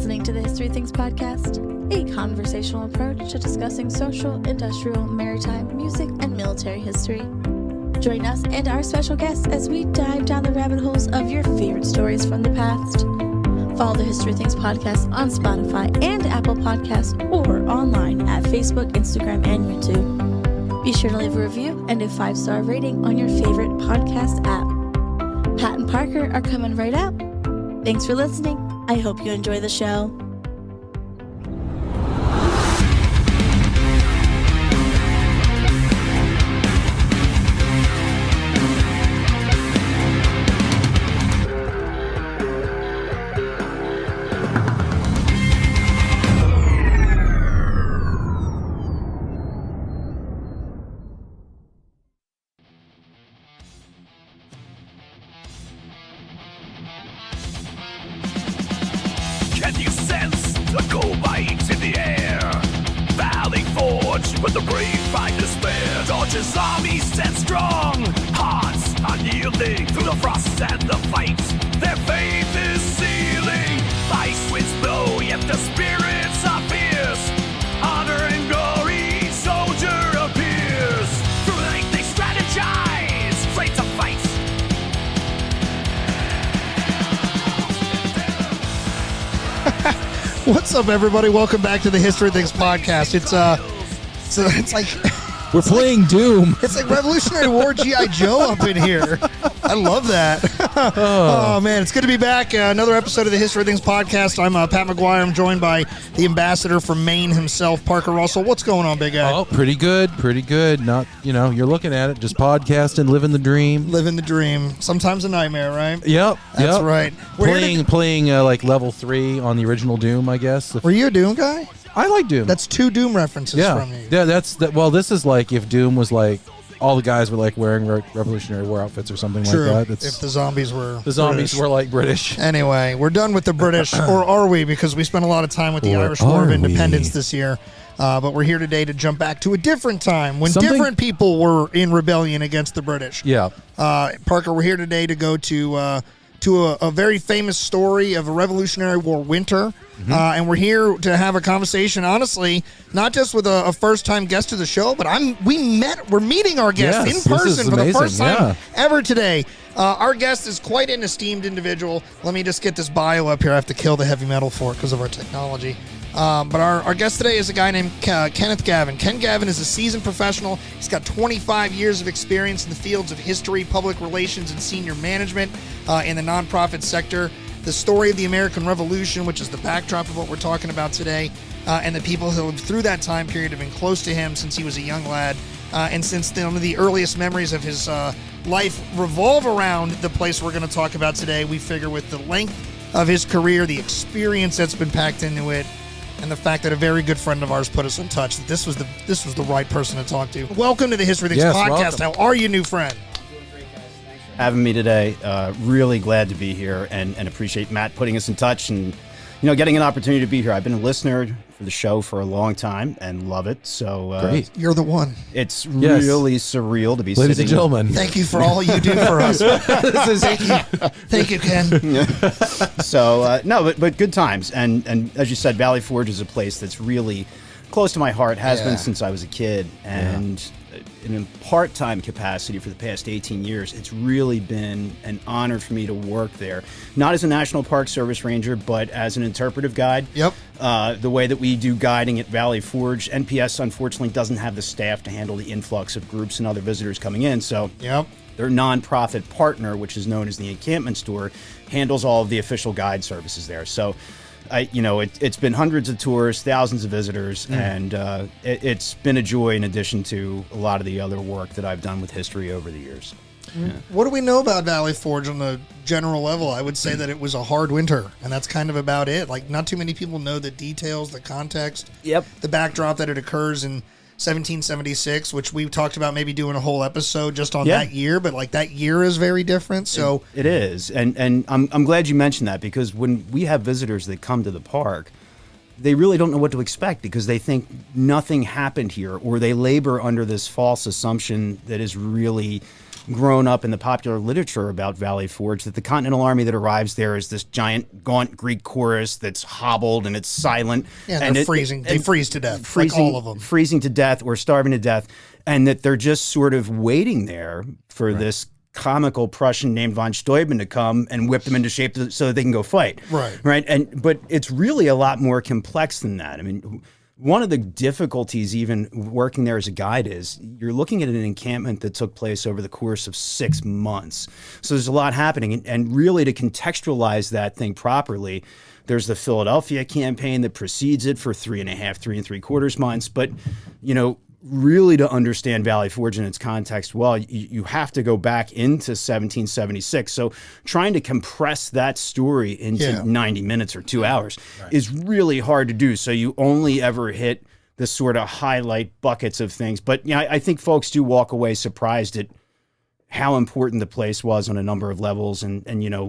listening to the History Things podcast, a conversational approach to discussing social, industrial, maritime, music, and military history. Join us and our special guests as we dive down the rabbit holes of your favorite stories from the past. Follow the History Things podcast on Spotify and Apple Podcasts or online at Facebook, Instagram, and YouTube. Be sure to leave a review and a 5-star rating on your favorite podcast app. Pat and Parker are coming right up. Thanks for listening. I hope you enjoy the show. What's up, everybody? Welcome back to the History Things podcast. It's like we're playing Doom. It's like Revolutionary War G.I. Joe up in here. I love that. Oh man, it's good to be back. Another episode of the History Things podcast. I'm Pat McGuire. I'm joined by the ambassador from Maine himself, Parker Russell. What's going on, big guy? Oh, pretty good. Not, you're looking at it, just podcasting, living the dream. Living the dream. Sometimes a nightmare, right? Yep. That's right. Playing like level 3 on the original Doom, I guess. Were you a Doom guy? I like Doom. That's 2 Doom references from you. Yeah, well, this is like if Doom was like all the guys were like wearing Revolutionary War outfits or something True. like that. If the zombies were British. Were like British. Anyway, we're done with the British, or are we? Because we spent a lot of time with the Irish War of Independence this year. But we're here today to jump back to a different time when different people were in rebellion against the British. Yeah. Parker, we're here today to go to a very famous story of a Revolutionary War winter. Mm-hmm. And we're here to have a conversation, honestly, not just with a first-time guest to the show, but we're meeting our guest in person for the first time ever today. Our guest is quite an esteemed individual. Let me just get this bio up here. I have to kill the heavy metal for it because of our technology. But our guest today is a guy named Kenneth Gavin. Ken Gavin is a seasoned professional. He's got 25 years of experience in the fields of history, public relations, and senior management in the nonprofit sector. The story of the American Revolution, which is the backdrop of what we're talking about today, and the people who lived through that time period have been close to him since he was a young lad. And since one of the earliest memories of his life revolve around the place we're going to talk about today, we figure with the length of his career, the experience that's been packed into it, and the fact that a very good friend of ours put us in touch, that this was the right person to talk to. Welcome to the History Things podcast. Welcome. How are you, new friend? Having me today. Really glad to be here and appreciate Matt putting us in touch and getting an opportunity to be here. I've been a listener for the show for a long time and love it. So great. You're the one. It's really surreal to be Ladies sitting. and gentlemen. Thank you for all you do for us. Thank you, Ken. So but good times. And as you said, Valley Forge is a place that's really close to my heart, has been since I was a kid. And in a part-time capacity for the past 18 years, it's really been an honor for me to work there. Not as a National Park Service ranger, but as an interpretive guide. Yep. The way that we do guiding at Valley Forge, NPS unfortunately doesn't have the staff to handle the influx of groups and other visitors coming in. So their nonprofit partner, which is known as the Encampment Store, handles all of the official guide services there. So it's been hundreds of tours, thousands of visitors, and it's been a joy in addition to a lot of the other work that I've done with history over the years. Yeah. What do we know about Valley Forge on the general level? I would say that it was a hard winter, and that's kind of about it. Like, not too many people know the details, the context, the backdrop that it occurs in 1776, which we talked about maybe doing a whole episode just on that year, but like that year is very different. So it is, and I'm glad you mentioned that, because when we have visitors that come to the park, they really don't know what to expect because they think nothing happened here, or they labor under this false assumption that is really grown up in the popular literature about Valley Forge, that the Continental Army that arrives there is this giant, gaunt Greek chorus that's hobbled and it's silent. Yeah, and they're freezing. They freeze to death, freezing, like all of them. Freezing to death or starving to death, and that they're just sort of waiting there for this comical Prussian named von Steuben to come and whip them into shape so that they can go fight. Right. But it's really a lot more complex than that. I mean, one of the difficulties even working there as a guide is you're looking at an encampment that took place over the course of 6 months. So there's a lot happening. And really to contextualize that thing properly, there's the Philadelphia campaign that precedes it for 3.5 months. But, really to understand Valley Forge in its context well, you have to go back into 1776. So trying to compress that story into 90 minutes or 2 hours is really hard to do. So you only ever hit the sort of highlight buckets of things. But I think folks do walk away surprised at how important the place was on a number of levels and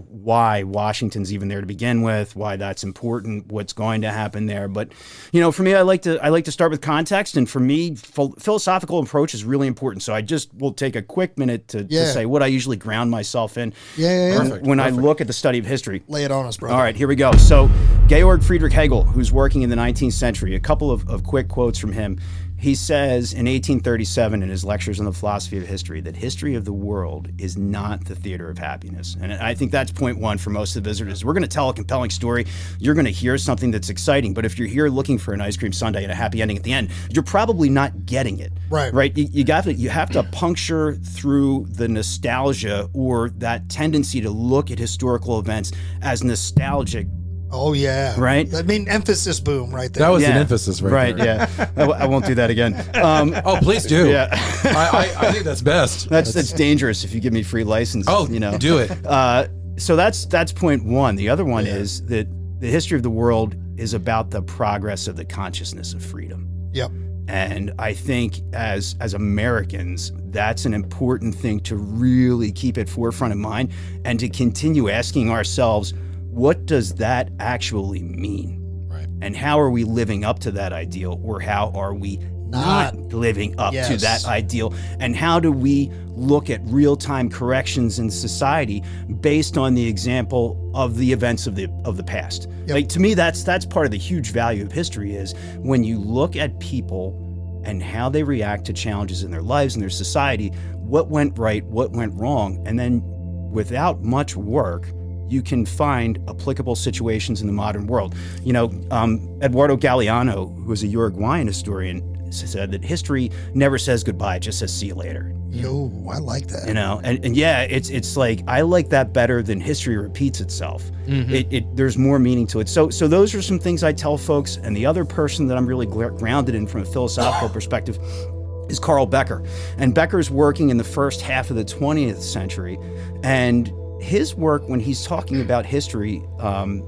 why Washington's even there to begin with, why that's important, what's going to happen there. But, for me, I like to start with context. And for me, philosophical approach is really important. So I just will take a quick minute to say what I usually ground myself in when I look at the study of history. Lay it on us, brother. All right, here we go. So Georg Friedrich Hegel, who's working in the 19th century, a couple of quick quotes from him. He says in 1837 in his lectures on the philosophy of history that history of the world is not the theater of happiness. And I think that's point one for most of the visitors. We're going to tell a compelling story. You're going to hear something that's exciting. But if you're here looking for an ice cream sundae and a happy ending at the end, you're probably not getting it. Right. You have to puncture through the nostalgia or that tendency to look at historical events as nostalgic. Oh, yeah. Right? I mean, emphasis boom right there. That was an emphasis right there. I won't do that again. Please do. Yeah. I think that's best. That's dangerous if you give me free license. Do it. So that's point one. The other one is that the history of the world is about the progress of the consciousness of freedom. Yep. And I think as Americans, that's an important thing to really keep at forefront of mind and to continue asking ourselves, what does that actually mean? Right. And how are we living up to that ideal, or how are we not living up to that ideal? And how do we look at real-time corrections in society based on the example of the events of the past? Yep. Like, to me, that's part of the huge value of history is when you look at people and how they react to challenges in their lives and their society, what went right, what went wrong, and then without much work, you can find applicable situations in the modern world. Eduardo Galeano, who is a Uruguayan historian, said that history never says goodbye, it just says see you later. Yo, I like that. It's like, I like that better than history repeats itself. Mm-hmm. There's more meaning to it. So those are some things I tell folks. And the other person that I'm really grounded in from a philosophical perspective is Carl Becker. And Becker's working in the first half of the 20th century. And his work, when he's talking about history,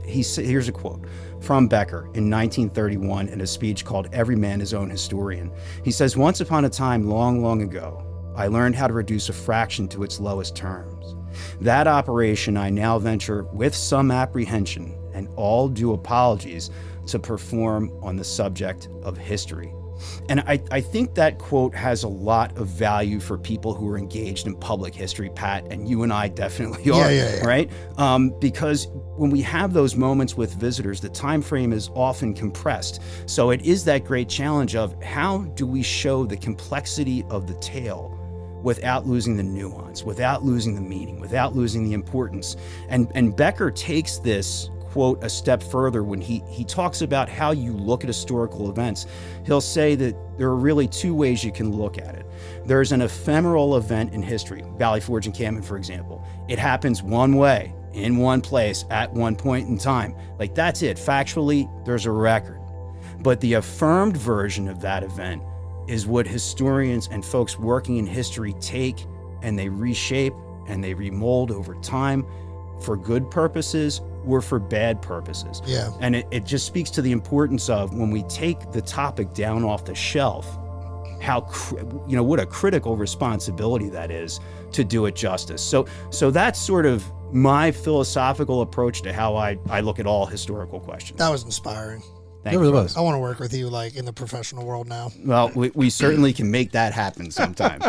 here's a quote from Becker in 1931 in a speech called Every Man His Own Historian. He says, "Once upon a time, long, long ago, I learned how to reduce a fraction to its lowest terms. That operation I now venture with some apprehension and all due apologies to perform on the subject of history." And I think that quote has a lot of value for people who are engaged in public history, Pat, and you and I definitely are, right? Because when we have those moments with visitors, the time frame is often compressed. So it is that great challenge of how do we show the complexity of the tale without losing the nuance, without losing the meaning, without losing the importance. And Becker takes this quote a step further when he talks about how you look at historical events. He'll say that there are really two ways you can look at it. There's an ephemeral event in history, Valley Forge encampment, for example. It happens one way, in one place, at one point in time. Like, that's it. Factually, there's a record. But the affirmed version of that event is what historians and folks working in history take and they reshape and they remold over time for good purposes or for bad purposes. Yeah. And it just speaks to the importance of when we take the topic down off the shelf, how, what a critical responsibility that is to do it justice. So that's sort of my philosophical approach to how I look at all historical questions. That was inspiring. Thank It really you. was. I want to work with you like in the professional world now. Well, we certainly can make that happen sometime.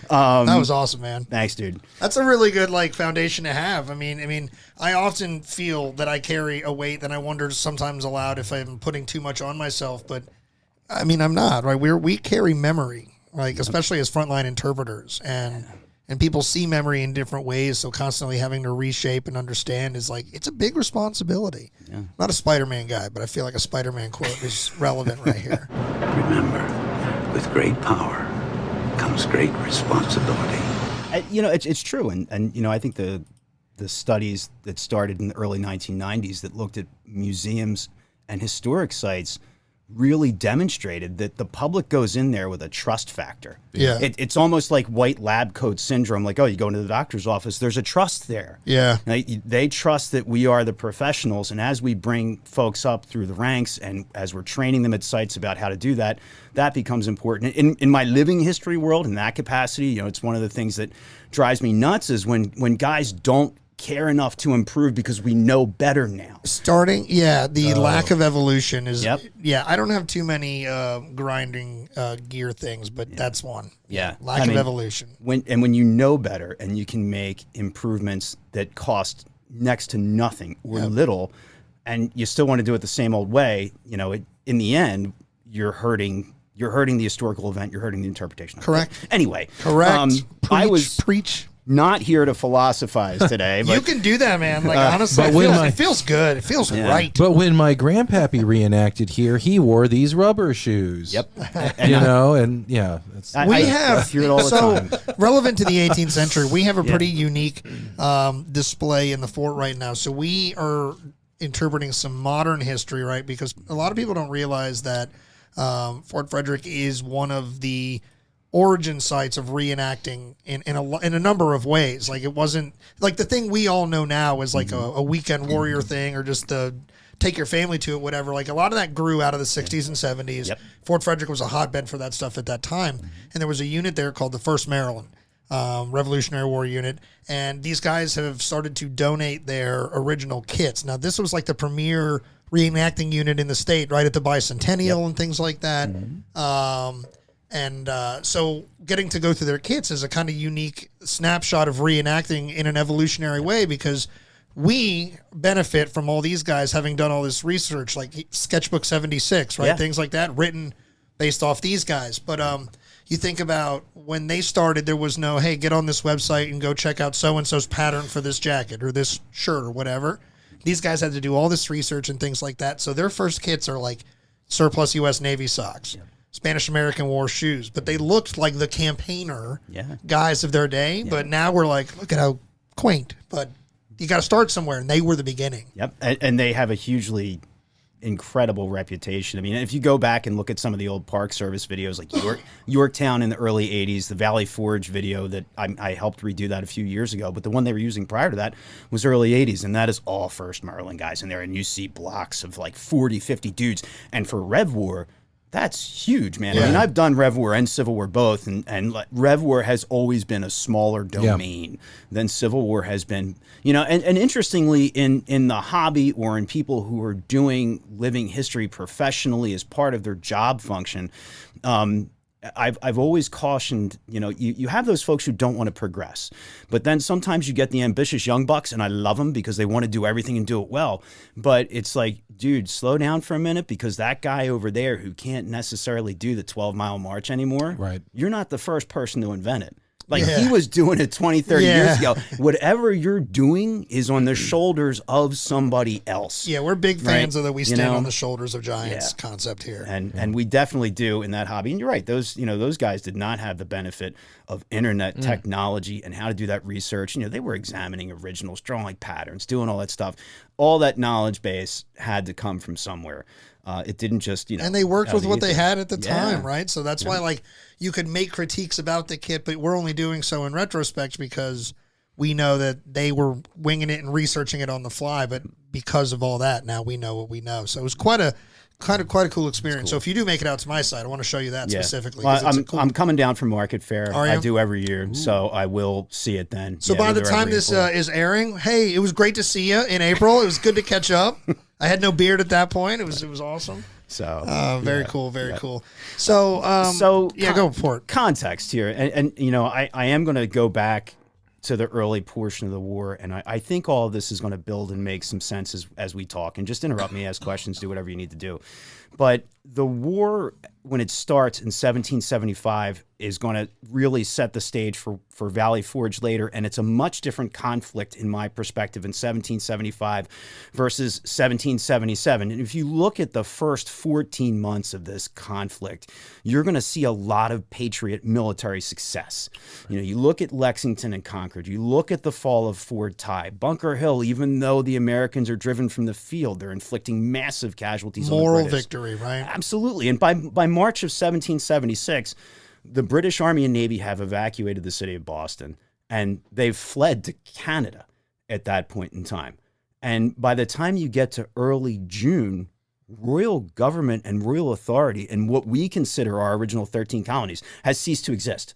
That was awesome, man. Thanks, dude. That's a really good like foundation to have. I mean, I often feel that I carry a weight that I wonder sometimes aloud if I'm putting too much on myself, but I mean, I'm not, right? We carry memory, like especially as frontline interpreters, and people see memory in different ways. So constantly having to reshape and understand is like, it's a big responsibility. Yeah. I'm not a Spider-Man guy, but I feel like a Spider-Man quote is relevant right here. Remember, with great power comes great responsibility. It's true. And I think the studies that started in the early 1990s that looked at museums and historic sites really demonstrated that the public goes in there with a trust factor. Yeah. It's almost like white lab coat syndrome. Like, oh, you go into the doctor's office, there's a trust there. Yeah. They trust that we are the professionals. And as we bring folks up through the ranks and as we're training them at sites about how to do that, that becomes important. In my living history world, in that capacity, it's one of the things that drives me nuts is when guys don't care enough to improve because we know better now. The lack of evolution is, Yep. I don't have too many grinding gear things, but that's one. Yeah. Lack of evolution. When you know better and you can make improvements that cost next to nothing or little, and you still want to do it the same old way, in the end, you're hurting the historical event, you're hurting the interpretation. Correct. Anyway. Correct. I was preach. not here to philosophize today, but You can do that, man. Like honestly, it feels good. It feels right. But when my grandpappy reenacted here, he wore these rubber shoes. Yep. And We have hear it all the time. relevant to the 18th century. We have a pretty unique display in the fort right now. So we are interpreting some modern history, right? Because a lot of people don't realize that Fort Frederick is one of the origin sites of reenacting in a number of ways. Like it wasn't like the thing we all know now is like a weekend warrior thing or just the take your family to it, whatever. Like a lot of that grew out of the 60s and 70s. Yep. Fort Frederick was a hotbed for that stuff at that time. And there was a unit there called the 1st Maryland Revolutionary War Unit. And these guys have started to donate their original kits. Now, this was like the premier reenacting unit in the state, right at the bicentennial and things like that. So getting to go through their kits is a kind of unique snapshot of reenacting in an evolutionary way because we benefit from all these guys having done all this research, like Sketchbook 76, right? Yeah. Things like that written based off these guys. But you think about when they started, there was no, hey, get on this website and go check out so-and-so's pattern for this jacket or this shirt or whatever. These guys had to do all this research and things like that. So their first kits are like surplus U.S. Navy socks. Yeah. Spanish-American War shoes, but they looked like the campaigner guys of their day. Yeah. But now we're like, look at how quaint. But you got to start somewhere, and they were the beginning. Yep, and they have a hugely incredible reputation. I mean, if you go back and look at some of the old Park Service videos, like Yorktown in the early 80s, the Valley Forge video that I helped redo that a few years ago, but the one they were using prior to that was early 80s, and that is all 1st Maryland guys in there, and you see blocks of like 40, 50 dudes. And for Rev War, that's huge, man. Yeah. I mean, I've done Rev War and Civil War both, and Rev War has always been a smaller domain than Civil War has been. And interestingly, in the hobby or in people who are doing living history professionally as part of their job function, I've always cautioned, you have those folks who don't want to progress, but then sometimes you get the ambitious young bucks, and I love them because they want to do everything and do it well. But it's like, dude, slow down for a minute, because that guy over there who can't necessarily do the 12-mile march anymore, right? You're not the first person to invent it. Like he was doing it 20, 30 years ago. Whatever you're doing is on the shoulders of somebody else. Yeah, we're big fans of the we stand on the shoulders of giants concept here. And we definitely do in that hobby. And you're right, those guys did not have the benefit of internet technology and how to do that research. They were examining originals, drawing like patterns, doing all that stuff. All that knowledge base had to come from somewhere. It didn't just, and they worked with what they had at the time, right? So that's why, like, you could make critiques about the kit, but we're only doing so in retrospect because we know that they were winging it and researching it on the fly. But because of all that, now we know what we know. So it was quite a cool experience. Cool. So if you do make it out to my side, I want to show you that specifically. Well, I'm coming down from Market Fair. Are you? I do every year, so I will see it then. So by the time this is airing, hey, it was great to see you in April. It was good to catch up. I had no beard at that point. It was awesome. So very cool, very cool. So go for it. Context here, and I am going to go back to the early portion of the war, and I think all of this is going to build and make some sense as we talk. And just interrupt me, ask questions, do whatever you need to do. But the war, when it starts in 1775, is going to really set the stage for Valley Forge later, and it's a much different conflict in my perspective in 1775 versus 1777. And if you look at the first 14 months of this conflict, you're going to see a lot of Patriot military success. You look at Lexington and Concord, you look at the fall of Fort Ty, Bunker Hill. Even though the Americans are driven from the field, they're inflicting massive casualties on the British. Moral victory, right? Absolutely. And by March of 1776, the British Army and Navy have evacuated the city of Boston, and they've fled to Canada at that point in time. And by the time you get to early June, royal government and royal authority in what we consider our original 13 colonies has ceased to exist.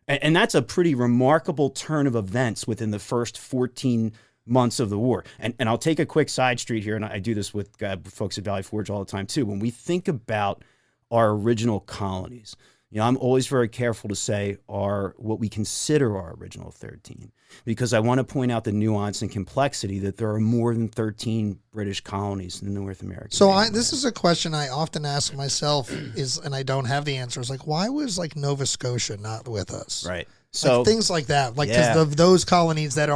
And that's a pretty remarkable turn of events within the first 14 months of the war. And I'll take a quick side street here, and I do this with folks at Valley Forge all the time too. When we think about our original colonies, I'm always very careful to say what we consider our original 13, because I want to point out the nuance and complexity that there are more than 13 British colonies in North America. So this is a question I often ask myself and I don't have the answer. It's like, why was Nova Scotia not with us? Right. So things like that, because of those colonies that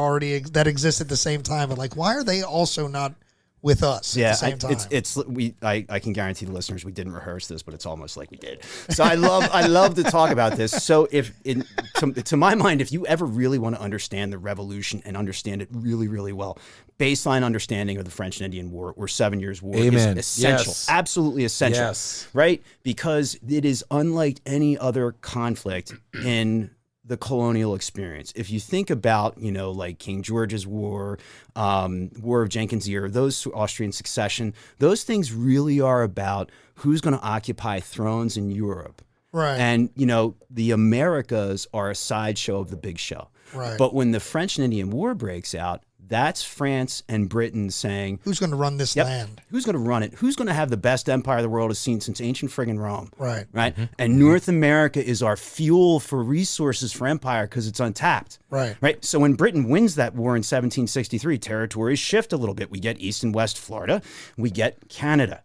that exist at the same time, and why are they also not with us at the same time? I can guarantee the listeners we didn't rehearse this, but it's almost like we did. So I love to talk about this. So to my mind, if you ever really want to understand the Revolution and understand it really, really well, baseline understanding of the French and Indian War or 7 Years' War is essential. Yes. Absolutely essential. Yes. Right? Because it is unlike any other conflict in the colonial experience. If you think about, like King George's War, War of Jenkins' Ear, those Austrian succession, those things really are about who's going to occupy thrones in Europe. Right. And, the Americas are a sideshow of the big show. Right. But when the French and Indian War breaks out, that's France and Britain saying, who's going to run this land? Who's going to run it? Who's going to have the best empire the world has seen since ancient friggin' Rome? Right. Right. Mm-hmm. And North America is our fuel for resources for empire because it's untapped. Right. Right. So when Britain wins that war in 1763, territories shift a little bit. We get East and West Florida. We get Canada.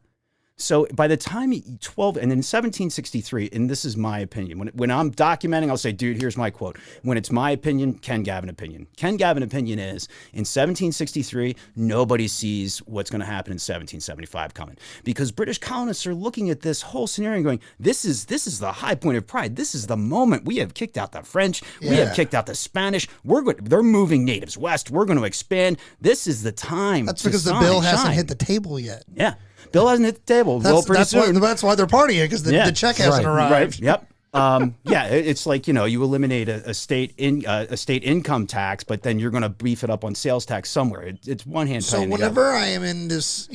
So by the time and in 1763, and this is my opinion, when I'm documenting, I'll say, dude, here's my quote. When it's my opinion, Ken Gavin opinion. Ken Gavin opinion is, in 1763, nobody sees what's going to happen in 1775 coming. Because British colonists are looking at this whole scenario and going, this is the high point of pride. This is the moment. We have kicked out the French. Yeah. We have kicked out the Spanish. They're moving natives west. We're going to expand. This is the time. That's because the bill hasn't hit the table yet. Yeah. Bill hasn't hit the table. That's why they're partying, because the check hasn't arrived. Right. Yep. It's like, you eliminate a state income tax, but then you're going to beef it up on sales tax somewhere. It's one hand. So whenever I am in this,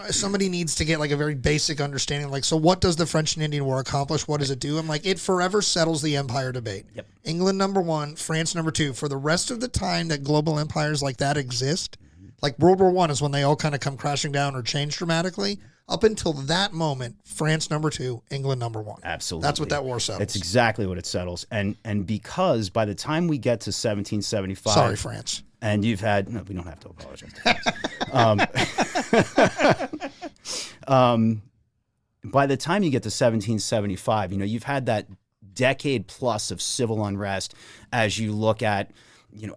somebody needs to get a very basic understanding. So what does the French and Indian War accomplish? What does it do? I'm like, it forever settles the empire debate. Yep. England number one, France number two. For the rest of the time that global empires like that exist, like World War I is when they all kind of come crashing down or change dramatically. Up until that moment, France number two, England number one. Absolutely. That's what that war settles. That's exactly what it settles. And because by the time we get to 1775... Sorry, France. And you've had... No, we don't have to apologize to France. By the time you get to 1775, you've had that decade plus of civil unrest as you look at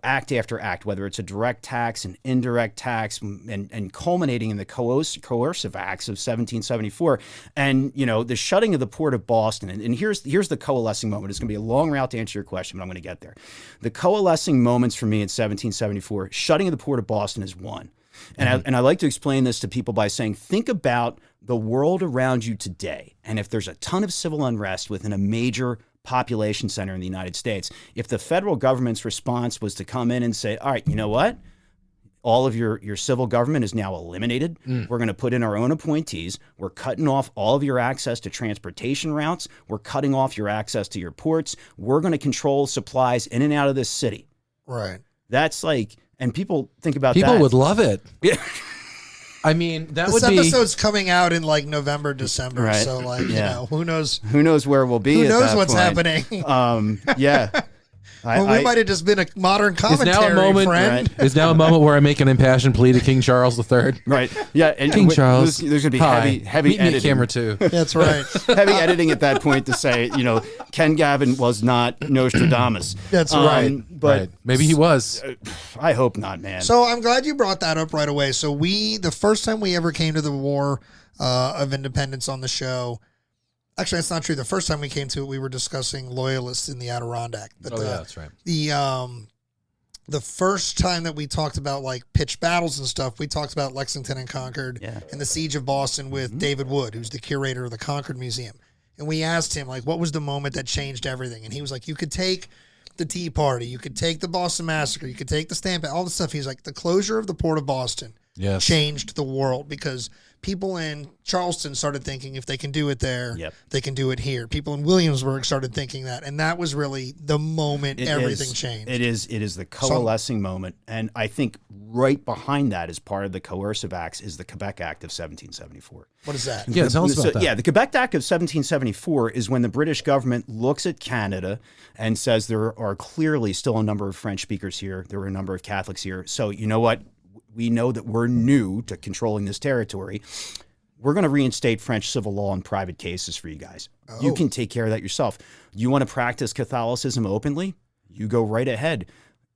act after act, whether it's a direct tax, an indirect tax, and culminating in the coercive acts of 1774, and the shutting of the port of Boston. And here's the coalescing moment. It's going to be a long route to answer your question, but I'm going to get there. The coalescing moments for me in 1774, shutting of the port of Boston is one. And I like to explain this to people by saying, think about the world around you today, and if there's a ton of civil unrest within a major population center in the United States, if the federal government's response was to come in and say, all right, you know what? All of your civil government is now eliminated. We're going to put in our own appointees. We're cutting off all of your access to transportation routes. We're cutting off your access to your ports. We're going to control supplies in and out of this city. Right. That's and people think about people that. would love it. Yeah. I mean, that This would be. episode's coming out in like November, December. Right. So like, you Yeah. know, who knows? Who knows where we'll be? Who at knows that what's point. happening? Yeah. Well, we might have just been a modern Is commentary, now a moment. friend. Right. Is now a moment where I make an impassioned plea to King Charles III. Right. Yeah. And King Charles. There's going to be Hi. heavy Meet me at editing. camera 2. That's right. Heavy editing at that point to say, Ken Gavin was not Nostradamus. That's right. But Right. Maybe he was. I hope not, man. So I'm glad you brought that up right away. So the first time we ever came to the War of Independence on the show, actually that's not true. The first time we came to it, we were discussing loyalists in the Adirondack. But Yeah, that's right. The first time that we talked about like pitched battles and stuff, we talked about Lexington and Concord and the Siege of Boston with David Wood, who's the curator of the Concord Museum. And we asked him, like, what was the moment that changed everything? And he was like, you could take the Tea Party, you could take the Boston Massacre, you could take the Stampede, all the stuff. He's like, the closure of the Port of Boston changed the world because people in Charleston started thinking if they can do it there, they can do it here. People in Williamsburg started thinking that. And that was really the moment everything changed. It is the coalescing moment. And I think right behind that, as part of the coercive acts, is the Quebec Act of 1774. What is that? Yeah, tell us about that. Yeah, the Quebec Act of 1774 is when the British government looks at Canada and says there are clearly still a number of French speakers here. There are a number of Catholics here. So you know what? We know that we're new to controlling this territory. We're going to reinstate French civil law in private cases for you guys. You can take care of that yourself. You want to practice Catholicism openly? You go right ahead.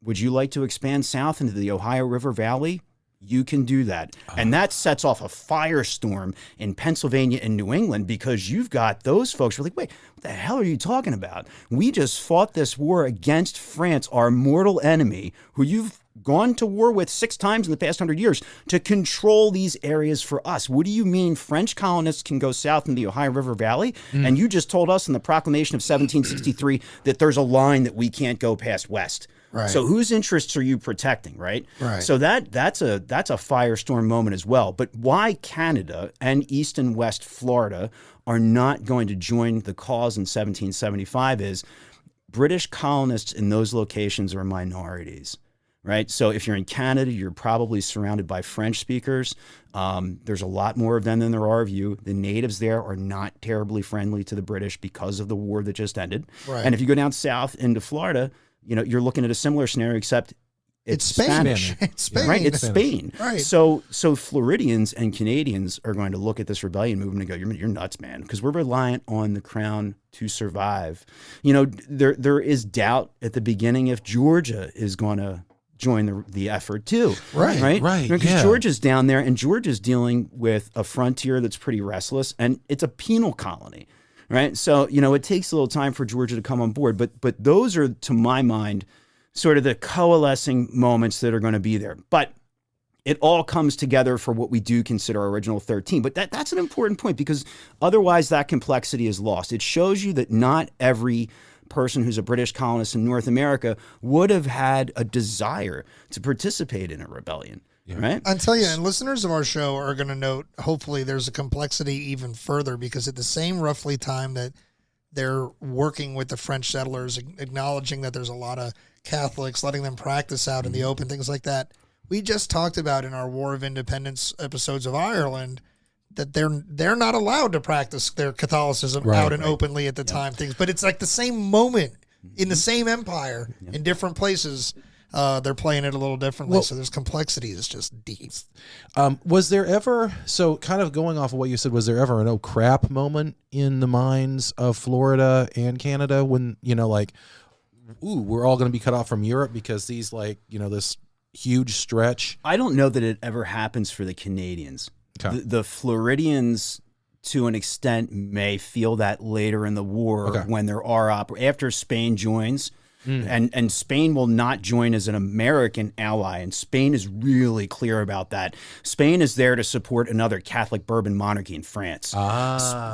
Would you like to expand south into the Ohio River Valley? You can do that. And that sets off a firestorm in Pennsylvania and New England because you've got those folks who are like, wait, what the hell are you talking about? We just fought this war against France, our mortal enemy, who you've gone to war with 6 times in the past 100 years to control these areas for us. What do you mean French colonists can go south in the Ohio River Valley? And you just told us in the proclamation of 1763 that there's a line that we can't go past west. Right. So whose interests are you protecting, right? Right. So that's a firestorm moment as well. But why Canada and East and West Florida are not going to join the cause in 1775 is British colonists in those locations are minorities. Right. So if you're in Canada, you're probably surrounded by French speakers. There's a lot more of them than there are of you. The natives there are not terribly friendly to the British because of the war that just ended. Right. And if you go down south into Florida, you're looking at a similar scenario, except it's Spain. Spanish. It's Spain. Right. It's Spain. Right. So Floridians and Canadians are going to look at this rebellion movement and go, you're nuts, man, because we're reliant on the crown to survive. There is doubt at the beginning if Georgia is going to join the effort too. Right. Because Georgia's down there and Georgia's dealing with a frontier that's pretty restless and it's a penal colony, right? So, it takes a little time for Georgia to come on board, but those are, to my mind, sort of the coalescing moments that are going to be there. But it all comes together for what we do consider our original 13. But that's an important point because otherwise that complexity is lost. It shows you that not every person who's a British colonist in North America would have had a desire to participate in a rebellion, right? I'll tell you, and listeners of our show are going to note, hopefully there's a complexity even further because at the same roughly time that they're working with the French settlers, acknowledging that there's a lot of Catholics, letting them practice out in the open, things like that. We just talked about in our War of Independence episodes of Ireland that they're not allowed to practice their Catholicism out and openly at the time. But it's like the same moment in the same empire in different places. They're playing it a little differently. So there's complexity that's just deep. Was there ever, so kind of going off of what you said, was there ever an oh crap moment in the minds of Florida and Canada when, we're all going to be cut off from Europe because these this huge stretch? I don't know that it ever happens for the Canadians. Okay. The Floridians, to an extent, may feel that later in the war when there are after Spain joins, and Spain will not join as an American ally, and Spain is really clear about that. Spain is there to support another Catholic Bourbon monarchy in France.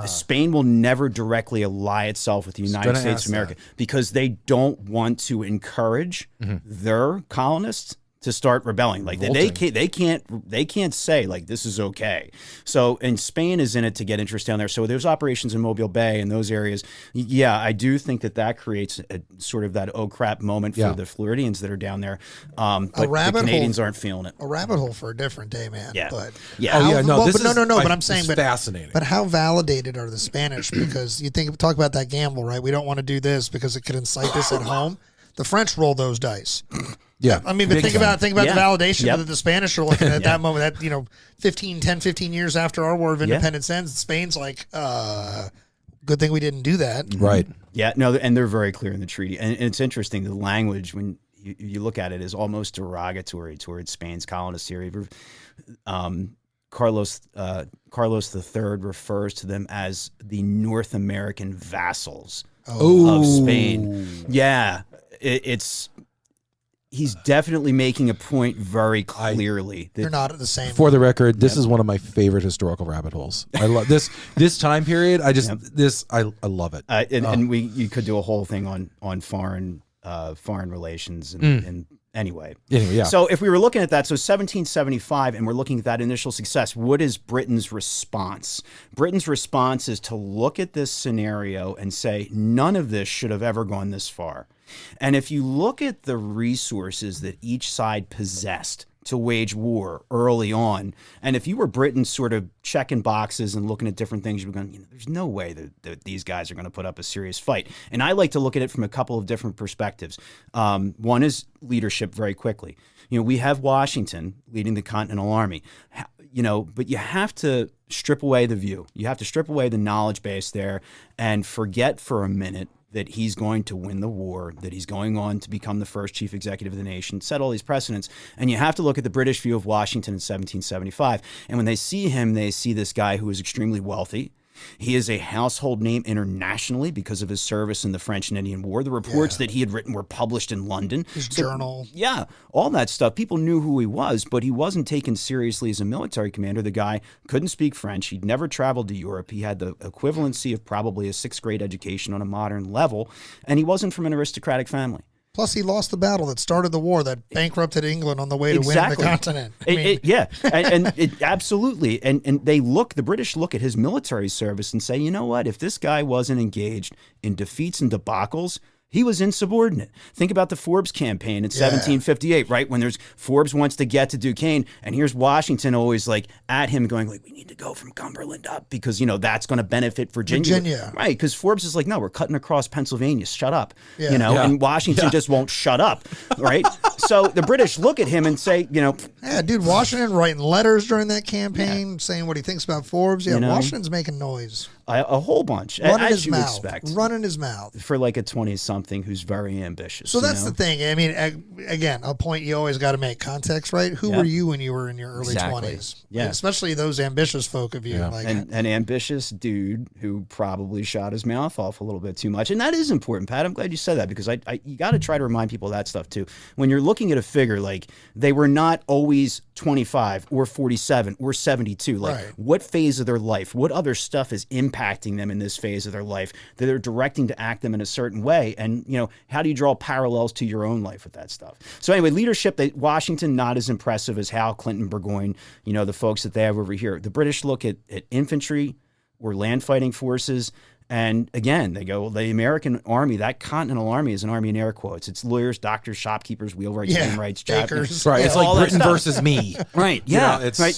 Spain will never directly ally itself with the United States of America because they don't want to encourage their colonists to start rebelling. Like they can't say like this is okay. So, and Spain is in it to get interest down there. So there's operations in Mobile Bay and those areas. Yeah, I do think that creates a sort of that oh crap moment for the Floridians that are down there. But the Canadians aren't feeling it. A rabbit hole for a different day, man. Yeah, but But I'm saying, but fascinating. But how validated are the Spanish? Because you talk about that gamble, right? We don't want to do this because it could incite this at home. The French roll those dice. Yeah. I mean, but think about the validation that the Spanish are looking at that moment. That 15 years after our War of Independence ends, Spain's like, good thing we didn't do that. Right. Yeah, no, and they're very clear in the treaty. And it's interesting, the language, when you look at it, is almost derogatory towards Spain's colonists here. Carlos III refers to them as the North American vassals of Spain. Yeah, he's definitely making a point very clearly. They're not the same. For the record, this is one of my favorite historical rabbit holes. I love this time period. I love it. And you could do a whole thing on foreign relations and Anyway, yeah. So if we were looking at that, so 1775, and we're looking at that initial success, what is Britain's response? Britain's response is to look at this scenario and say, none of this should have ever gone this far. And if you look at the resources that each side possessed to wage war early on, and if you were Britain sort of checking boxes and looking at different things, you'd be going, there's no way that these guys are going to put up a serious fight. And I like to look at it from a couple of different perspectives. One is leadership very quickly. We have Washington leading the Continental Army, but you have to strip away the view. You have to strip away the knowledge base there and forget for a minute that he's going to win the war, that he's going on to become the first chief executive of the nation, set all these precedents. And you have to look at the British view of Washington in 1775. And when they see him, they see this guy who is extremely wealthy. He is a household name internationally because of his service in the French and Indian War. The reports that he had written were published in London. His journal. Yeah, all that stuff. People knew who he was, but he wasn't taken seriously as a military commander. The guy couldn't speak French. He'd never traveled to Europe. He had the equivalency of probably a sixth grade education on a modern level, and he wasn't from an aristocratic family. Plus, he lost the battle that started the war that bankrupted England on the way to winning the continent. Absolutely. And the British look at his military service and say, you know what? If this guy wasn't engaged in defeats and debacles, he was insubordinate. Think about the Forbes campaign in 1758, right? When Forbes wants to get to Duquesne, and here's Washington always like at him going like, we need to go from Cumberland up because, that's going to benefit Virginia. Right, because Forbes is like, no, we're cutting across Pennsylvania. Shut up. And Washington just won't shut up, right? So the British look at him and say, Washington writing letters during that campaign saying what he thinks about Forbes. Yeah, Washington's making noise. A whole bunch, as you expect. Running his mouth. For like a 20-something who's very ambitious. So that's the thing. I mean, again, a point you always got to make. Context, right? Who were you when you were in your early 20s? Yeah. Especially those ambitious folk of you. Yeah. Like, an ambitious dude who probably shot his mouth off a little bit too much. And that is important, Pat. I'm glad you said that because you got to try to remind people of that stuff too. When you're looking at a figure, like they were not always 25 or 47 or 72. Like what phase of their life, what other stuff is impacting them in this phase of their life that they're directing to act them in a certain way? And, how do you draw parallels to your own life with that stuff? So anyway, leadership, Washington, not as impressive as Howe, Clinton, Burgoyne, the folks that they have over here. The British look at infantry or land fighting forces. And again, they go, the American Army, that Continental Army is an army in air quotes. It's lawyers, doctors, shopkeepers, wheelwrights, wrights, bakers. Right. It's like Britain versus me. Right. Yeah. Against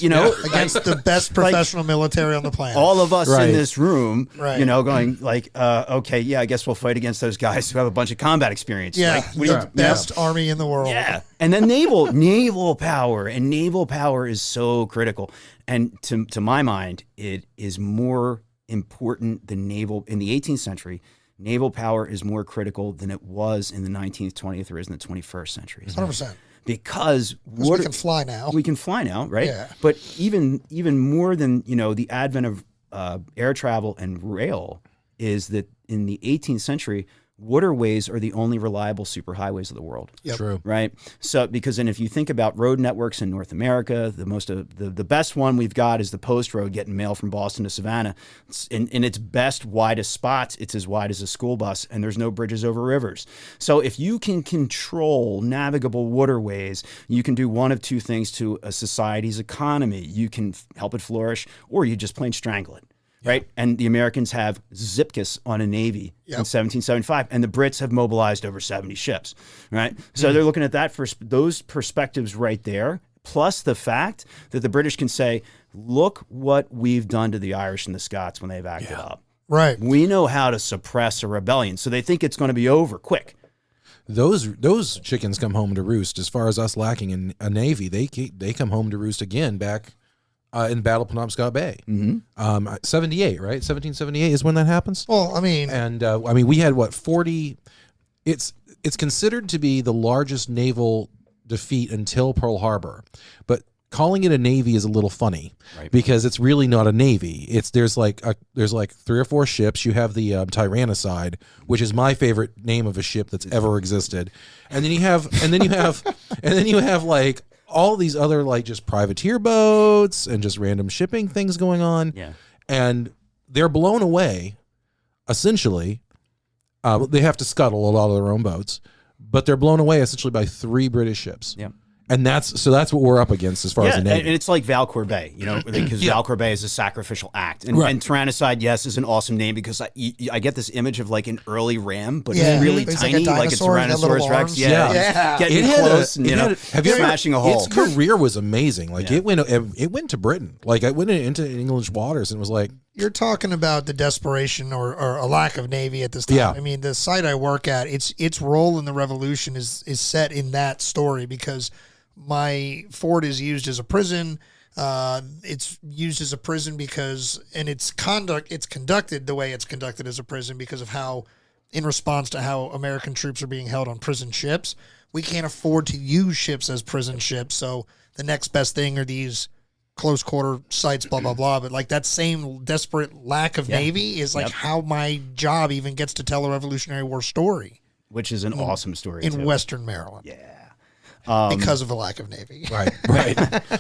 the best professional military on the planet. All of us in this room, going like, okay, yeah, I guess we'll fight against those guys who have a bunch of combat experience. Yeah. Like, the best army in the world. Yeah. And then naval power. And naval power is so critical. And to my mind, it is more important than naval in the 18th century. Naval power is more critical than it was in the 19th, 20th, or is in the 21st century. 100%. Because we can fly now. We can fly now, right? Yeah. But even more than the advent of air travel and rail is that in the 18th century, waterways are the only reliable superhighways of the world. Yep. True. Right. So and if you think about road networks in North America, the best one we've got is the post road getting mail from Boston to Savannah. In its best, widest spots, it's as wide as a school bus, and there's no bridges over rivers. So if you can control navigable waterways, you can do one of two things to a society's economy. You can help it flourish, or you just plain strangle it. Right. And the Americans have Zipkiss on a Navy in 1775, and the Brits have mobilized over 70 ships. Right. So they're looking at that for those perspectives right there, plus the fact that the British can say, look what we've done to the Irish and the Scots when they've acted up. Right. We know how to suppress a rebellion. So they think it's going to be over quick. Those chickens come home to roost. As far as us lacking in a Navy, they come home to roost again back in Battle of Penobscot Bay. 78, right? 1778 is when that happens. Well, I mean, and we had 40. It's considered to be the largest naval defeat until Pearl Harbor, but calling it a navy is a little funny, right? Because it's really not a navy. There's like 3 or 4 ships. You have the Tyrannicide, which is my favorite name of a ship that's ever existed, and then you have like all these other like just privateer boats and just random shipping things going on. Yeah. And they're blown away, essentially. They have to scuttle a lot of their own boats, but they're blown away essentially by 3 British ships. Yeah. And that's what we're up against as far as the Navy. And it's like Valcour Bay, because Valcour Bay is a sacrificial act. And, and Tyrannicide, yes, is an awesome name because I get this image of like an early ram, but it's really tiny, like a Tyrannosaurus Rex. Getting close and smashing a hole. Its career was amazing. Like it went to Britain. Like it went into English waters and was like. You're talking about the desperation or a lack of Navy at this time. Yeah. I mean, the site I work at, its role in the Revolution is set in that story because my fort is used as a prison. It's used as a prison and it's conducted the way it's conducted as a prison because of how, in response to how American troops are being held on prison ships, we can't afford to use ships as prison ships. So the next best thing are these close quarter sites, blah, blah, blah. But like that same desperate lack of Navy is like how my job even gets to tell a Revolutionary War story. Which is an awesome story in Western Maryland. Yeah. Because of a lack of Navy. Right.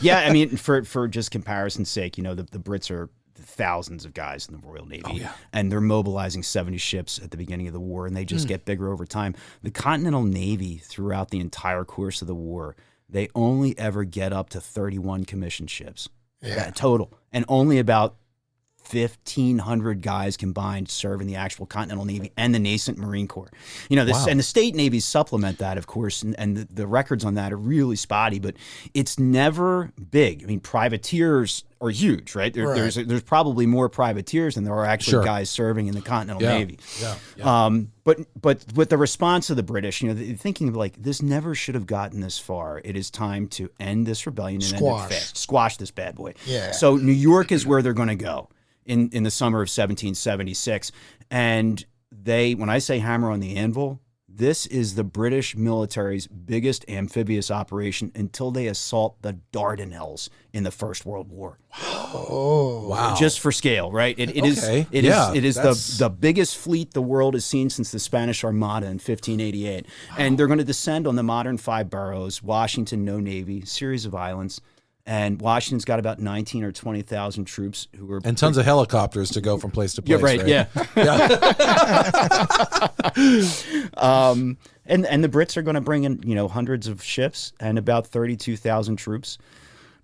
Yeah, I mean, for just comparison's sake, the Brits are thousands of guys in the Royal Navy, and they're mobilizing 70 ships at the beginning of the war, and they just get bigger over time. The Continental Navy, throughout the entire course of the war, they only ever get up to 31 commissioned ships total, and only about 1,500 guys combined serve in the actual Continental Navy and the nascent Marine Corps. And the state navies supplement that, of course, and the records on that are really spotty, but it's never big. I mean, privateers are huge, right? There's probably more privateers than there are actually guys serving in the Continental Navy. But with the response of the British, thinking of like, this never should have gotten this far. It is time to end this rebellion and end it fast. Squash this bad boy. Yeah. So New York is where they're going to go in the summer of 1776. And when I say hammer on the anvil, this is the British military's biggest amphibious operation until they assault the Dardanelles in the First World War. Oh, wow. Just for scale, right? It is the biggest fleet the world has seen since the Spanish Armada in 1588. Wow. And they're going to descend on the modern 5 boroughs, Washington, no Navy, series of islands. And Washington's got about 19 or 20,000 troops who are tons of helicopters to go from place to place. Yeah, and the Brits are going to bring in hundreds of ships and about 32,000 troops,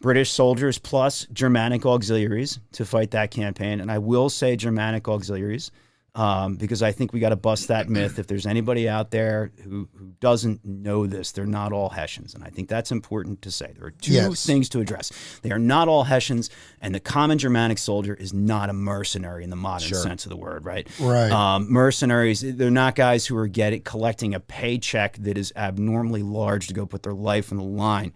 British soldiers plus Germanic auxiliaries to fight that campaign. And I will say Germanic auxiliaries because I think we got to bust that myth. If there's anybody out there who doesn't know this, they're not all Hessians. And I think that's important to say. There are two things to address. They are not all Hessians, and the common Germanic soldier is not a mercenary in the modern sense of the word, right? Right. Mercenaries, they're not guys who are collecting a paycheck that is abnormally large to go put their life on the line.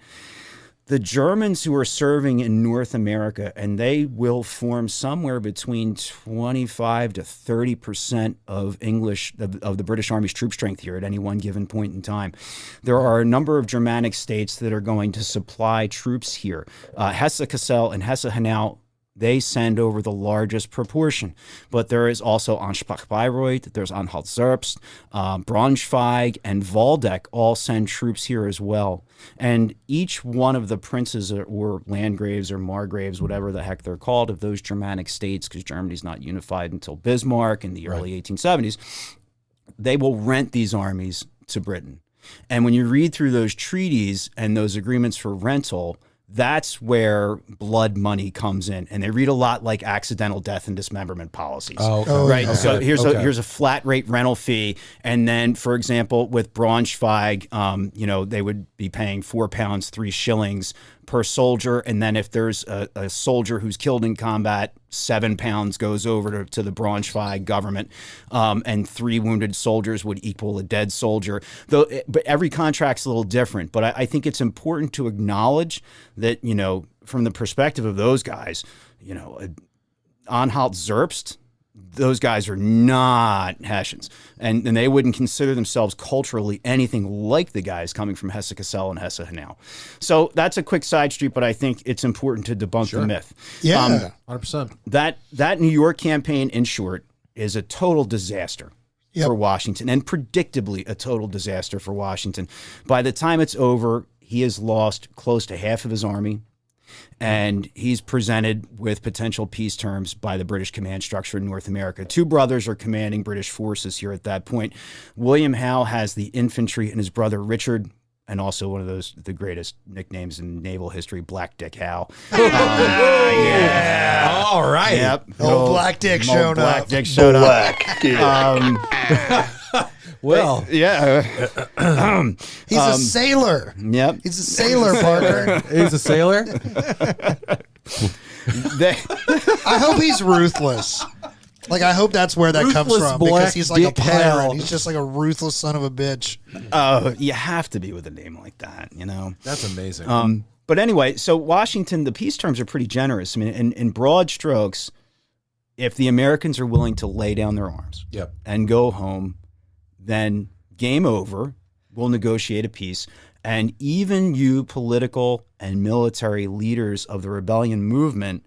The Germans who are serving in North America, and they will form somewhere between 25 to 30% of the British Army's troop strength here at any one given point in time. There are a number of Germanic states that are going to supply troops here. Hesse-Kassel and Hesse-Hanau they send over the largest proportion. But there is also Ansbach-Bayreuth, there's Anhalt-Zerbst, Braunschweig, and Waldeck all send troops here as well. And each one of the princes or landgraves or margraves, whatever the heck they're called, of those Germanic states, because Germany's not unified until Bismarck in the early 1870s, they will rent these armies to Britain. And when you read through those treaties and those agreements for rental, that's where blood money comes in, and they read a lot like accidental death and dismemberment policies. Right. Okay. So here's a flat rate rental fee, and then, for example, with Braunschweig, they would be paying £4, 3 shillings per soldier, and then if there's a soldier who's killed in combat, £7 goes over to the Braunschweig government, and 3 wounded soldiers would equal a dead soldier. But every contract's a little different. But I think it's important to acknowledge that, from the perspective of those guys, Anhalt-Zerbst, those guys are not Hessians, and they wouldn't consider themselves culturally anything like the guys coming from Hesse-Kassel and Hesse-Hanau. So that's a quick side street, but I think it's important to debunk the myth. Yeah, 100%. That New York campaign, in short, is a total disaster for Washington, and predictably a total disaster for Washington. By the time it's over, he has lost close to half of his army, and he's presented with potential peace terms by the British command structure in North America. 2 brothers are commanding British forces here at that point. William Howe has the infantry, and his brother Richard, and also one of the greatest nicknames in naval history, Black Dick Howe. Yeah. All right. Yep. Old Black Dick showed up. Black Dick showed up. Well, yeah. He's a sailor. Yep. He's a sailor, Parker. he's a sailor. I hope he's ruthless. Like, I hope that's where that comes Ruthless from, Black because he's like a Dick pirate. Hal. He's just like a ruthless son of a bitch. You have to be with a name like that, That's amazing. But anyway, so Washington, the peace terms are pretty generous. I mean, in broad strokes, if the Americans are willing to lay down their arms and go home, then game over. We'll negotiate a peace. And even you political and military leaders of the rebellion movement,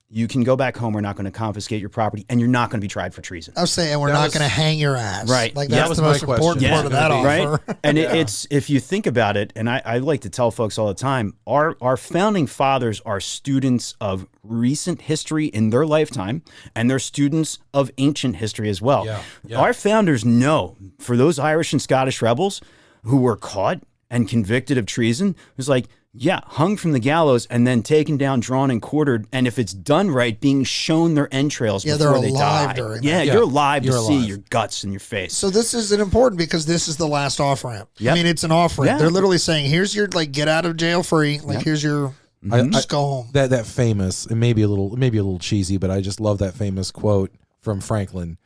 you can go back home. We're not going to confiscate your property, and you're not going to be tried for treason. I was saying we're not going to hang your ass. Right. Like, That that's was the my most important question. part of that offer. Right. And it's, if you think about it, and I like to tell folks all the time, our founding fathers are students of recent history in their lifetime, and they're students of ancient history as well. Yeah. Our founders know, for those Irish and Scottish rebels who were caught and convicted of treason, it was like, hung from the gallows and then taken down, drawn, and quartered. And if it's done right, being shown their entrails before they die. During yeah, that. you're alive to see alive. your guts in your face. So this is important because this is the last off ramp. Yep. I mean, it's an off ramp. Yeah. They're literally saying, "Here's your get out of jail free. Here's your just go home." That famous, it may be a little cheesy, but I just love that famous quote from Franklin.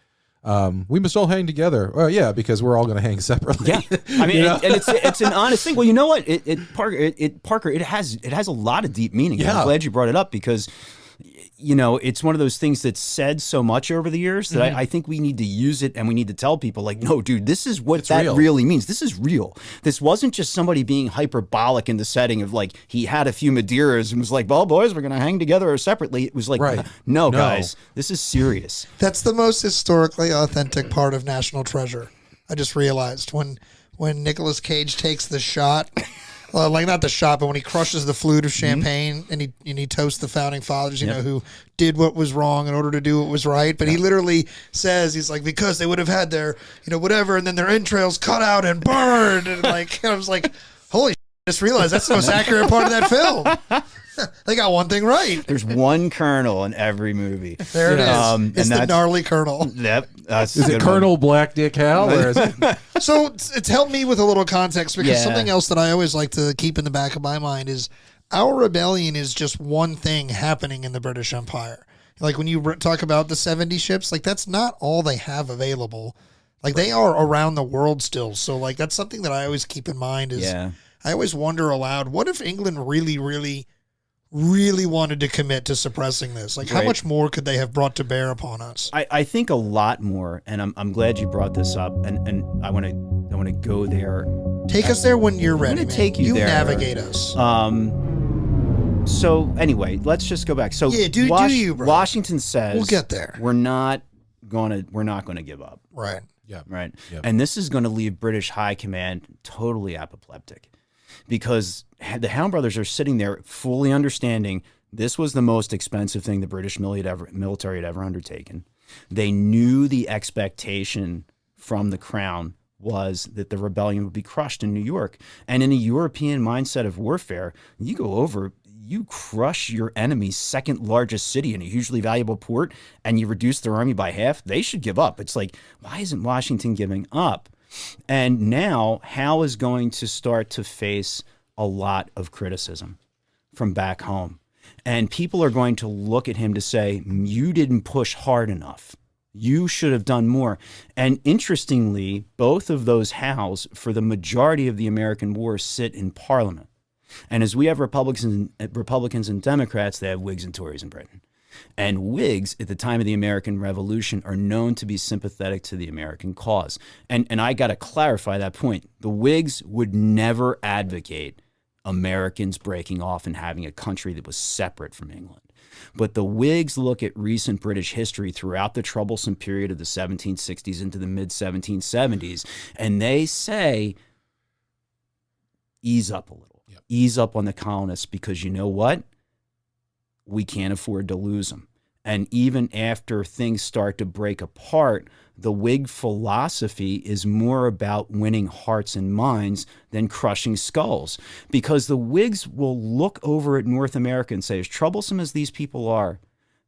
We must all hang together. Oh yeah, because we're all going to hang separately. Yeah, I mean, and it's an honest thing. Well, you know what, Parker, it has a lot of deep meaning. Yeah. I'm glad you brought it up because, it's one of those things that's said so much over the years that I think we need to use it, and we need to tell people, like, no, dude, this is what that real. really means. This is real. This wasn't just somebody being hyperbolic in the setting of, like, he had a few Madeiras and was like, well, boys, we're going to hang together or separately. It was like, Right. no, guys, this is serious. That's the most historically authentic part of National Treasure. I just realized when Nicolas Cage takes the shot. Not the shot, but when he crushes the flute of champagne and he toasts the founding fathers, who did what was wrong in order to do what was right. But he literally says, he's like, because they would have had their, whatever, and then their entrails cut out and burned. And I was like, holy shit, I just realized that's the most accurate part of that film. They got one thing right. There's one colonel in every movie. There it is. It's the gnarly colonel. Yep. Is it Colonel Black Dick Hal? Or is it? So it's helped me with a little context because something else that I always like to keep in the back of my mind is our rebellion is just one thing happening in the British Empire. Like when you talk about the 70 ships, that's not all they have available. They are around the world still. So that's something that I always keep in mind is I always wonder aloud, what if England really, really, really wanted to commit to suppressing this? How much more could they have brought to bear upon us? I think a lot more, and I'm glad you brought this up, and I want to go there. Take us there when you're ready. I'm going to take you there. Navigate us. So anyway, let's just go back. So Yeah, do you, bro? Washington says We'll get there. We're not going to give up. Right. Yeah. Right. Yep. And this is going to leave British High Command totally apoplectic, because the Hound brothers are sitting there fully understanding this was the most expensive thing the British military had ever undertaken. They knew the expectation from the crown was that the rebellion would be crushed in New York. And in a European mindset of warfare, you go over, you crush your enemy's second largest city in a hugely valuable port, and you reduce their army by half, they should give up. It's like, why isn't Washington giving up? And now Howe is going to start to face a lot of criticism from back home. And people are going to look at him to say, you didn't push hard enough. You should have done more. And interestingly, both of those Howes, for the majority of the American war, sit in Parliament. And as we have Republicans and Democrats, they have Whigs and Tories in Britain. And Whigs, at the time of the American Revolution, are known to be sympathetic to the American cause. And I got to clarify that point. The Whigs would never advocate Americans breaking off and having a country that was separate from England. But the Whigs look at recent British history throughout the troublesome period of the 1760s into the mid-1770s, and they say, ease up a little. Yep. Ease up on the colonists, because you know what? We can't afford to lose them. And even after things start to break apart, the Whig philosophy is more about winning hearts and minds than crushing skulls. Because the Whigs will look over at North America and say, as troublesome as these people are,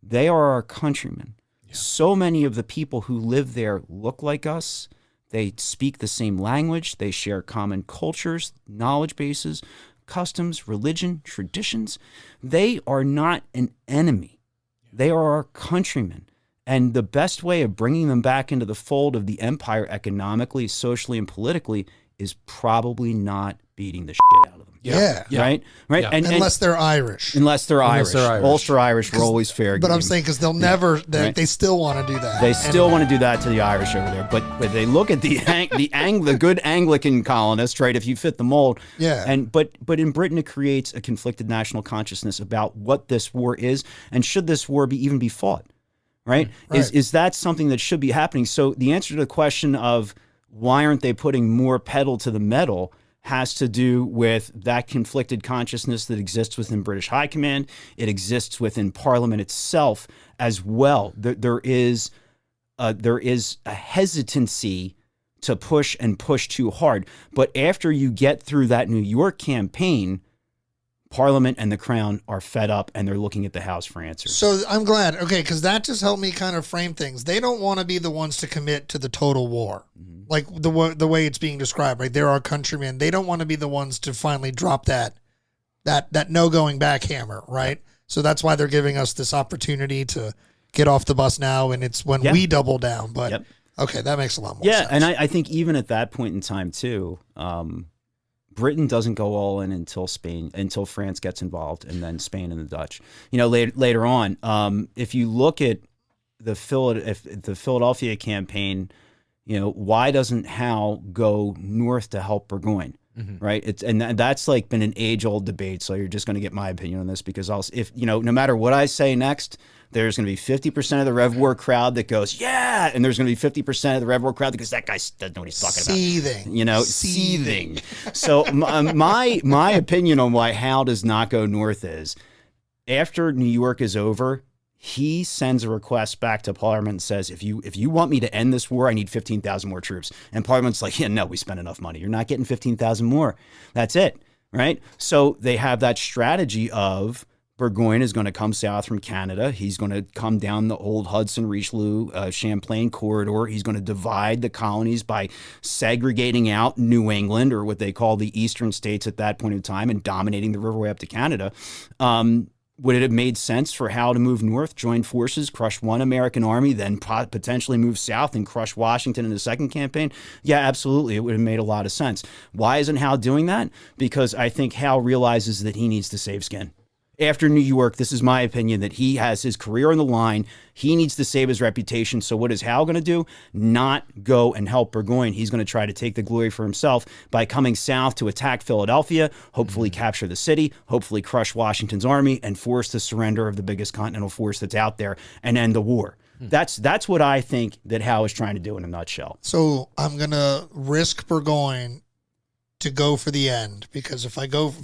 they are our countrymen. Yeah. So many of the people who live there look like us. They speak the same language. They share common cultures, knowledge bases, customs, religion, traditions. They are not an enemy. They are our countrymen. And the best way of bringing them back into the fold of the empire economically, socially, and politically is probably not beating the shit out of them. Yeah. Right? Yeah. And unless they're Irish. Unless they're Irish. Ulster Irish were always fair But game. I'm saying because they'll never, they still want to do that. They still want to do that to the Irish over there, but they look at the good Anglican colonists, right? If you fit the mold, Yeah. And but in Britain, it creates a conflicted national consciousness about what this war is, and should this war even be fought, right? Is that something that should be happening? So the answer to the question of why aren't they putting more pedal to the metal has to do with that conflicted consciousness that exists within British High Command. It exists within Parliament itself as well. There is a hesitancy to push too hard. But after you get through that New York campaign, Parliament and the Crown are fed up, and they're looking at the House for answers. So I'm glad, because that just helped me kind of frame things. They don't want to be the ones to commit to the total war, like the way it's being described. Right, they're our countrymen. They don't want to be the ones to finally drop that no going back hammer. Right, so that's why they're giving us this opportunity to get off the bus now, and it's when we double down. But okay, that makes a lot more sense. And I think even at that point in time too. Britain doesn't go all in until France gets involved, and then Spain and the Dutch. Later on, if you look at the Philadelphia campaign, why doesn't Howe go north to help Burgoyne? Mm-hmm. Right. And that's like been an age-old debate. So you're just going to get my opinion on this, because no matter what I say next, there's going to be 50% of the Rev War crowd that goes, yeah. And there's going to be 50% of the Rev War crowd that goes, that guy doesn't know what he's talking about. Seething. So my opinion on why Howe does not go north is, after New York is over, he sends a request back to Parliament and says, if you want me to end this war, I need 15,000 more troops. And Parliament's like, yeah, no, we spent enough money. You're not getting 15,000 more. That's it, right? So they have that strategy of Burgoyne is going to come south from Canada. He's going to come down the old Hudson, Richelieu, Champlain corridor. He's going to divide the colonies by segregating out New England, or what they call the eastern states at that point in time, and dominating the riverway up to Canada. Would it have made sense for Howe to move north, join forces, crush one American army, then potentially move south and crush Washington in the second campaign? Yeah, absolutely. It would have made a lot of sense. Why isn't Howe doing that? Because I think Howe realizes that he needs to save skin. after New York, this is my opinion, that he has his career on the line. He needs to save his reputation. So what is Hal going to do? Not go and help Burgoyne. He's going to try to take the glory for himself by coming south to attack Philadelphia, hopefully capture the city, hopefully crush Washington's army, and force the surrender of the biggest continental force that's out there and end the war. That's what I think that Hal is trying to do in a nutshell. So I'm going to risk Burgoyne to go for the end, because if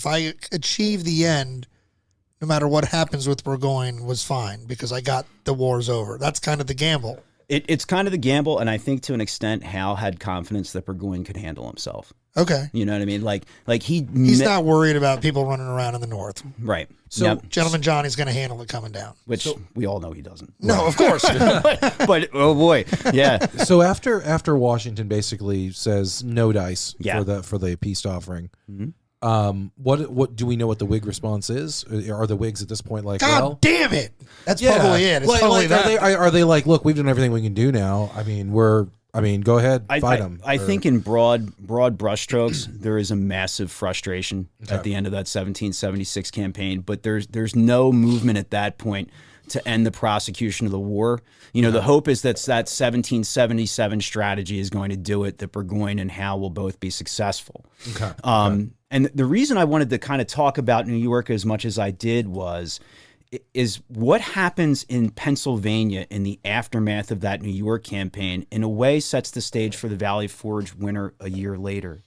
I achieve the end, no matter what happens with Burgoyne was fine, because I got the war's over. That's kind of the gamble. It's kind of the gamble, and I think to an extent Hal had confidence that Burgoyne could handle himself. Okay. You know what I mean? Like he's not worried about people running around in the north. Right. So Gentleman Johnny's going to handle it coming down. Which we all know he doesn't. No, of course. but oh boy, yeah. So after Washington basically says no dice for the peace offering, what do we know what the Whig response is? Are the Whigs at this point like, God damn it? That's probably it. It's probably that. Are they like, look, we've done everything we can do now. Go ahead, fight them. I think in broad brushstrokes, there is a massive frustration at the end of that 1776 campaign, but there's no movement at that point to end the prosecution of the war. You know, the hope is that 1777 strategy is going to do it, that Burgoyne and Howe will both be successful. Okay. And the reason I wanted to kind of talk about New York as much as I did is what happens in Pennsylvania in the aftermath of that New York campaign in a way sets the stage for the Valley Forge winter a year later.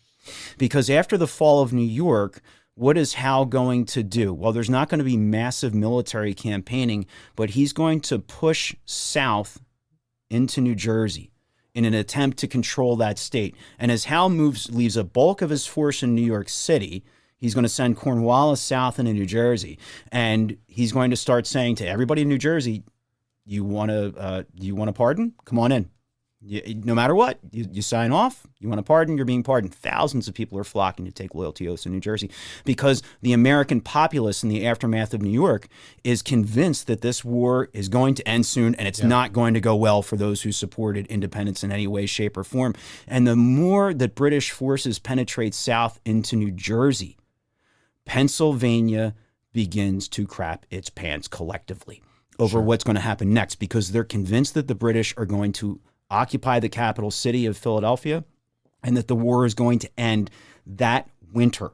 Because after the fall of New York, what is Howe going to do? Well, there's not going to be massive military campaigning, but he's going to push south into New Jersey in an attempt to control that state. And as Howe leaves a bulk of his force in New York City, he's going to send Cornwallis south into New Jersey, and he's going to start saying to everybody in New Jersey, "You want a pardon? Come on in. No matter what, you sign off. You want a pardon? You're being pardoned." Thousands of people are flocking to take loyalty oaths in New Jersey because the American populace in the aftermath of New York is convinced that this war is going to end soon, and it's not going to go well for those who supported independence in any way, shape, or form. And the more that British forces penetrate south into New Jersey, Pennsylvania begins to crap its pants collectively over what's going to happen next, because they're convinced that the British are going to occupy the capital city of Philadelphia and that the war is going to end that winter.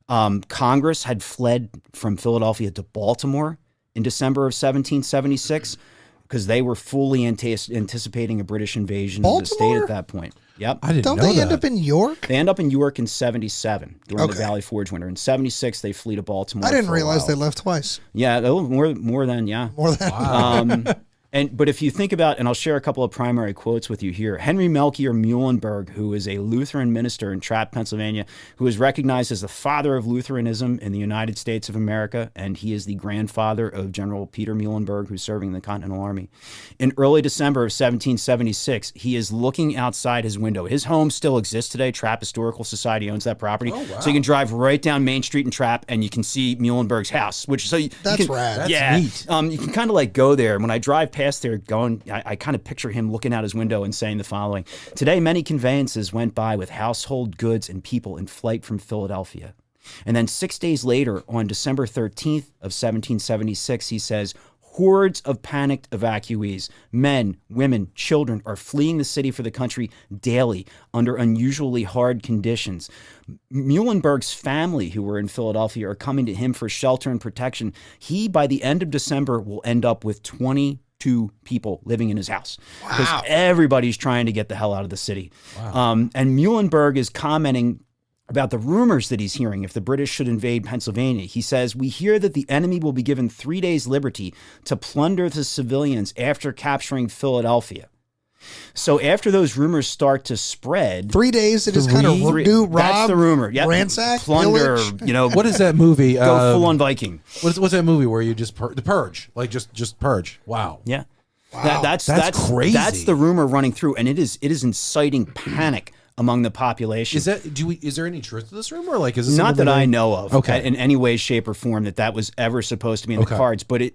Congress had fled from Philadelphia to Baltimore in December of 1776 because they were fully anticipating a British invasion of the state at that point. Yep. I didn't Don't know they that. end up in York? They end up in York in 77 during the Valley Forge winter. In 76, they flee to Baltimore. I didn't for a realize while. they left twice. Yeah, more than, yeah. More than But if you think about, and I'll share a couple of primary quotes with you here, Henry Melchior Muhlenberg, who is a Lutheran minister in Trapp, Pennsylvania, who is recognized as the father of Lutheranism in the United States of America, and he is the grandfather of General Peter Muhlenberg, who's serving in the Continental Army. In early December of 1776, he is looking outside his window. His home still exists today. Trapp Historical Society owns that property. Oh, wow. So you can drive right down Main Street in Trapp, and you can see Muhlenberg's house. That's rad. That's neat. You can kind of like go there. When I drive past there I kind of picture him looking out his window and saying the following: "Today many conveyances went by with household goods and people in flight from Philadelphia." And then 6 days later, on December 13th of 1776, he says, "Hordes of panicked evacuees, men, women, children, are fleeing the city for the country daily under unusually hard conditions." Muhlenberg's family, who were in Philadelphia, are coming to him for shelter and protection. He, by the end of December, will end up with 22 people living in his house. Because everybody's trying to get the hell out of the city. Wow. And Muhlenberg is commenting about the rumors that he's hearing if the British should invade Pennsylvania. He says, "We hear that the enemy will be given 3 days' liberty to plunder the civilians after capturing Philadelphia." So after those rumors start to spread, 3 days to just kind of do, rob, that's the rumor. Yep. Ransack, plunder, pillage. What is that movie? Go full on Viking. What's that movie where you just the Purge? Like just purge. Wow. Yeah. Wow. That's crazy. That's the rumor running through, and it is inciting panic among the population. Is there any truth to this rumor? Like, is this not that I know of? Okay. In any way, shape, or form that was ever supposed to be in the cards. But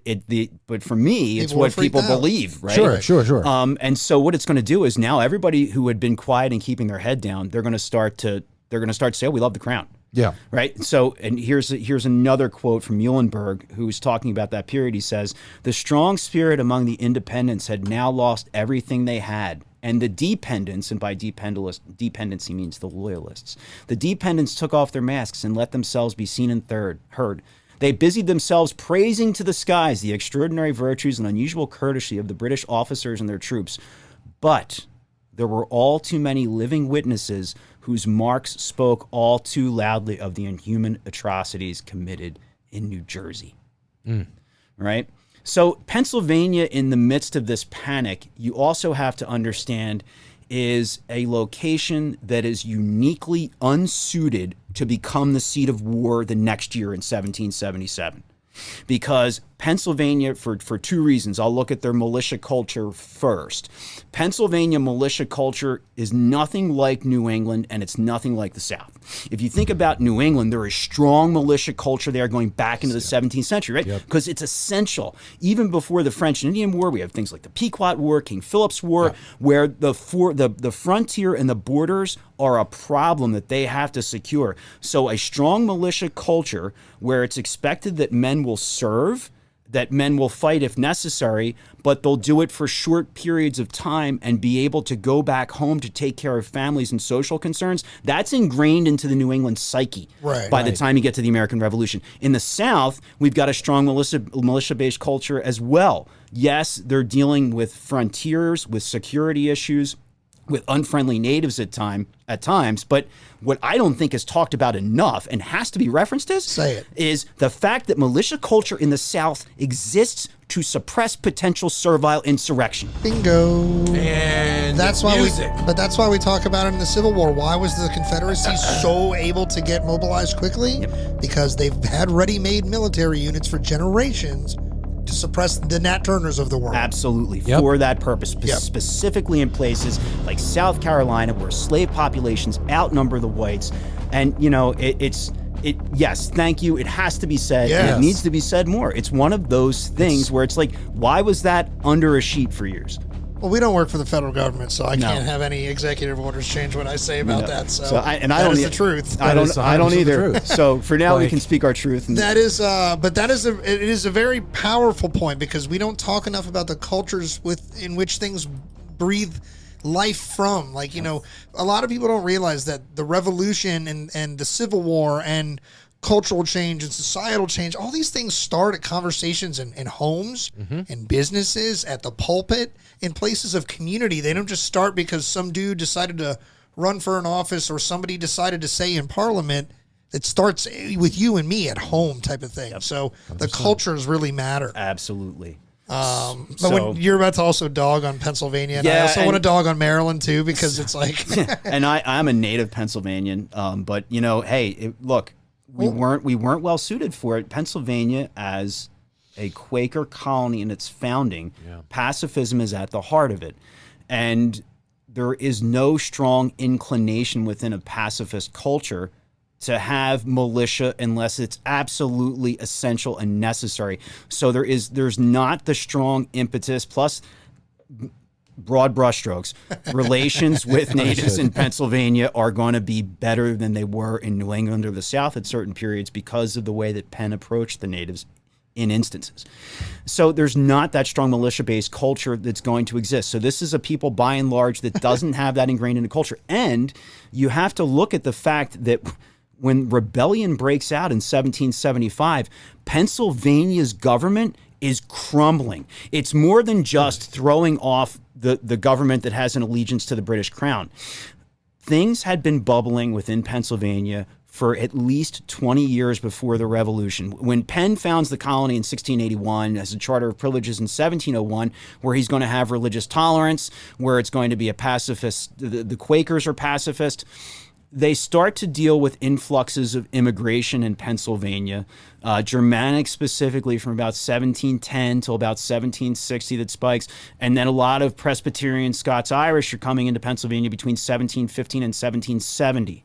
but for me, it's what people believe, right? Sure. And so what it's going to do is now everybody who had been quiet and keeping their head down, they're going to start to they're going to start to say, oh, we love the crown. Yeah. Right. So, and here's another quote from Muhlenberg, who's talking about that period. He says, the strong spirit among the independents had now lost everything they had. And the dependents, and by dependency means the loyalists, the dependents took off their masks and let themselves be seen and heard. They busied themselves praising to the skies the extraordinary virtues and unusual courtesy of the British officers and their troops. But there were all too many living witnesses whose marks spoke all too loudly of the inhuman atrocities committed in New Jersey. Right? So Pennsylvania, in the midst of this panic, you also have to understand, is a location that is uniquely unsuited to become the seat of war the next year in 1777. Because Pennsylvania, for two reasons, I'll look at their militia culture first. Pennsylvania militia culture is nothing like New England, and it's nothing like the South. If you think about New England, there is strong militia culture there going back into the 17th century, right? Because it's essential. Even before the French and Indian War, we have things like the Pequot War, King Philip's War, where the frontier and the borders are a problem that they have to secure. So a strong militia culture where it's expected that men will serve, that men will fight if necessary, but they'll do it for short periods of time and be able to go back home to take care of families and social concerns. That's ingrained into the New England psyche by the time you get to the American Revolution. In the South, we've got a strong militia-based culture as well. Yes, they're dealing with frontiers, with security issues, with unfriendly natives at times, but what I don't think is talked about enough and has to be referenced is the fact that militia culture in the South exists to suppress potential servile insurrection. Bingo. And that's why that's why we talk about it in the Civil War. Why was the Confederacy so able to get mobilized quickly? Because they've had ready-made military units for generations to suppress the Nat Turners of the world. Absolutely, for that purpose, specifically in places like South Carolina, where slave populations outnumber the whites. And, you know, yes, thank you. It has to be said. Yes. And it needs to be said more. It's one of those things where it's like, why was that under a sheet for years? Well, we don't work for the federal government, so I can't have any executive orders change what I say about that. So, I that don't is the truth. I don't either. So for now, we can speak our truth. That is, but it is a very powerful point, because we don't talk enough about the cultures in which things breathe life from. Like, you know, a lot of people don't realize that the Revolution and the Civil War and cultural change and societal change, all these things start at conversations in homes, in businesses, at the pulpit, in places of community. They don't just start because some dude decided to run for an office or somebody decided to say in Parliament. It starts with you and me at home type of thing. So the cultures really matter. Absolutely. But when you're about to also dog on Pennsylvania, and I also want to dog on Maryland too, because it's like, and I'm a native Pennsylvanian, but you know, hey, look, we weren't well suited for it. Pennsylvania, as a Quaker colony in its founding, pacifism is at the heart of it, and there is no strong inclination within a pacifist culture to have militia unless it's absolutely essential and necessary. So there's not the strong impetus, plus broad brushstrokes. Relations with natives in Pennsylvania are going to be better than they were in New England or the South at certain periods because of the way that Penn approached the natives in instances. So there's not that strong militia-based culture that's going to exist. So this is a people, by and large, that doesn't have that ingrained in the culture. And you have to look at the fact that when rebellion breaks out in 1775, Pennsylvania's government is crumbling. It's more than just throwing off the government that has an allegiance to the British crown. Things had been bubbling within Pennsylvania for at least 20 years before the Revolution. When Penn founds the colony in 1681 as a charter of privileges in 1701, where he's going to have religious tolerance, where it's going to be a pacifist, the Quakers are pacifist, they start to deal with influxes of immigration in Pennsylvania, Germanic specifically from about 1710 till about 1760 that spikes. And then a lot of Presbyterian Scots-Irish are coming into Pennsylvania between 1715 and 1770.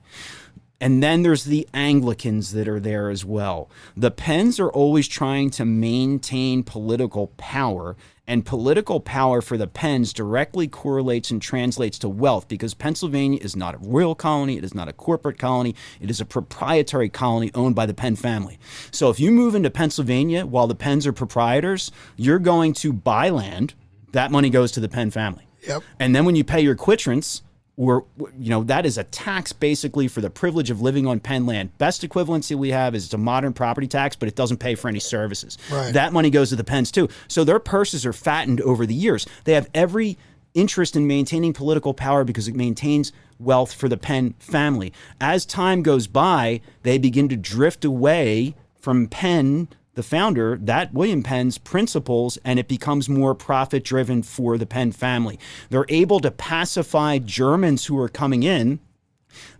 And then there's the Anglicans that are there as well. The Penns are always trying to maintain political power, and political power for the Penns directly correlates and translates to wealth, because Pennsylvania is not a royal colony, it is not a corporate colony, it is a proprietary colony owned by the Penn family. So if you move into Pennsylvania while the Penns are proprietors, you're going to buy land, that money goes to the Penn family. Yep. And then when you pay your quitrents, or, that is a tax basically for the privilege of living on Penn land. Best equivalency we have is it's a modern property tax, but it doesn't pay for any services. Right. That money goes to the Penns too. So their purses are fattened over the years. They have every interest in maintaining political power because it maintains wealth for the Penn family. As time goes by, they begin to drift away from Penn, the founder, that William Penn's principles, and it becomes more profit-driven for the Penn family. They're able to pacify Germans who are coming in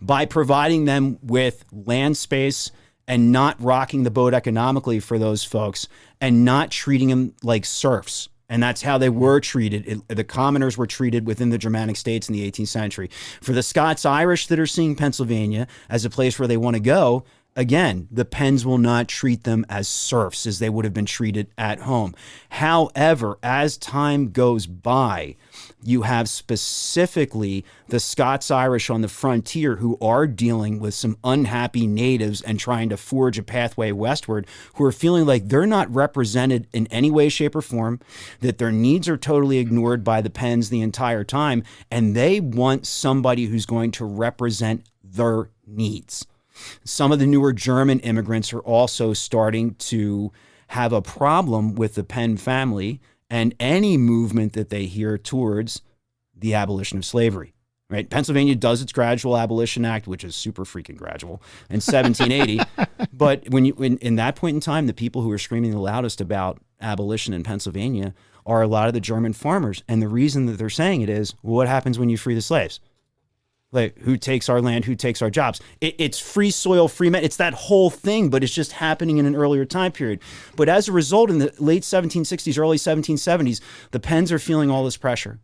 by providing them with land space and not rocking the boat economically for those folks and not treating them like serfs. And that's how they were treated. The commoners were treated within the Germanic states in the 18th century. For the Scots-Irish that are seeing Pennsylvania as a place where they want to go, again, the Penns will not treat them as serfs as they would have been treated at home. However, as time goes by, you have specifically the Scots-Irish on the frontier who are dealing with some unhappy natives and trying to forge a pathway westward, who are feeling like they're not represented in any way, shape, or form, that their needs are totally ignored by the Penns the entire time, and they want somebody who's going to represent their needs. Some of the newer German immigrants are also starting to have a problem with the Penn family and any movement that they hear towards the abolition of slavery. Right? Pennsylvania does its Gradual Abolition Act, which is super freaking gradual, in 1780. But when in that point in time, the people who are screaming the loudest about abolition in Pennsylvania are a lot of the German farmers. And the reason that they're saying it is, well, what happens when you free the slaves? Like, who takes our land? Who takes our jobs? It's free soil, free men. It's that whole thing, but it's just happening in an earlier time period. But as a result, in the late 1760s, early 1770s, the Penns are feeling all this pressure.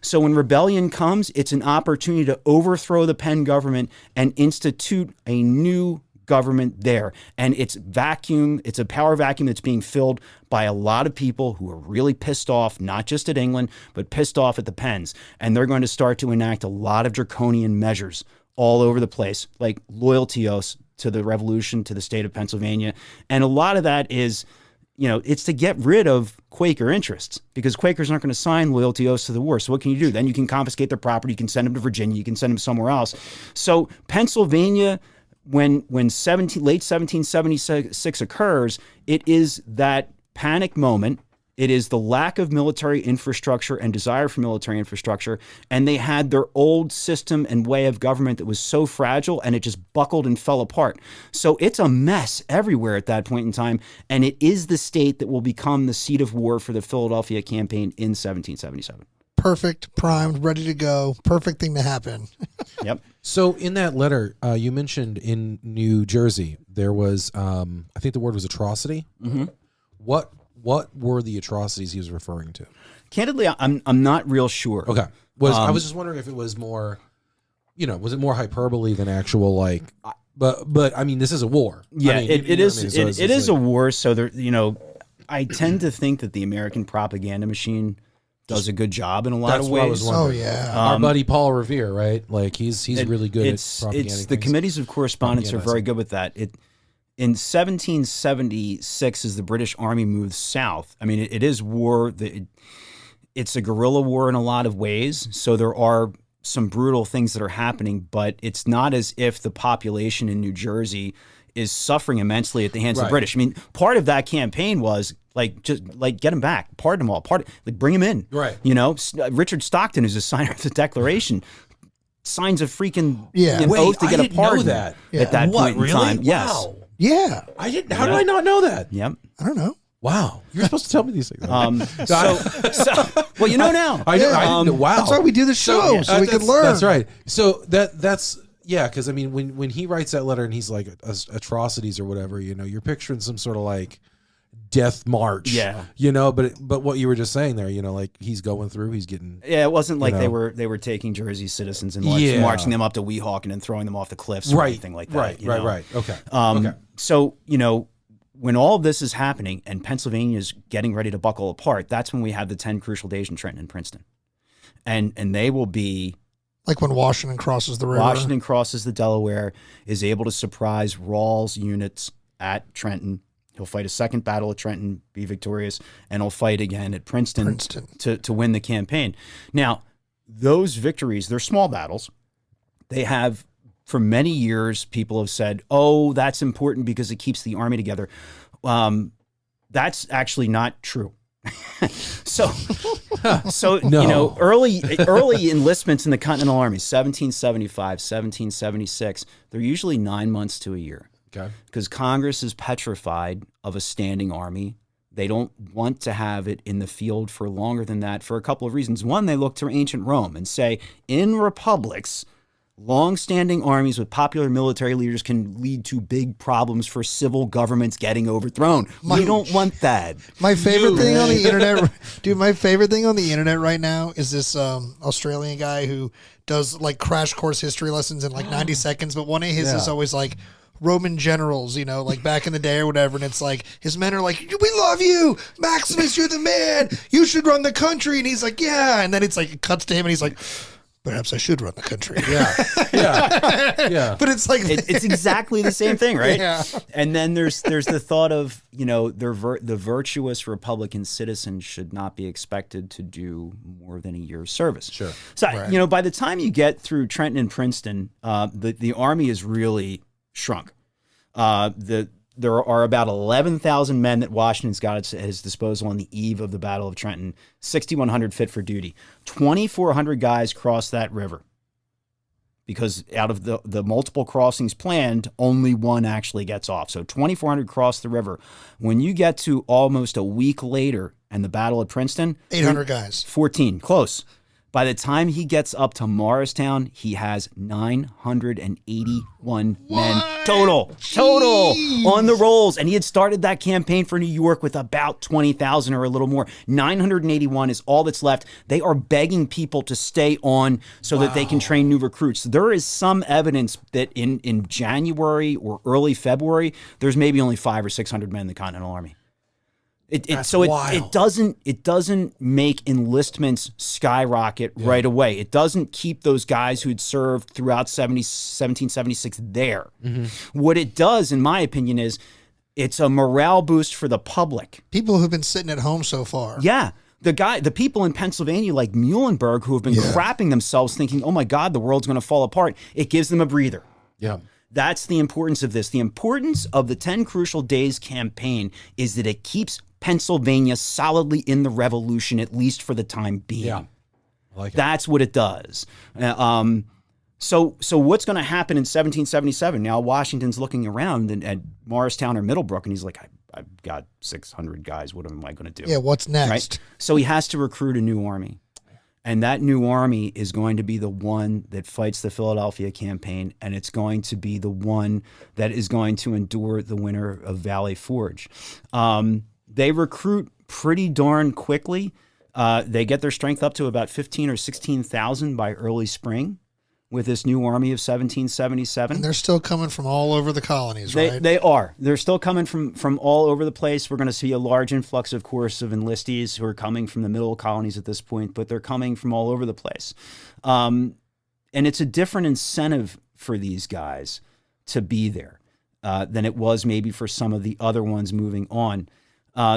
So when rebellion comes, it's an opportunity to overthrow the Penn government and institute a new government there. And it's a power vacuum that's being filled by a lot of people who are really pissed off, not just at England, but pissed off at the Penns. And they're going to start to enact a lot of draconian measures all over the place, like loyalty oaths to the revolution, to the state of Pennsylvania. And a lot of that is, it's to get rid of Quaker interests, because Quakers aren't going to sign loyalty oaths to the war. So what can you do? Then you can confiscate their property, you can send them to Virginia, you can send them somewhere else. So Pennsylvania, when late 1776 occurs, it is that panic moment. It is the lack of military infrastructure and desire for military infrastructure. And they had their old system and way of government that was so fragile, and it just buckled and fell apart. So it's a mess everywhere at that point in time. And it is the state that will become the seat of war for the Philadelphia campaign in 1777. Perfect, primed, ready to go. Perfect thing to happen. Yep. So in that letter, you mentioned in New Jersey, there was, I think the word was atrocity. Mm-hmm. What were the atrocities he was referring to? Candidly, I'm not real sure. Okay. I was just wondering if it was more, was it more hyperbole than actual, like, but I mean, this is a war. Yeah, I mean, it is. It is like a war. So there, I tend to think that the American propaganda machine does a good job in a lot of ways. What I was wondering. Oh yeah, our buddy Paul Revere, right? Like he's really good at propagating the things. committees of correspondence are very good with that. In 1776, as the British Army moves south, I mean, it is war. It's a guerrilla war in a lot of ways. So there are some brutal things that are happening, but it's not as if the population in New Jersey is suffering immensely at the hands of the British. I mean, part of that campaign was just get them back, pardon them all, bring them in. Right. Richard Stockton, who's a signer of the Declaration, signs a freaking oath to get a pardon at that point in time. Yes. Wow. Yeah. I didn't. How did I not know that? Yep. I don't know. Wow. You're supposed to tell me these things. Well, you know now. I didn't know. Wow. That's why we do the show, so we could learn. That's right. So that's because I mean, when he writes that letter and he's like atrocities or whatever, you're picturing some sort of like death march. Yeah. But what you were just saying there, like he's going through, he's getting. Yeah, it wasn't like they were taking Jersey citizens and marching them up to Weehawken and throwing them off the cliffs or anything like that. Right. Okay. So, when all of this is happening and Pennsylvania is getting ready to buckle apart, that's when we have the 10 crucial days in Trenton and Princeton. And they will be... Like when Washington crosses the river. Washington crosses the Delaware, is able to surprise Rawls' units at Trenton. He'll fight a second battle at Trenton, be victorious, and he'll fight again at Princeton. To win the campaign. Now, those victories, they're small battles. They have, for many years, people have said, oh, that's important because it keeps the army together. That's actually not true. So no. early enlistments in the Continental Army, 1775, 1776, they're usually 9 months to a year. Okay. Because Congress is petrified of a standing army. They don't want to have it in the field for longer than that for a couple of reasons. One, they look to ancient Rome and say, in republics, long-standing armies with popular military leaders can lead to big problems for civil governments getting overthrown. We don't want that. My favorite thing on the internet, dude, my favorite thing on the internet right now is this Australian guy who does like crash course history lessons in like 90 seconds. But one of his is always like Roman generals, like back in the day or whatever. And it's like his men are like, we love you, Maximus, you're the man. You should run the country. And he's like, yeah. And then it's like, it cuts to him and he's like, perhaps I should run the country. Yeah. But it's like it's exactly the same thing, right? Yeah. And then there's the thought of the virtuous Republican citizen should not be expected to do more than a year's service. Sure. So by the time you get through Trenton and Princeton, the army is really shrunk. There are about 11,000 men that Washington's got at his disposal on the eve of the Battle of Trenton, 6,100 fit for duty. 2,400 guys cross that river because out of the multiple crossings planned, only one actually gets off. So 2,400 cross the river. When you get to almost a week later and the Battle of Princeton, 800 guys. 14, close. By the time he gets up to Morristown, he has 981 men total on the rolls. And he had started that campaign for New York with about 20,000 or a little more. 981 is all that's left. They are begging people to stay on so that they can train new recruits. There is some evidence that in January or early February, there's maybe only 500 or 600 men in the Continental Army. It doesn't make enlistments skyrocket right away. It doesn't keep those guys who had served throughout 1776 there. Mm-hmm. What it does, in my opinion, is it's a morale boost for the public. People who've been sitting at home so far. Yeah. The people in Pennsylvania like Muhlenberg who have been crapping themselves thinking, oh my God, the world's going to fall apart. It gives them a breather. Yeah. That's the importance of this. The importance of the 10 Crucial Days campaign is that it keeps Pennsylvania solidly in the revolution, at least for the time being. Yeah, I like it. That's what it does. So what's going to happen in 1777? Now Washington's looking around at Morristown or Middlebrook, and he's like, I've got 600 guys. What am I going to do? Yeah, what's next? Right? So he has to recruit a new army. And that new army is going to be the one that fights the Philadelphia campaign, and it's going to be the one that is going to endure the winter of Valley Forge. They recruit pretty darn quickly. They get their strength up to about 15 or 16,000 by early spring with this new army of 1777. And they're still coming from all over the colonies, right? They are. They're still coming from all over the place. We're going to see a large influx, of course, of enlistees who are coming from the middle colonies at this point, but they're coming from all over the place. And it's a different incentive for these guys to be there than it was maybe for some of the other ones moving on.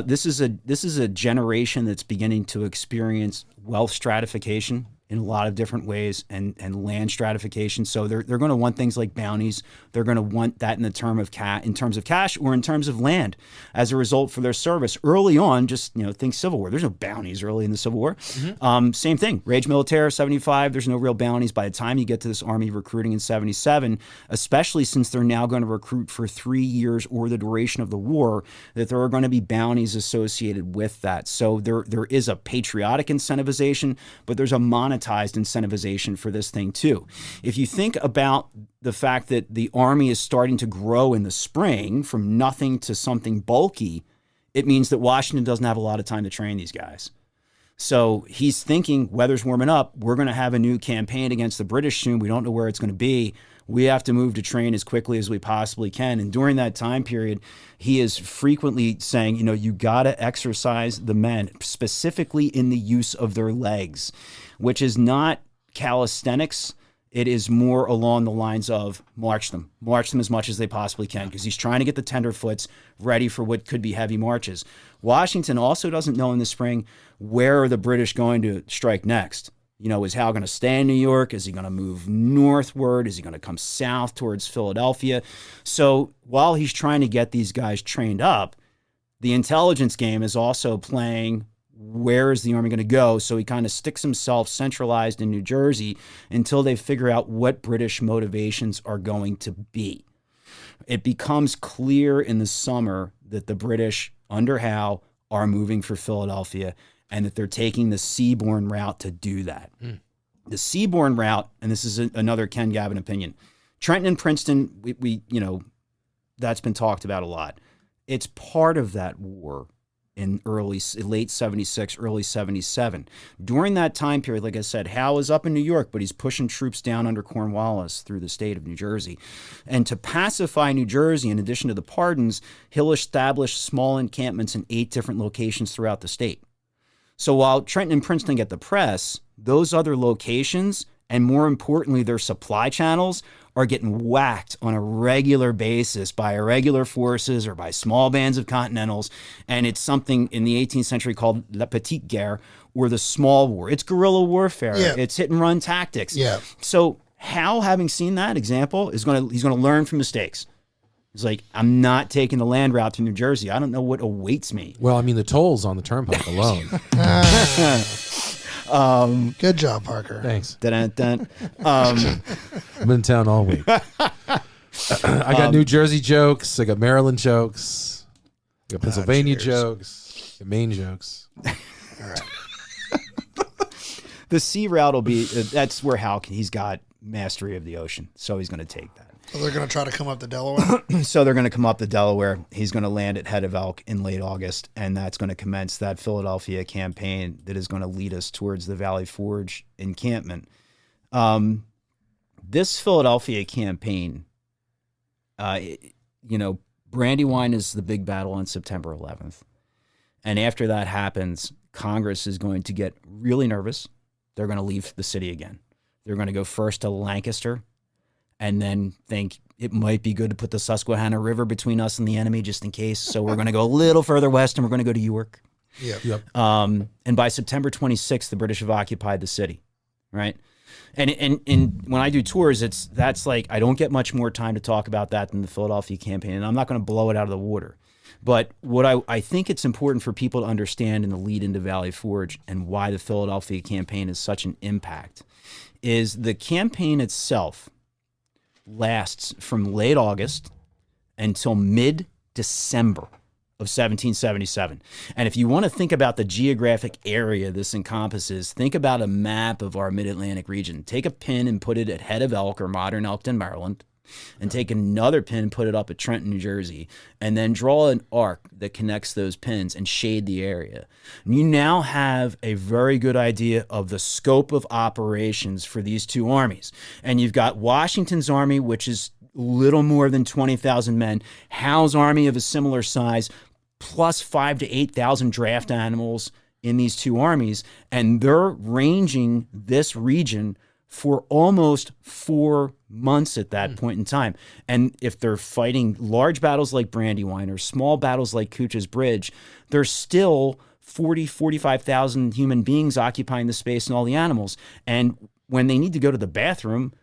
This is a generation that's beginning to experience wealth stratification in a lot of different ways and land stratification. So they're going to want things like bounties. They're going to want that in the terms of cash or in terms of land as a result for their service. Early on, just think Civil War. There's no bounties early in the Civil War. Mm-hmm. Same thing. Rege Militaire, 75. There's no real bounties. By the time you get to this army recruiting in 77, especially since they're now going to recruit for 3 years or the duration of the war, that there are going to be bounties associated with that. So there is a patriotic incentivization, but there's a monetized incentivization for this thing too. If you think about the fact that the army is starting to grow in the spring from nothing to something bulky, it means that Washington doesn't have a lot of time to train these guys. So he's thinking, weather's warming up. We're going to have a new campaign against the British soon. We don't know where it's going to be. We have to move to train as quickly as we possibly can. And during that time period, he is frequently saying, you got to exercise the men, specifically in the use of their legs, which is not calisthenics. It is more along the lines of march them as much as they possibly can, because he's trying to get the tenderfoots ready for what could be heavy marches. Washington also doesn't know in the spring where are the British going to strike next. Is Howe going to stay in New York? Is he going to move northward? Is he going to come south towards Philadelphia? So while he's trying to get these guys trained up, the intelligence game is also playing, where is the army going to go? So he kind of sticks himself centralized in New Jersey until they figure out what British motivations are going to be. It becomes clear in the summer that the British, under Howe, are moving for Philadelphia, and that they're taking the seaborne route to do that. The seaborne route, and this is another Ken Gavin opinion, Trenton and Princeton, we that's been talked about a lot. It's part of that war in late 76, early 77. During that time period, like I said, Howe is up in New York, but he's pushing troops down under Cornwallis through the state of New Jersey. And to pacify New Jersey, in addition to the pardons, he'll establish small encampments in 8 different locations throughout the state. So while Trenton and Princeton get the press, those other locations, and more importantly, their supply channels, are getting whacked on a regular basis by irregular forces or by small bands of Continentals. And it's something in the 18th century called La Petite Guerre, or the small war. It's guerrilla warfare. Yeah. It's hit and run tactics. Yeah. So Howe, having seen that example, he's going to learn from mistakes. He's like, I'm not taking the land route to New Jersey. I don't know what awaits me. Well, I mean, the tolls on the turnpike alone. Good job, Parker. Thanks. Dun-dun-dun. I've been in town all week. I got New Jersey jokes. I got Maryland jokes. I got Pennsylvania jokes. I got Maine jokes. All right. The sea route will be, that's where Howe, he's got mastery of the ocean. So he's going to take that. So they're going to try to come up to Delaware? So they're going to come up to Delaware. He's going to land at Head of Elk in late August, and that's going to commence that Philadelphia campaign that is going to lead us towards the Valley Forge encampment. This Philadelphia campaign, Brandywine is the big battle on September 11th. And after that happens, Congress is going to get really nervous. They're going to leave the city again. They're going to go first to Lancaster, and then think it might be good to put the Susquehanna River between us and the enemy just in case. So we're going to go a little further west, and we're going to go to York. Yep. And by September 26th, the British have occupied the city, right? And when I do tours, that's like, I don't get much more time to talk about that than the Philadelphia campaign, and I'm not going to blow it out of the water. But what I think it's important for people to understand in the lead into Valley Forge, and why the Philadelphia campaign is such an impact, is the campaign itself lasts from late August until mid-December of 1777. And if you want to think about the geographic area this encompasses, think about a map of our mid-Atlantic region. Take a pin and put it at Head of Elk, or modern Elkton, Maryland, and take another pin and put it up at Trenton, New Jersey, and then draw an arc that connects those pins and shade the area. And you now have a very good idea of the scope of operations for these two armies. And you've got Washington's army, which is little more than 20,000 men, Howe's army of a similar size, plus 5,000 to 8,000 draft animals in these two armies, and they're ranging this region for almost 4 months at that point in time. And if they're fighting large battles like Brandywine or small battles like Cooch's Bridge, there's still 45,000 human beings occupying the space and all the animals. And when they need to go to the bathroom,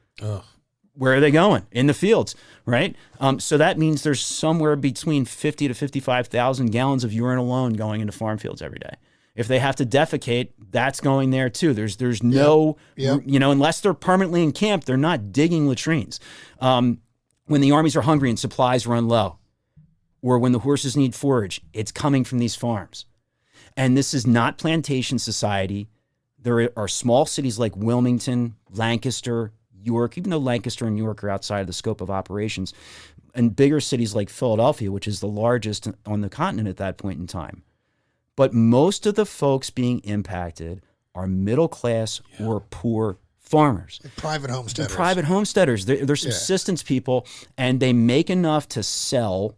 where are they going? In the fields, right? So that means there's somewhere between 50 to 55,000 gallons of urine alone going into farm fields every day. If they have to defecate, that's going there too. There's no, unless they're permanently encamped, they're not digging latrines. When the armies are hungry and supplies run low, or when the horses need forage, it's coming from these farms. And this is not plantation society. There are small cities like Wilmington, Lancaster, York, even though Lancaster and York are outside of the scope of operations. and bigger cities like Philadelphia, which is the largest on the continent at that point in time. But most of the folks being impacted are middle class or poor farmers. Like private homesteaders. Private homesteaders. They're subsistence people, and they make enough to sell.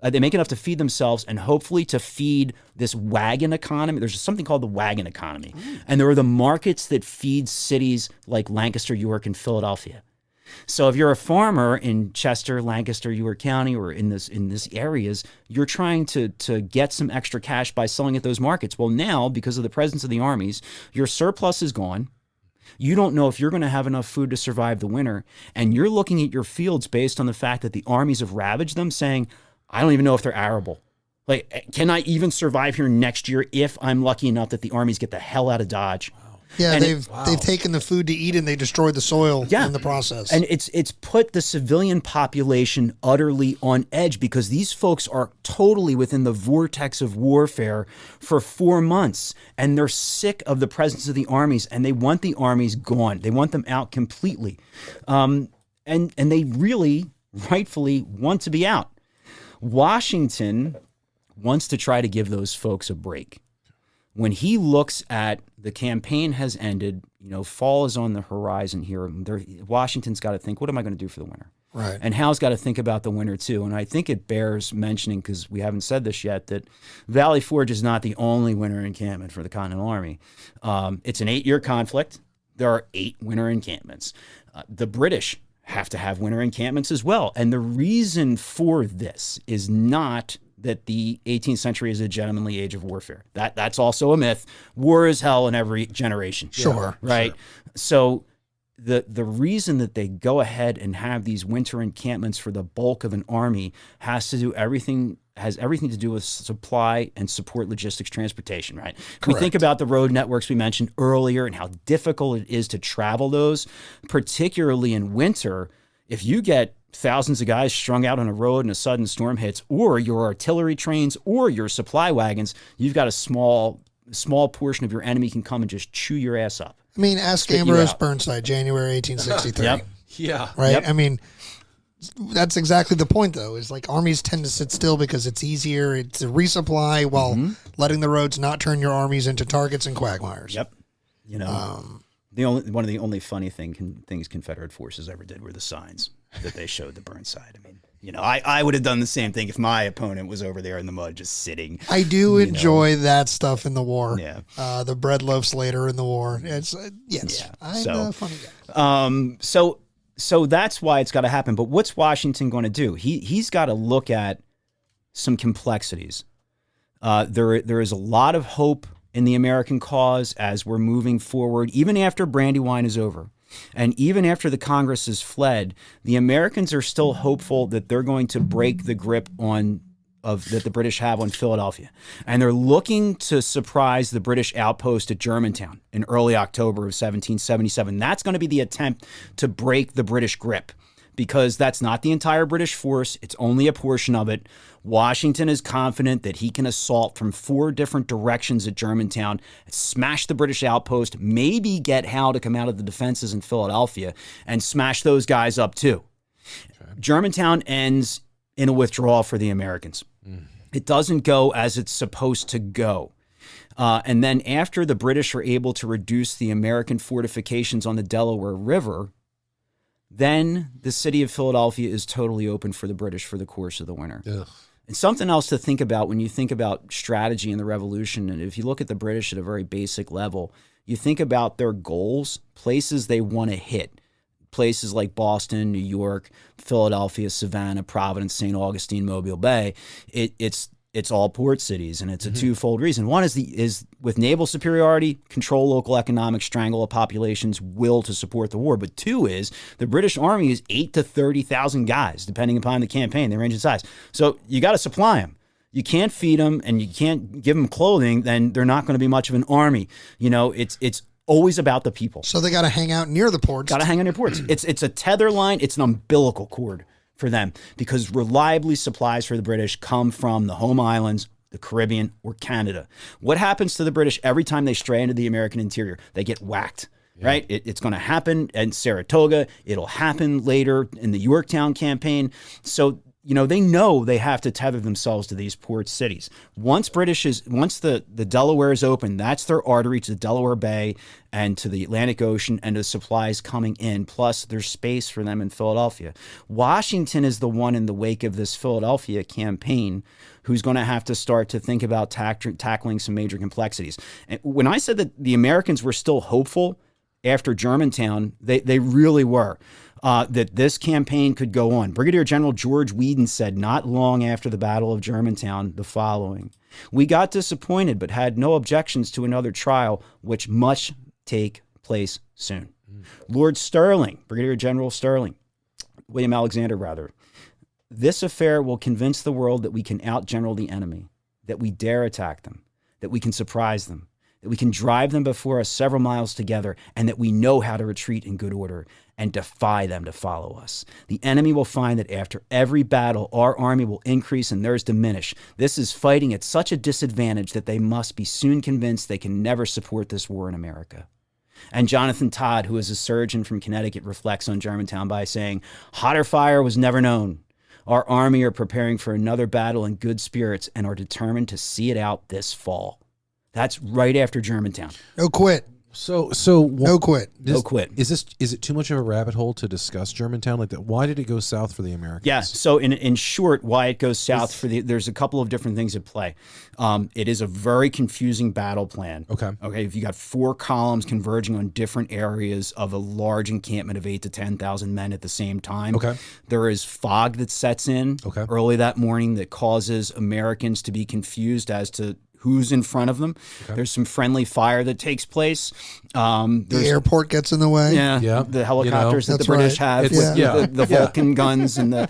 They make enough to feed themselves and hopefully to feed this wagon economy. There's something called the wagon economy. And there are the markets that feed cities like Lancaster, York, and Philadelphia. So if you're a farmer in Chester, Lancaster, York County, or in this areas, you're trying to get some extra cash by selling at those markets. Well, now, because of the presence of the armies, your surplus is gone. You don't know if you're going to have enough food to survive the winter. And you're looking at your fields based on the fact that the armies have ravaged them, saying, I don't even know if they're arable. Like, can I even survive here next year if I'm lucky enough that the armies get the hell out of Dodge? Yeah, and they've taken the food to eat and they destroyed the soil in the process. And it's put the civilian population utterly on edge because these folks are totally within the vortex of warfare for 4 months. And they're sick of the presence of the armies and they want the armies gone. They want them out completely. And they really, rightfully want to be out. Washington wants to try to give those folks a break. When he looks at the campaign has ended, fall is on the horizon here. Washington's got to think, what am I going to do for the winter? Right. And Hal's got to think about the winter too. And I think it bears mentioning, because we haven't said this yet, that Valley Forge is not the only winter encampment for the Continental Army. It's an 8-year conflict. There are 8 winter encampments. The British have to have winter encampments as well. And the reason for this is not that the 18th century is a gentlemanly age of warfare. That's also a myth. War is hell in every generation. Sure. Right? Sure. So the reason that they go ahead and have these winter encampments for the bulk of an army has everything to do with supply and support logistics transportation, right? Correct. We think about the road networks we mentioned earlier and how difficult it is to travel those, particularly in winter. If you get thousands of guys strung out on a road and a sudden storm hits, or your artillery trains or your supply wagons, you've got a small portion of your enemy can come and just chew your ass up. I mean, ask Ambrose Burnside, January 1863. Yep. Yeah. Right? Yep. I mean, that's exactly the point, though, is like armies tend to sit still because it's easier. It's a resupply while letting the roads not turn your armies into targets and quagmires. Yep. One of the only funny things Confederate forces ever did were the signs that they showed the Burnside. I mean, I would have done the same thing if my opponent was over there in the mud just sitting. I do enjoy that stuff in the war. Yeah. The bread loaves later in the war. It's yes. Yeah. I'm a funny guy. So that's why it's got to happen. But what's Washington going to do? He's got to look at some complexities. There is a lot of hope in the American cause as we're moving forward, even after Brandywine is over. And even after the Congress has fled, the Americans are still hopeful that they're going to break the grip that the British have on Philadelphia. And they're looking to surprise the British outpost at Germantown in early October of 1777. That's going to be the attempt to break the British grip, because that's not the entire British force. It's only a portion of it. Washington is confident that he can assault from 4 different directions at Germantown, smash the British outpost, maybe get Howe to come out of the defenses in Philadelphia and smash those guys up too. Okay. Germantown ends in a withdrawal for the Americans. It doesn't go as it's supposed to go. And then after the British are able to reduce the American fortifications on the Delaware River, then the city of Philadelphia is totally open for the British for the course of the winter. Ugh. And something else to think about when you think about strategy in the Revolution, and if you look at the British at a very basic level, you think about their goals, places they want to hit. Places like Boston, New York, Philadelphia, Savannah, Providence, St. Augustine, Mobile Bay. It's all port cities, and it's a twofold reason. One is with naval superiority, control local economics, strangle a population's will to support the war. But 2 is the British Army is 8 to 30,000 guys, depending upon the campaign. They range in size. So you got to supply them. You can't feed them, and you can't give them clothing. Then they're not going to be much of an army. It's always about the people. So they got to hang out near the ports. Got to hang on near ports. It's a tether line. It's an umbilical cord for them, because reliably supplies for the British come from the home islands, the Caribbean, or Canada. What happens to the British every time they stray into the American interior? They get whacked, right? It's going to happen in Saratoga. It'll happen later in the Yorktown campaign. So they know they have to tether themselves to these port cities. Once the Delaware is open, that's their artery to the Delaware Bay and to the Atlantic Ocean and the supplies coming in. Plus, there's space for them in Philadelphia. Washington is the one in the wake of this Philadelphia campaign who's going to have to start to think about tackling some major complexities. And when I said that the Americans were still hopeful after Germantown, they really were. That this campaign could go on. Brigadier General George Whedon said not long after the Battle of Germantown the following: "We got disappointed but had no objections to another trial, which must take place soon." Lord Sterling, Brigadier General Sterling, William Alexander rather, "This affair will convince the world that we can outgeneral the enemy, that we dare attack them, that we can surprise them, that we can drive them before us several miles together, and that we know how to retreat in good order and defy them to follow us. The enemy will find that after every battle, our army will increase and theirs diminish. This is fighting at such a disadvantage that they must be soon convinced they can never support this war in America." And Jonathan Todd, who is a surgeon from Connecticut, reflects on Germantown by saying, "Hotter fire was never known. Our army are preparing for another battle in good spirits and are determined to see it out this fall." That's right after Germantown. No quit. So No quit. No quit. Is it too much of a rabbit hole to discuss Germantown like that? Why did it go south for the Americans? Yeah. So in short, why it goes south there's a couple of different things at play. It is a very confusing battle plan. Okay. If you got 4 columns converging on different areas of a large encampment of 8,000 to 10,000 men at the same time. Okay. There is fog that sets in early that morning that causes Americans to be confused as to who's in front of them. Okay. There's some friendly fire that takes place. The airport gets in the way. Yeah. The helicopters that the British have with the Vulcan guns and the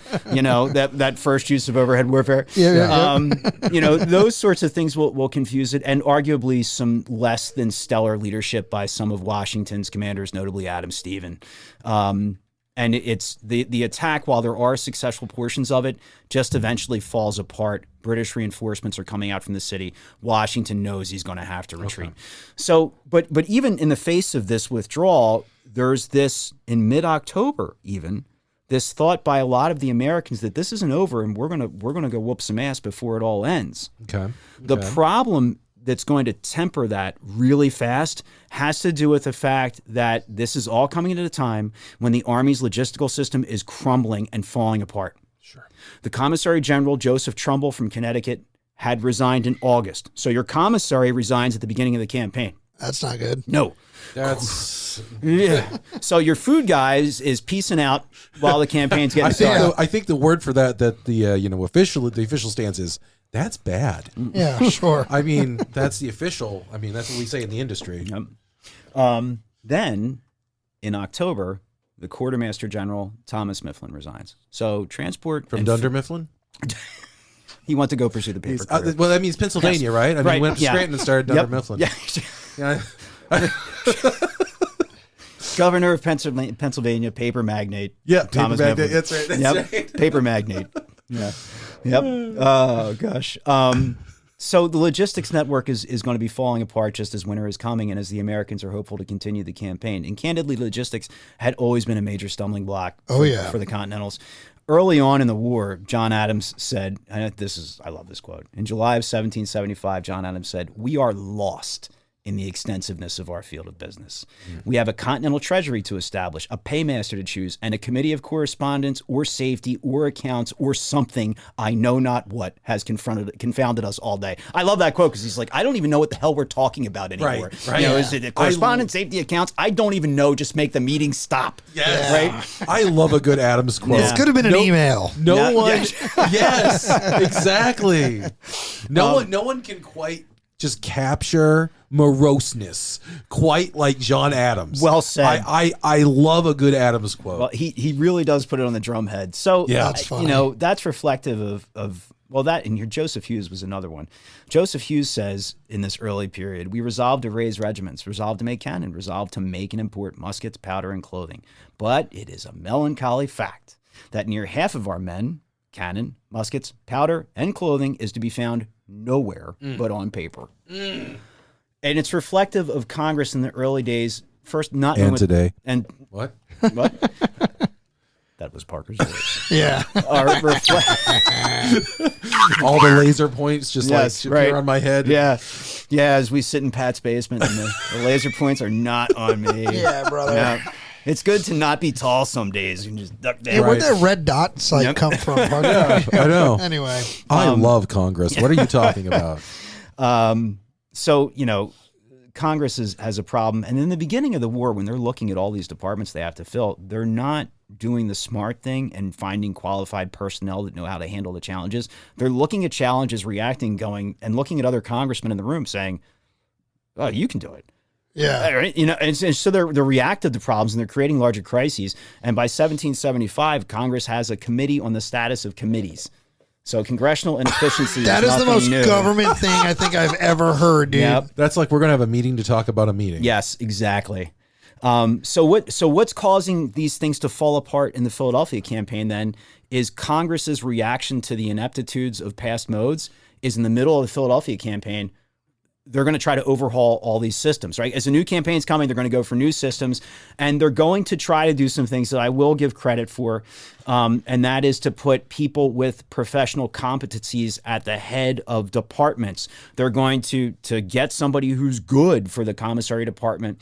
that first use of overhead warfare. Those sorts of things will confuse it, and arguably some less than stellar leadership by some of Washington's commanders, notably Adam Stephen. And it's the attack, while there are successful portions of it, just eventually falls apart. British reinforcements are coming out from the city. Washington knows he's going to have to retreat. Okay. So, but even in the face of this withdrawal, there's this, in mid-October even, this thought by a lot of the Americans that this isn't over and we're gonna go whoop some ass before it all ends. Okay. The problem that's going to temper that really fast has to do with the fact that this is all coming at a time when the Army's logistical system is crumbling and falling apart. Sure. The Commissary General, Joseph Trumbull from Connecticut, had resigned in August. So your commissary resigns at the beginning of the campaign. That's not good. No. That's So your food guy is peacing out while the campaign's getting started. I think the word for that the official stance is that's bad. Yeah, sure. I mean, that's the official. I mean, that's what we say in the industry. Yep. Then in October, the Quartermaster General Thomas Mifflin resigns. So transport from Dunder Mifflin. He went to go pursue the paper career. Well, that means Pennsylvania, right? I mean, he went to Scranton and started Dunder Mifflin. Yeah. Governor of Pennsylvania, paper magnate. Yeah, Thomas paper magnate. Mifflin. That's right. That's right. Paper magnate. Yeah. Yep. Oh gosh. So the logistics network is going to be falling apart just as winter is coming and as the Americans are hopeful to continue the campaign. And candidly, logistics had always been a major stumbling block for the Continentals. Early on in the war, John Adams said, and I love this quote. In July of 1775, John Adams said, "We are lost in the extensiveness of our field of business. We have a continental treasury to establish, a paymaster to choose, and a committee of correspondence or safety or accounts or something, I know not what, has confounded us all day." I love that quote because he's like, I don't even know what the hell we're talking about anymore. Right. Is it correspondence, safety, accounts? I don't even know. Just make the meeting stop. Yes. Right? I love a good Adams quote. This could have been an email. No one. Yes, exactly. No one can quite just capture moroseness quite like John Adams. Well said. I love a good Adams quote. Well, he really does put it on the drumhead. So that's funny. That's reflective of that. And here Joseph Hughes was another one. Joseph Hughes says in this early period, "We resolved to raise regiments, resolved to make cannon, resolved to make and import muskets, powder, and clothing. But it is a melancholy fact that near half of our men, cannon, muskets, powder, and clothing is to be found nowhere but on paper." And it's reflective of Congress in the early days. First, not and today. And what? That was Parker's voice. Yeah. All the laser points just appear on my head. Yeah. Yeah, as we sit in Pat's basement and the laser points are not on me. Yeah, brother. Yeah. It's good to not be tall some days. You can just duck down. Hey, where'd that red dots come from? Yeah, I know. Anyway. I love Congress. What are you talking about? So, Congress has a problem. And in the beginning of the war, when they're looking at all these departments they have to fill, they're not doing the smart thing and finding qualified personnel that know how to handle the challenges. They're looking at challenges, reacting, going, and looking at other congressmen in the room saying, oh, you can do it. Yeah. Right? And so they're reactive to problems and they're creating larger crises. And by 1775, Congress has a committee on the status of committees. So congressional inefficiency that is the most new. Government thing I think I've ever heard, dude. Yep. That's like we're going to have a meeting to talk about a meeting. Yes, exactly. So what's causing these things to fall apart in the Philadelphia campaign then is Congress's reaction to the ineptitudes of past modes is in the middle of the Philadelphia campaign. They're going to try to overhaul all these systems, right? As a new campaign's coming, they're going to go for new systems, and they're going to try to do some things that I will give credit for, and that is to put people with professional competencies at the head of departments. They're going to get somebody who's good for the commissary department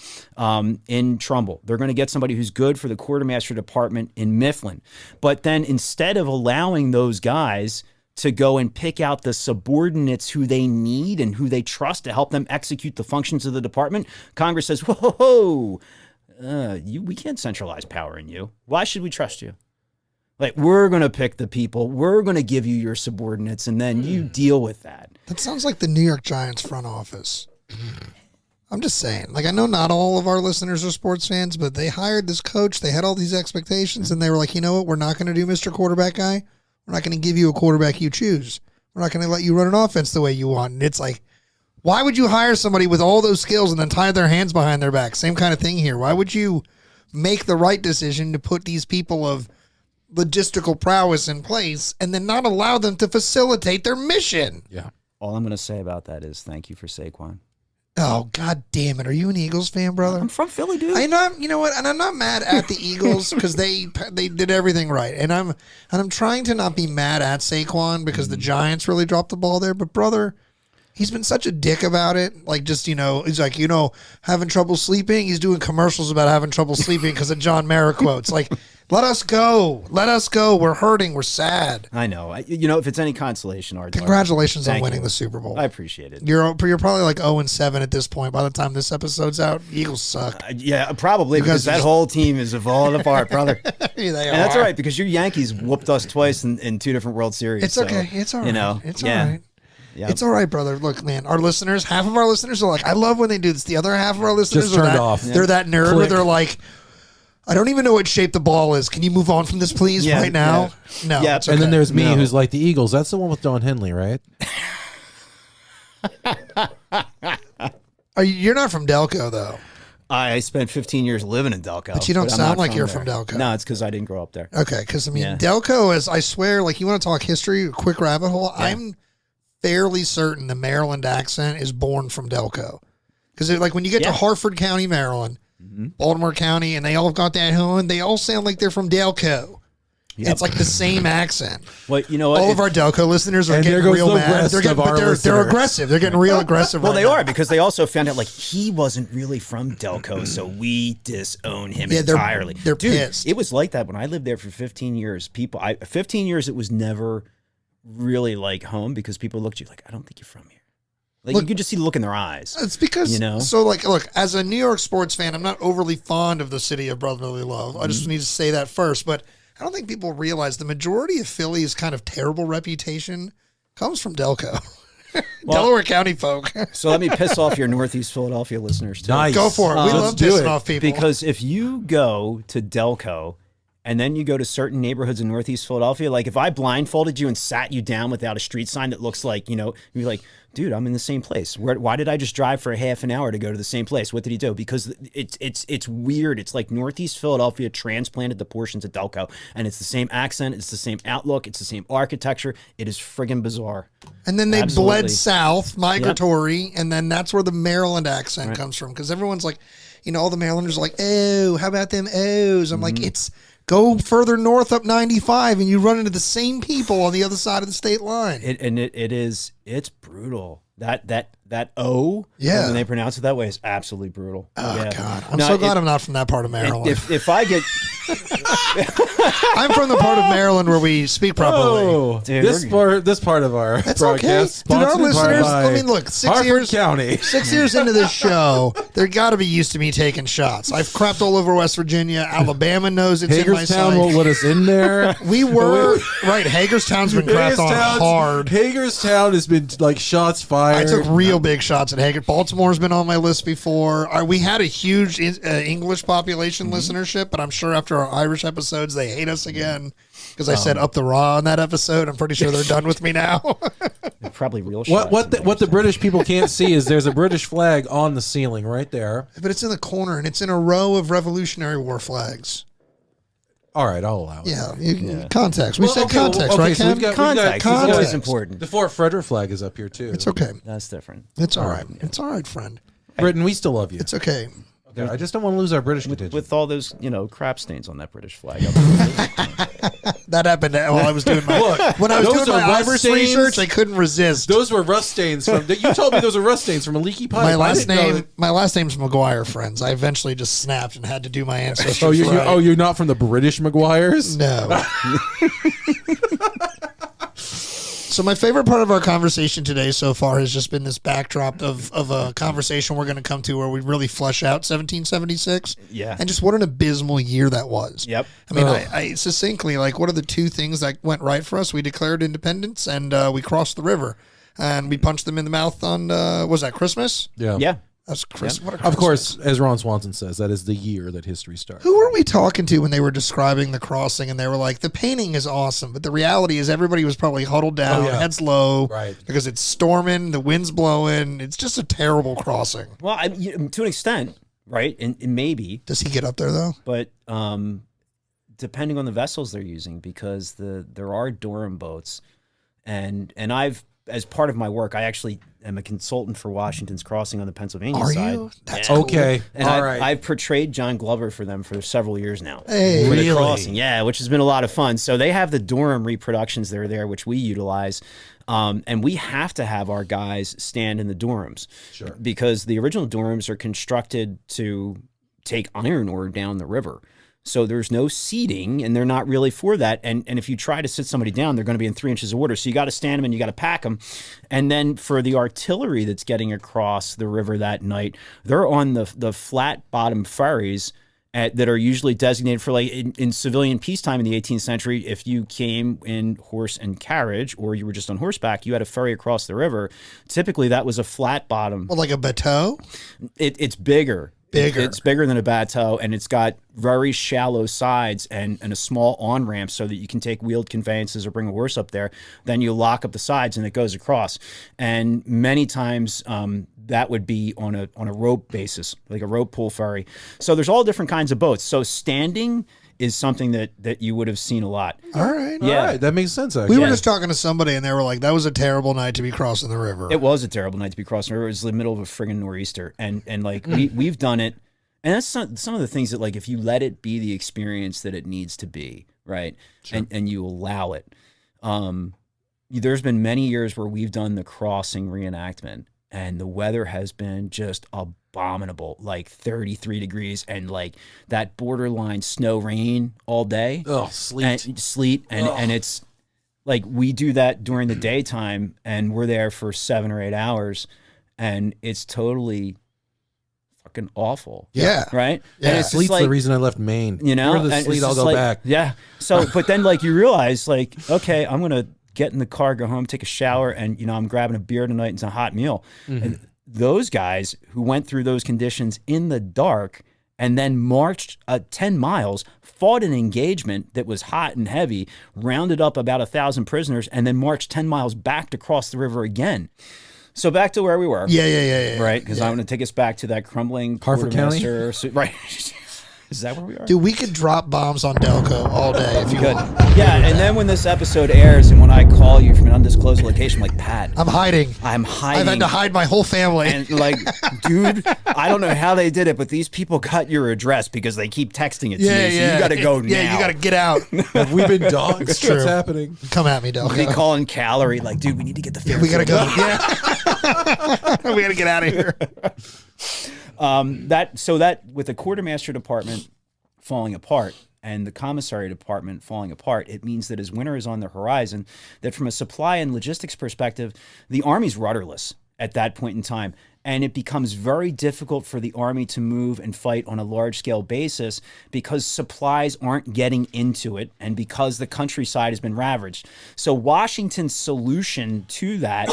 in Trumbull. They're going to get somebody who's good for the quartermaster department in Mifflin. But then instead of allowing those guys to go and pick out the subordinates who they need and who they trust to help them execute the functions of the department, Congress says, whoa, we can't centralize power in you. Why should we trust you? Like, we're going to pick the people. We're going to give you your subordinates, and then you deal with that. That sounds like the New York Giants front office. I'm just saying. Like, I know not all of our listeners are sports fans, but they hired this coach. They had all these expectations, and they were like, you know what? We're not going to do Mr. Quarterback Guy. We're not going to give you a quarterback you choose. We're not going to let you run an offense the way you want. And it's like, why would you hire somebody with all those skills and then tie their hands behind their back? Same kind of thing here. Why would you make the right decision to put these people of logistical prowess in place and then not allow them to facilitate their mission? Yeah. All I'm going to say about that is thank you for Saquon. Oh, God damn it. Are you an Eagles fan, brother? I'm from Philly, dude. I know, you know what? And I'm not mad at the Eagles because they did everything right. And I'm trying to not be mad at Saquon because the Giants really dropped the ball there. But, brother, he's been such a dick about it. Like, just, he's like, having trouble sleeping. He's doing commercials about having trouble sleeping because of John Mara quotes. Like, let us go. Let us go. We're hurting. We're sad. I know. If it's any consolation, Art. Congratulations on winning you. the Super Bowl. I appreciate it. You're probably like 0-7 at this point by the time this episode's out. Eagles suck. Yeah, probably because that whole team is falling apart, brother. They are. And that's all right because your Yankees whooped us twice in two different World Series. It's okay. It's all right. It's all right. Yep. It's all right, brother. Look, man, our listeners, half of our listeners are like, I love when they do this. The other half of our listeners Just turned off. They're that nerd Click. where they're like, I don't even know what shape the ball is. Can you move on from this, please, right now? Yeah. No. Yeah. It's okay. And then there's me who's like the Eagles. That's the one with Don Henley, right? You're not from Delco, though. I spent 15 years living in Delco. But you don't I'm sound not like you're there. from Delco. No, it's because I didn't grow up there. Okay, because, Delco is, I swear, like, you want to talk history, a quick rabbit hole? Yeah. I'm fairly certain the Maryland accent is born from Delco. Because, like, when you get to Harford County, Maryland, Baltimore County, and they all got that horn, they all sound like they're from Delco. Yep. It's like the same accent. Well, you know what? All of our Delco listeners are getting real mad. They're aggressive. They're getting real aggressive. Well, right they now. are because they also found out like he wasn't really from Delco, so we disown him entirely. They're pissed. It was like that when I lived there for 15 years. 15 years, it was never really like home because people looked at you like, I don't think you're from here. Like, you could just see the look in their eyes. It's because, so, like, look, as a New York sports fan, I'm not overly fond of the city of brotherly love. I just need to say that first. But I don't think people realize the majority of Philly's kind of terrible reputation comes from Delco. Delaware County folk. So let me piss off your Northeast Philadelphia listeners, too. Nice. Go for it. We love pissing off people. Because if you go to Delco and then you go to certain neighborhoods in Northeast Philadelphia, like if I blindfolded you and sat you down without a street sign that looks like, you'd be like, dude, I'm in the same place. Why did I just drive for a half an hour to go to the same place? What did he do? Because it's weird. It's like Northeast Philadelphia transplanted the portions of Delco, and it's the same accent, it's the same outlook, it's the same architecture. It is friggin' bizarre. And then they bled south, migratory, and then that's where the Maryland accent comes from. Because everyone's like, all the Marylanders are like, oh, how about them O's? I'm like, it's Go further north up 95 and you run into the same people on the other side of the state line. It's brutal. That O, yeah, when they pronounce it that way, is absolutely brutal. Oh, yeah. God. I'm so glad I'm not from that part of Maryland. If I get... I'm from the part of Maryland where we speak properly. Oh, dude, this part of our That's broadcast. Okay. Dude, our listeners, by I mean, look, 6 Harford years, County. 6 years into this show, they're got to be used to me taking shots. I've crapped all over West Virginia. Alabama knows it's in my Hagerstown sight. won't let us in there. We were, right, Hagerstown's been crapped on hard. Hagerstown has been like shots fired. I took real big shots at Hager. Baltimore's been on my list before. We had a huge English population listenership, but I'm sure after our Irish episodes, they hate us again because I said up the raw on that episode. I'm pretty sure they're done with me now. They're probably real shots. What the British people can't see is there's a British flag on the ceiling right there. But it's in the corner, and it's in a row of Revolutionary War flags. All right, I'll allow it. Yeah. Context. We said context, right, so Ken? Context is always important. The Fort Frederick flag is up here, too. It's okay. That's different. It's all right. It's all right, friend. Britain, we still love you. It's okay. Okay, I just don't want to lose our British contingent. With all those, crap stains on that British flag. That happened while I was doing my when I was doing my Irish research. I couldn't resist. Those were rust stains from. You told me those were rust stains from a leaky pipe. My last name's McGuire, friends. I eventually just snapped and had to do my ancestors. You're not from the British McGuires? No. So my favorite part of our conversation today so far has just been this backdrop of a conversation we're going to come to where we really flesh out 1776. Yeah. And just what an abysmal year that was. Yep. I mean, I succinctly, like, what are the two things that went right for us? We declared independence and we crossed the river and we punched them in the mouth on, was that Christmas? Yeah. Yeah. That's Christmas. Yeah. What a Christmas. Of course, as Ron Swanson says, that is the year that history starts. Who were we talking to when they were describing the crossing and they were like, the painting is awesome, but the reality is everybody was probably huddled down, heads low, right? Because it's storming, the wind's blowing. It's just a terrible crossing. Well, to an extent, right? And maybe. Does he get up there, though? But depending on the vessels they're using, because there are Durham boats, and I've, as part of my work, I actually am a consultant for Washington's Crossing on the Pennsylvania side. Are you? That's cool. Okay. And All right. I've portrayed John Glover for them for several years now. Hey, for the really? Crossing. Yeah, which has been a lot of fun. So they have the Durham reproductions that are there, which we utilize. And we have to have our guys stand in the Durhams. Sure. Because the original Durhams are constructed to take iron ore down the river. So there's no seating, and they're not really for that. And if you try to sit somebody down, they're going to be in 3 inches of water. So you got to stand them and you got to pack them. And then for the artillery that's getting across the river that night, they're on the flat bottom ferries that are usually designated for, like, in civilian peacetime in the 18th century. If you came in horse and carriage or you were just on horseback, you had a ferry across the river. Typically that was a flat bottom. Well, like a bateau? It's bigger. Bigger. It's bigger than a bateau, and it's got very shallow sides and a small on-ramp so that you can take wheeled conveyances or bring a horse up there. Then you lock up the sides and it goes across. And many times that would be on a rope basis, like a rope pull ferry. So there's all different kinds of boats. So standing is something that you would have seen a lot. All right. Yeah. All right. That makes sense, actually. We were just talking to somebody, and they were like, that was a terrible night to be crossing the river. It was a terrible night to be crossing the river. It was the middle of a friggin' nor'easter. And like, we've done it. And that's some of the things that, like, if you let it be the experience that it needs to be, right? Sure. And you allow it. There's been many years where we've done the crossing reenactment, and the weather has been just abominable, like 33 degrees and like that borderline snow rain all day. Oh, sleet. And it's like we do that during the daytime and we're there for 7 or 8 hours and it's totally fucking awful. Yeah. Right? Yeah. And it's Sleet's like, the reason I left Maine. you know, the and sleet, it's I'll just go like, back. Yeah. So, but then like you realize like, okay, I'm going to get in the car, go home, take a shower, and, you know, I'm grabbing a beer tonight and some hot meal. Mm-hmm. And those guys who went through those conditions in the dark and then marched 10 miles, fought an engagement that was hot and heavy, rounded up about 1,000 prisoners, and then marched 10 miles back to cross the river again. So back to where we were. Yeah. Right? Because I'm going to take us back to that crumbling Harford County? Right. Is that where we are? Dude, we could drop bombs on Delco all day if you Good. want. Yeah, and then when this episode airs and when I call you from an undisclosed location, I'm like, Pat, I'm hiding. I'm hiding. I've had to hide my whole family. And like, dude, I don't know how they did it, but these people got your address because they keep texting it to me. So you got to go now. Yeah, you got to get out. Have we been dogs? It's true. What's happening? Come at me, Delco. They call in Calorie, like, dude, we need to get the fair. We got to go. Yeah. We got to get out of here. That with the quartermaster department falling apart and the commissary department falling apart, it means that as winter is on the horizon, that from a supply and logistics perspective, the Army's rudderless at that point in time. And it becomes very difficult for the Army to move and fight on a large-scale basis because supplies aren't getting into it and because the countryside has been ravaged. So Washington's solution to that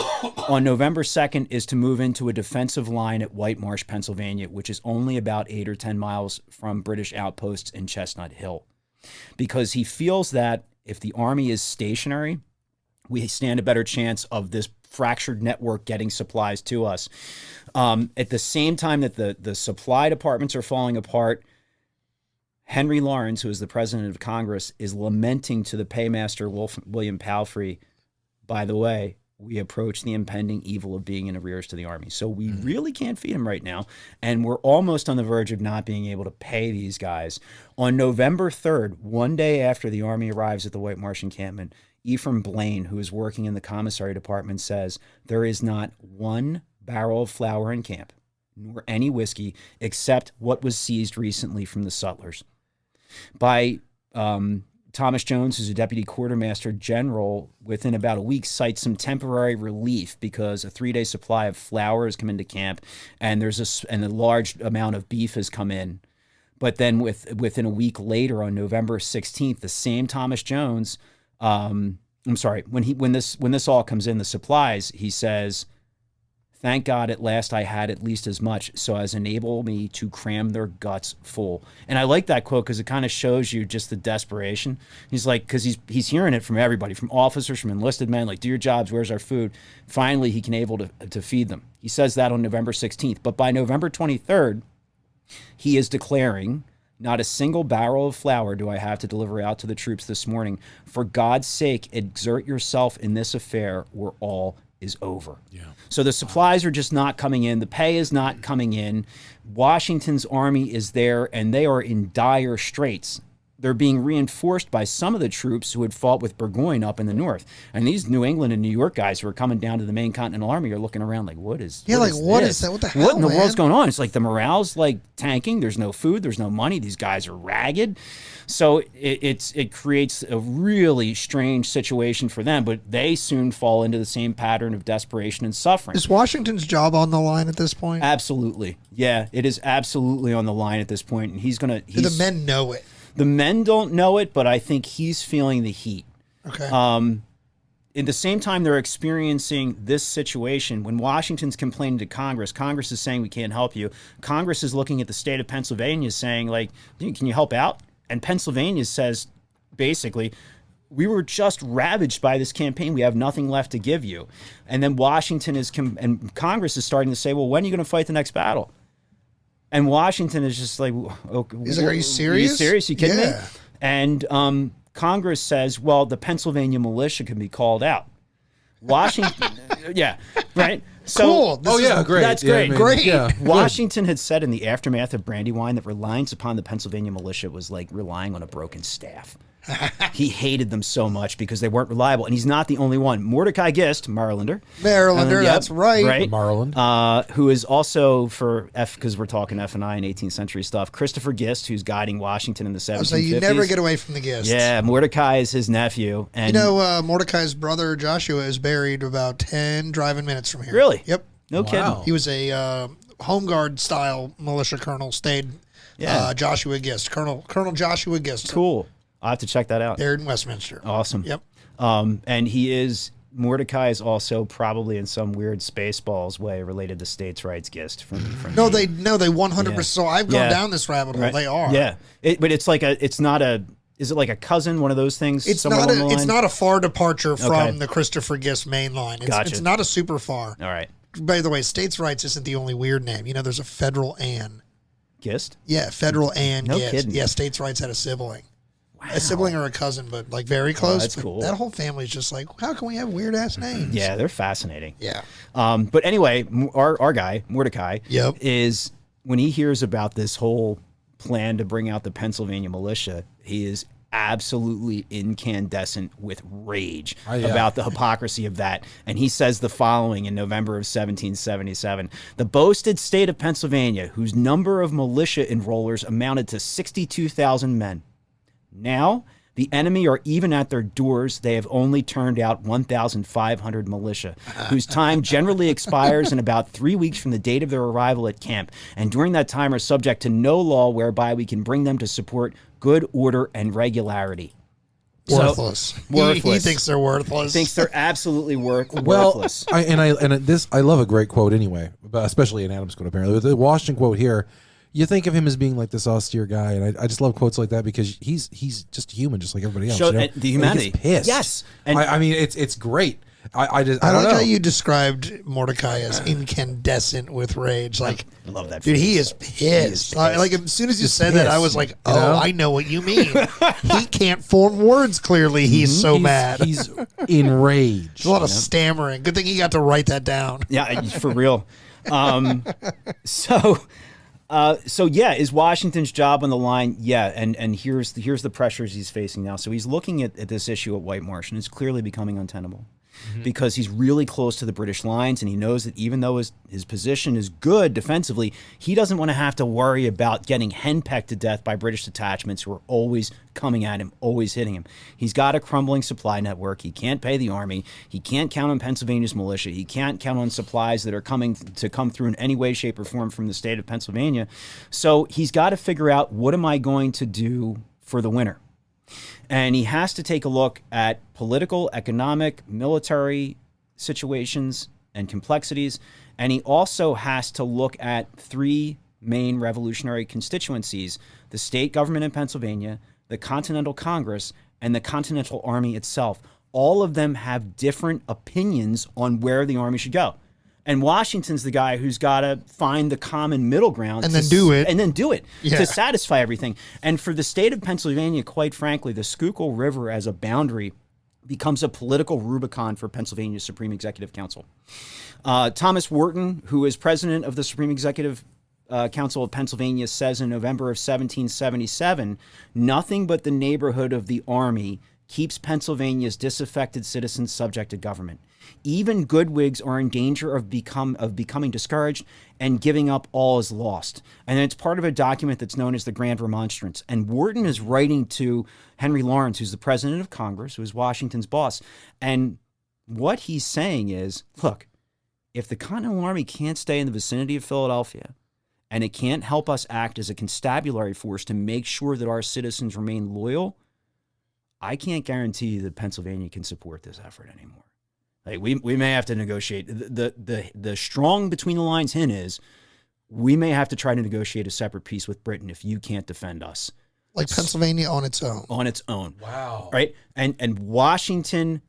on November 2nd is to move into a defensive line at White Marsh, Pennsylvania, which is only about 8 or 10 miles from British outposts in Chestnut Hill. Because he feels that if the Army is stationary, we stand a better chance of this fractured network getting supplies to us. At the same time that the supply departments are falling apart, Henry Lawrence, who is the president of Congress, is lamenting to the paymaster William Palfrey, by the way, we approach the impending evil of being in arrears to the Army. So we really can't feed them right now. And we're almost on the verge of not being able to pay these guys. On November 3rd, one day after the Army arrives at the White Marsh encampment, Ephraim Blaine, who is working in the commissary department, says there is not one barrel of flour in camp, nor any whiskey, except what was seized recently from the sutlers. By Thomas Jones, who's a deputy quartermaster general, within about a week cites some temporary relief because a 3-day supply of flour has come into camp, and a large amount of beef has come in. But then within a week later, on November 16th, the same Thomas Jones, when this all comes in, the supplies, he says, thank God at last I had at least as much so as enable me to cram their guts full. And I like that quote because it kind of shows you just the desperation. He's like, because he's hearing it from everybody, from officers, from enlisted men, like, do your jobs, where's our food? Finally, he can able to feed them. He says that on November 16th. But by November 23rd, he is declaring, not a single barrel of flour do I have to deliver out to the troops this morning. For God's sake, exert yourself in this affair or all is over. Yeah. So the supplies are just not coming in. The pay is not coming in. Washington's army is there, and they are in dire straits. They're being reinforced by some of the troops who had fought with Burgoyne up in the north. And these New England and New York guys who are coming down to the main Continental Army are looking around like, what is what is that? What the hell, What in the man? world's going on? It's like the morale's like tanking. There's no food. There's no money. These guys are ragged. So it creates a really strange situation for them, but they soon fall into the same pattern of desperation and suffering. Is Washington's job on the line at this point? Absolutely. Yeah, it is absolutely on the line at this point. And Do the men know it? The men don't know it, but I think he's feeling the heat. Okay. At the same time they're experiencing this situation, when Washington's complaining to Congress, Congress is saying we can't help you. Congress is looking at the state of Pennsylvania saying, like, can you help out? And Pennsylvania says, basically, we were just ravaged by this campaign. We have nothing left to give you. And then Washington and Congress is starting to say, well, when are you going to fight the next battle? And Washington is just like, okay, he's like, are you serious? Are you serious? You kidding me? Yeah. And Congress says, well, the Pennsylvania militia can be called out. Washington, yeah, right? So, cool. Great. That's great. Great. Yeah. Washington had said in the aftermath of Brandywine that reliance upon the Pennsylvania militia was like relying on a broken staff. He hated them so much because they weren't reliable. And he's not the only one. Mordecai Gist, Marylander. That's right. Maryland. Who is also because we're talking F&I and 18th century stuff, Christopher Gist, who's guiding Washington in the 1750s. So you never get away from the Gists. Yeah, Mordecai is his nephew. And Mordecai's brother Joshua is buried about 10 driving minutes from here. Really? Yep. No kidding. He was a home guard style militia colonel, Joshua Gist. Colonel Joshua Gist. Cool. I'll have to check that out. There in Westminster. Awesome. Yep. And Mordecai is also probably in some weird Spaceballs way related to states' rights Gist. No, they 100%. Yeah. So I've gone down this rabbit hole. Right. They are. Yeah. But it's like is it like a cousin, one of those things? It's not a far departure from the Christopher Gist main line. Gotcha. It's not a super far. All right. By the way, states' rights isn't the only weird name. There's a federal Ann. Gist? Yeah, federal and No Gist. kidding. Yeah, states' rights had a sibling. Wow. A sibling or a cousin, but like very close. that's But cool. That whole family's just like, how can we have weird ass names? Yeah, they're fascinating. Yeah. But anyway, our guy, Mordecai, Yep. is when he hears about this whole plan to bring out the Pennsylvania militia, he is absolutely incandescent with rage about the hypocrisy of that. And he says the following in November of 1777: the boasted state of Pennsylvania, whose number of militia enrollers amounted to 62,000 men. Now, the enemy are even at their doors. They have only turned out 1,500 militia, whose time generally expires in about 3 weeks from the date of their arrival at camp, and during that time are subject to no law whereby we can bring them to support good order and regularity. Worthless. Worthless. He thinks they're worthless. Thinks they're absolutely worthless. Well, I love a great quote anyway, but especially an Adams quote. Apparently, the Washington quote here, you think of him as being like this austere guy, and I just love quotes like that because he's just human, just like everybody else. Show, you know? the humanity. He gets pissed. Yes, and I mean it's great. I don't like know. how you described Mordecai as incandescent with rage. Like, I love that. dude, he phrase. is pissed. Like, as soon as you said that, I was like, oh, know? I know what you mean. He can't form words clearly. He's so mad. He's enraged. There's a lot of stammering. Good thing he got to write that down. Yeah, for real. So yeah, is Washington's job on the line? Yeah, and here's the pressures he's facing now. So he's looking at this issue at White Marsh, and it's clearly becoming untenable because he's really close to the British lines, and he knows that even though his position is good defensively, he doesn't want to have to worry about getting henpecked to death by British detachments who are always coming at him, always hitting him. He's got a crumbling supply network. He can't pay the army. He can't count on Pennsylvania's militia. He can't count on supplies that are come through in any way, shape, or form from the state of Pennsylvania. So he's got to figure out, what am I going to do for the winter? And he has to take a look at political, economic, military situations and complexities. And he also has to look at three main revolutionary constituencies: the state government in Pennsylvania, the Continental Congress, and the Continental Army itself. All of them have different opinions on where the army should go. And Washington's the guy who's got to find the common middle ground. And then do it. To satisfy everything. And for the state of Pennsylvania, quite frankly, the Schuylkill River as a boundary becomes a political Rubicon for Pennsylvania's Supreme Executive Council. Thomas Wharton, who is president of the Supreme Executive Council of Pennsylvania, says in November of 1777, nothing but the neighborhood of the army keeps Pennsylvania's disaffected citizens subject to government. Even good Whigs are in danger of becoming discouraged, and giving up all is lost. And it's part of a document that's known as the Grand Remonstrance. And Wharton is writing to Henry Lawrence, who's the president of Congress, who is Washington's boss. And what he's saying is, look, if the Continental Army can't stay in the vicinity of Philadelphia, and it can't help us act as a constabulary force to make sure that our citizens remain loyal, I can't guarantee that Pennsylvania can support this effort anymore. Like we may have to negotiate. The strong between the lines hint is, we may have to try to negotiate a separate peace with Britain if you can't defend us. Like Pennsylvania on its own. On its own. Wow. Right? And Washington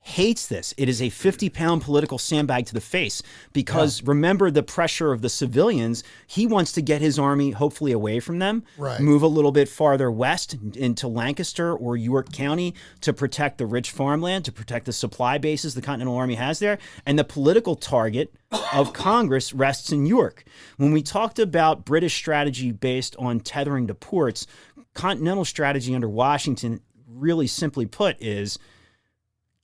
hates this. It is a 50-pound political sandbag to the face because remember the pressure of the civilians. He wants to get his army hopefully away from them, move a little bit farther west into Lancaster or York County to protect the rich farmland, to protect the supply bases the Continental Army has there. And the political target of Congress rests in York. When we talked about British strategy based on tethering to ports, Continental strategy under Washington, really simply put, is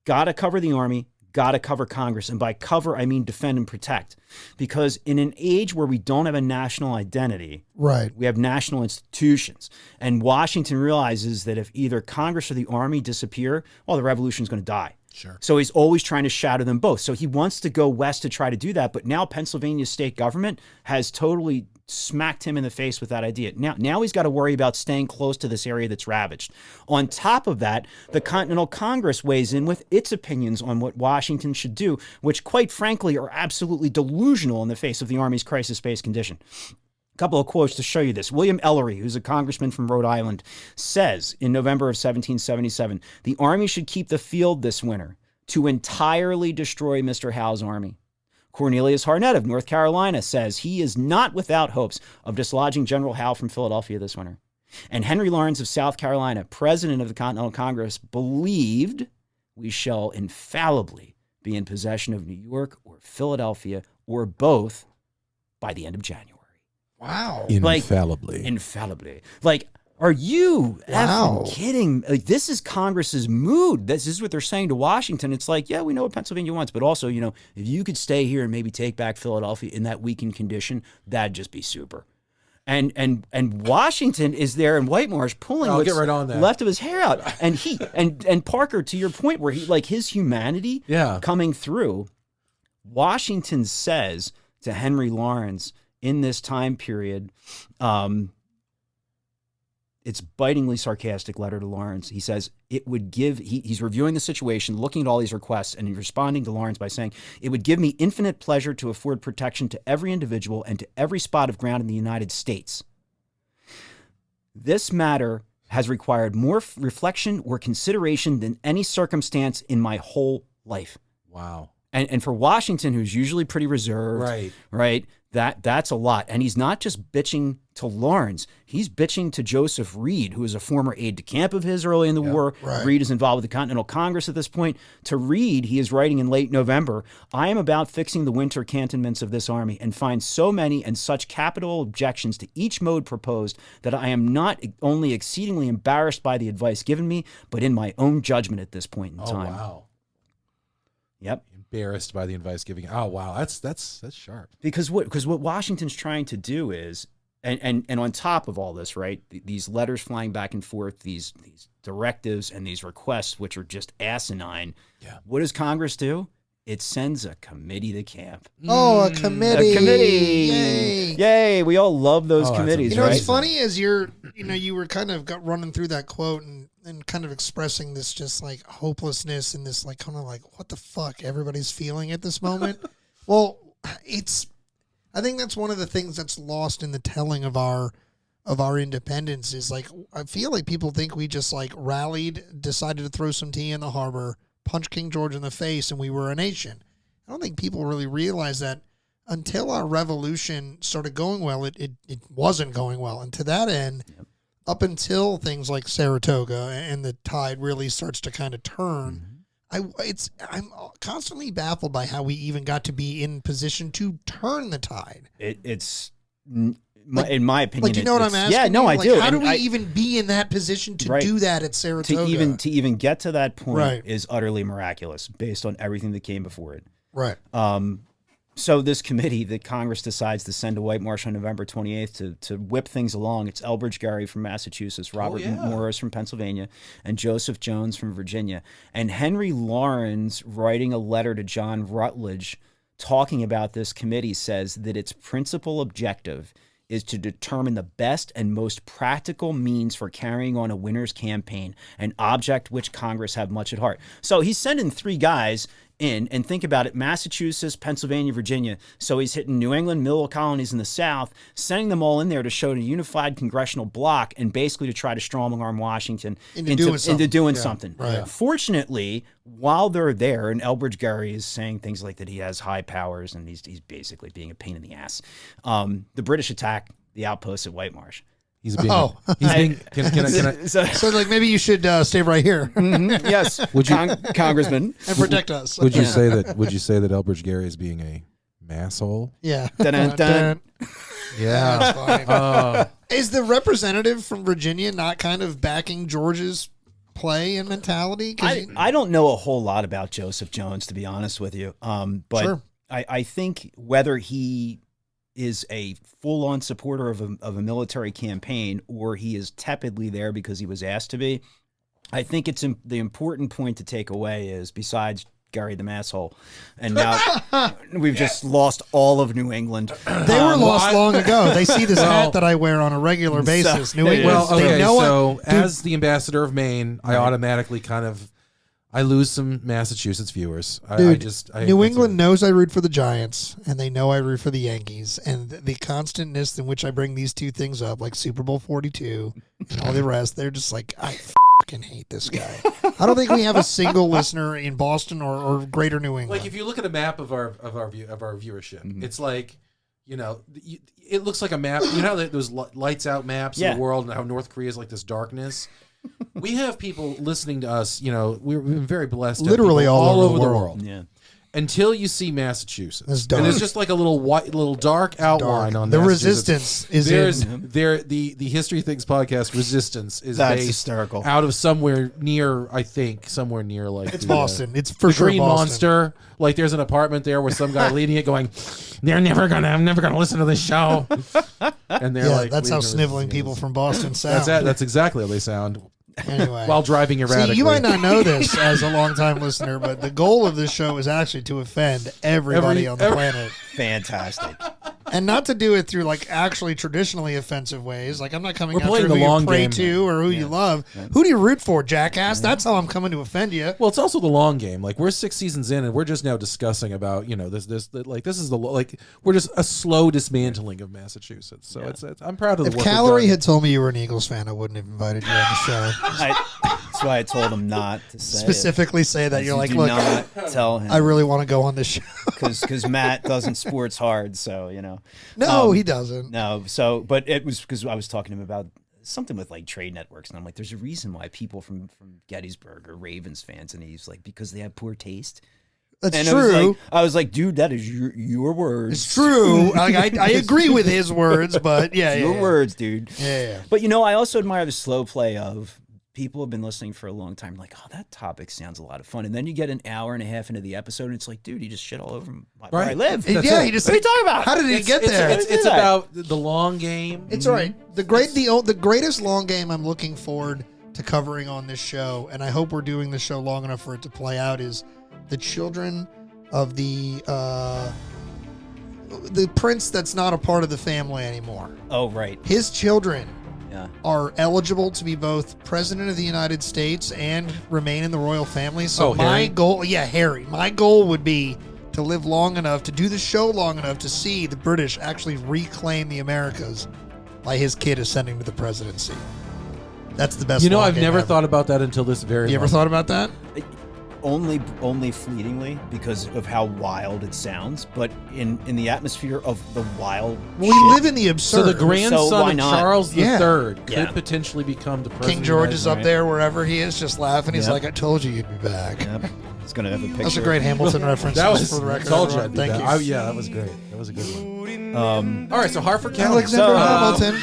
got to cover the army, got to cover Congress. And by cover, I mean defend and protect. Because in an age where we don't have a national identity, we have national institutions. And Washington realizes that if either Congress or the army disappear, well, the revolution is going to die. Sure. So he's always trying to shadow them both. So he wants to go west to try to do that. But now Pennsylvania's state government has totally smacked him in the face with that idea. Now he's got to worry about staying close to this area that's ravaged. On top of that, the Continental Congress weighs in with its opinions on what Washington should do, which quite frankly are absolutely delusional in the face of the Army's crisis-based condition. A couple of quotes to show you this. William Ellery, who's a congressman from Rhode Island, says in November of 1777, the Army should keep the field this winter to entirely destroy Mr. Howe's army. Cornelius Harnett of North Carolina says he is not without hopes of dislodging General Howe from Philadelphia this winter. And Henry Lawrence of South Carolina, president of the Continental Congress, believed we shall infallibly be in possession of New York or Philadelphia or both by the end of January. Wow. Infallibly. Infallibly. Like, are you effing kidding? Like, this is Congress's mood. This is what they're saying to Washington. It's like, yeah, we know what Pennsylvania wants, but also, you know, if you could stay here and maybe take back Philadelphia in that weakened condition, that'd just be super. And Washington is there in Whitemarsh pulling what's right on that. left of his hair out. And he and Parker, to your point, where he like his humanity coming through, Washington says to Henry Lawrence in this time period, it's bitingly sarcastic letter to Lawrence. He says it would give, he's reviewing the situation, looking at all these requests, and he's responding to Lawrence by saying, it would give me infinite pleasure to afford protection to every individual and to every spot of ground in the United States. This matter has required more reflection or consideration than any circumstance in my whole life. Wow. And for Washington, who's usually pretty reserved, right? That's a lot. And he's not just bitching to Lawrence. He's bitching to Joseph Reed, who is a former aide-de-camp of his early in the war. Right. Reed is involved with the Continental Congress at this point. To Reed, he is writing in late November, I am about fixing the winter cantonments of this army and find so many and such capital objections to each mode proposed that I am not only exceedingly embarrassed by the advice given me, but in my own judgment at this point in time. Oh, wow. Yep. Embarrassed by the advice giving. Oh, wow. That's sharp. Because what Washington's trying to do is, and on top of all this, right, these letters flying back and forth, these directives and these requests, which are just asinine. Yeah. What does Congress do? It sends a committee to camp. Oh, a committee. A committee. Yay. We all love those committees, You know, right? what's funny is you were kind of running through that quote and kind of expressing this just like hopelessness and this like kind of like what the fuck everybody's feeling at this moment. Well, I think that's one of the things that's lost in the telling of our independence is like, I feel like people think we just like rallied, decided to throw some tea in the harbor, punch King George in the face, and we were a nation. I don't think people really realize that until our revolution started going well, it wasn't going well. And to that end, up until things like Saratoga and the tide really starts to kind of turn, I'm constantly baffled by how we even got to be in position to turn the tide. In my opinion, like, you know what I'm asking? Yeah, no, I do. How do we even be in that position to do that at Saratoga? To even get to that point is utterly miraculous, based on everything that came before it. Right. So this committee that Congress decides to send to Whitemarsh on November 28th to whip things along, it's Elbridge Gerry from Massachusetts, Robert Morris from Pennsylvania, and Joseph Jones from Virginia. And Henry Lawrence, writing a letter to John Rutledge talking about this committee, says that its principal objective is to determine the best and most practical means for carrying on a winter's campaign, an object which Congress have much at heart. So he's sending three guys in, and think about it, Massachusetts, Pennsylvania, Virginia. So he's hitting New England, middle colonies in the South, sending them all in there to show a unified congressional bloc and basically to try to strong-arm Washington into doing something. Right. Fortunately, while they're there, and Elbridge Gerry is saying things like that he has high powers and he's basically being a pain in the ass, the British attack the outposts at Whitemarsh. He's being. Can I? So like maybe you should stay right here. Yes, would you, Congressman, and protect us? Would you say that? Would you say that Elbridge Gerry is being a masshole? Yeah. Dun, dun. Yeah. Is the representative from Virginia not kind of backing George's play and mentality? I don't know a whole lot about Joseph Jones, to be honest with you. But sure. I think whether he is a full-on supporter of a military campaign or he is tepidly there because he was asked to be, I think it's the important point to take away is, besides Gary the masshole, and now we've just lost all of New England. They were lost long ago. They see this hat that I wear on a regular basis. New England. As the ambassador of Maine, I automatically I lose some Massachusetts viewers. New England knows I root for the Giants, and they know I root for the Yankees. And the constantness in which I bring these two things up, like Super Bowl 42 and all the rest, they're just like, I fucking hate this guy. I don't think we have a single listener in Boston or greater New England. Like if you look at a map of our viewership, it's like, you know, it looks like a map. You know how those lights out maps of the world and how North Korea is like this darkness. We have people listening to us. You know, we've been very blessed. Literally all over the world. Yeah. Until you see Massachusetts, It's dark. and it's just like a little dark outline on the Massachusetts. resistance is the History Things podcast. Resistance is That's based hysterical. out of somewhere near, I think, somewhere near like it's the, Boston. It's for the sure Green Boston. Monster. Like there's an apartment there where some guy leading it, going, I'm never gonna listen to this show. And they're like, that's how sniveling people from Boston sound. That's it. That's exactly how they sound. Anyway, While driving erratically. see, you might not know this as a longtime listener, but the goal of this show is actually to offend everybody on the planet. Fantastic. And not to do it through like actually traditionally offensive ways. Like I'm not coming We're after playing who the long you pray game. to or who you love. Who do you root for, jackass? That's how I'm coming to offend you. Well, it's also the long game. Like we're 6 seasons in, and we're just now discussing about this is we're just a slow dismantling of Massachusetts. So it's I'm proud of the If work. Calorie had told me you were an Eagles fan, I wouldn't have invited you on the show. That's why I told him not to say Specifically say that. You're like, do look, not tell him. I really want to go on this show. because Matt doesn't sports hard, so you know. No, he doesn't. No, so but it was because I was talking to him about something with like trade networks, and I'm like, there's a reason why people from Gettysburg are Ravens fans, and he's like, because they have poor taste. That's And true. I was like, dude, that is your words. It's true. I agree with his words, but Your words, dude. Yeah. But I also admire the slow play of people have been listening for a long time, like, oh, that topic sounds a lot of fun. And then you get an hour and a half into the episode, and it's like, dude, you just shit all over where I live. He just. What are you talking about? How did he get there? It's about the long game. It's all right. The greatest long game I'm looking forward to covering on this show, and I hope we're doing this show long enough for it to play out, is the children of the prince that's not a part of the family anymore. Oh, right. His children Yeah. are eligible to be both president of the United States and remain in the royal family. So Harry? Harry. My goal would be to live long enough, to do the show long enough to see the British actually reclaim the Americas by his kid ascending to the presidency. That's the best. I've never thought about that until this very. You ever thought about that? Only fleetingly because of how wild it sounds, but in the atmosphere of the wild. We live in the absurd. So the grandson why of not? Charles III could Yeah. potentially become the president. King George is up right. there wherever he is, just laughing. He's Yep. like, "I told you you'd be back." Yep. It's gonna have a picture. That's a great Hamilton reference. That was for the record. told you. everyone. Thank you. Yeah, that was great. That was a good one. Um, All right, so Hartford County. Alexander So, Hamilton.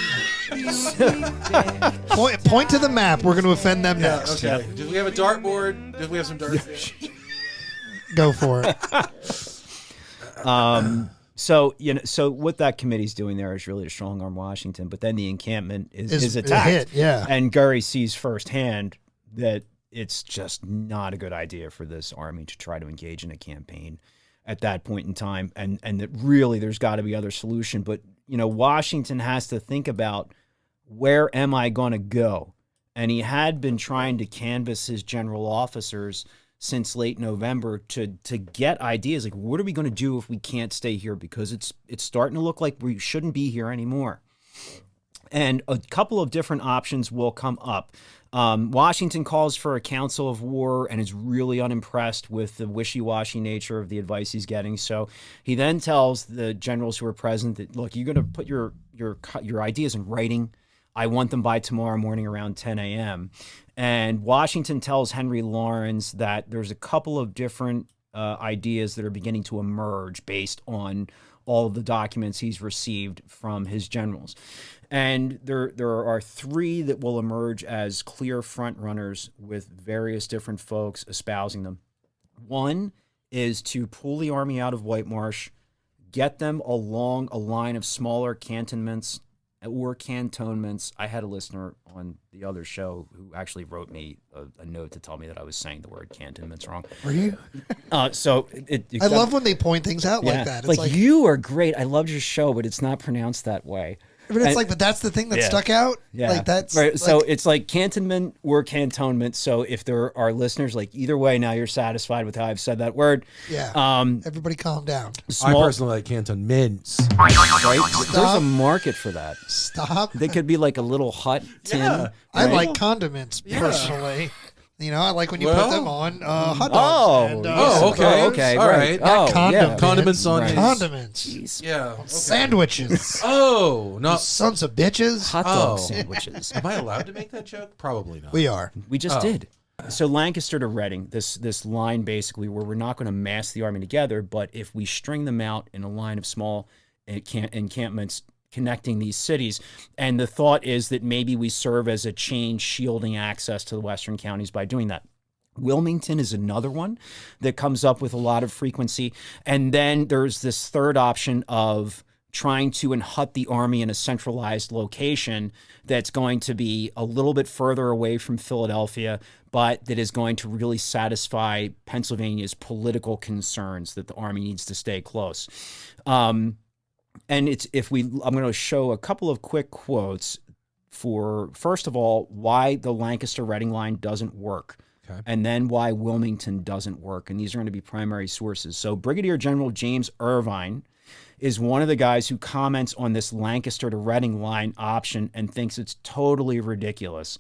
point to the map. We're going to offend them Yeah, next. okay. Did we have a dartboard? Did we have some darts? Go for it. So what that committee's doing there is really to strong arm Washington, but then the encampment is a attacked. hit, yeah. And Gurry sees firsthand that it's just not a good idea for this army to try to engage in a campaign at that point in time, and that really there's got to be other solution. But Washington has to think about, where am I going to go? And he had been trying to canvass his general officers since late November to get ideas, like, what are we going to do if we can't stay here, because it's starting to look like we shouldn't be here anymore. And a couple of different options will come up. Washington calls for a council of war and is really unimpressed with the wishy-washy nature of the advice he's getting. So he then tells the generals who are present that, look, you're going to put your ideas in writing. I want them by tomorrow morning around 10 a.m. And Washington tells Henry Lawrence that there's a couple of different ideas that are beginning to emerge based on all of the documents he's received from his generals. And there are three that will emerge as clear front runners, with various different folks espousing them. One is to pull the army out of White Marsh, get them along a line of smaller cantonments or cantonments. I had a listener on the other show who actually wrote me a note to tell me that I was saying the word cantonments wrong. Were you? So I love when they point things out like that. It's like, you are great. I loved your show, but it's not pronounced that way. But it's but that's the thing that stuck out. Yeah. Like that's right. So it's like cantonment or cantonment. So if there are listeners, like either way, now you're satisfied with how I've said that word. Yeah. Everybody calm down. I personally like cantonments. Right? There's a market for that. Stop. They could be like a little hut tin. Yeah. Right? I like condiments personally. You know, I like when you put them on hot dogs. Okay. All right. Condiments on right. Condiments. Jeez. Yeah. Okay. Sandwiches. No. Sons of bitches. Hot dog sandwiches. Am I allowed to make that joke? Probably not. We are. We just did. So Lancaster to Reading, this line basically where we're not going to mass the army together, but if we string them out in a line of small encampments connecting these cities, and the thought is that maybe we serve as a chain shielding access to the western counties by doing that. Wilmington is another one that comes up with a lot of frequency. And then there's this third option of trying to hut the army in a centralized location that's going to be a little bit further away from Philadelphia, but that is going to really satisfy Pennsylvania's political concerns that the army needs to stay close. And I'm going to show a couple of quick quotes for, first of all, why the Lancaster-Reading line doesn't work. Okay. And then why Wilmington doesn't work. And these are going to be primary sources. So Brigadier General James Irvine is one of the guys who comments on this Lancaster to Reading line option and thinks it's totally ridiculous.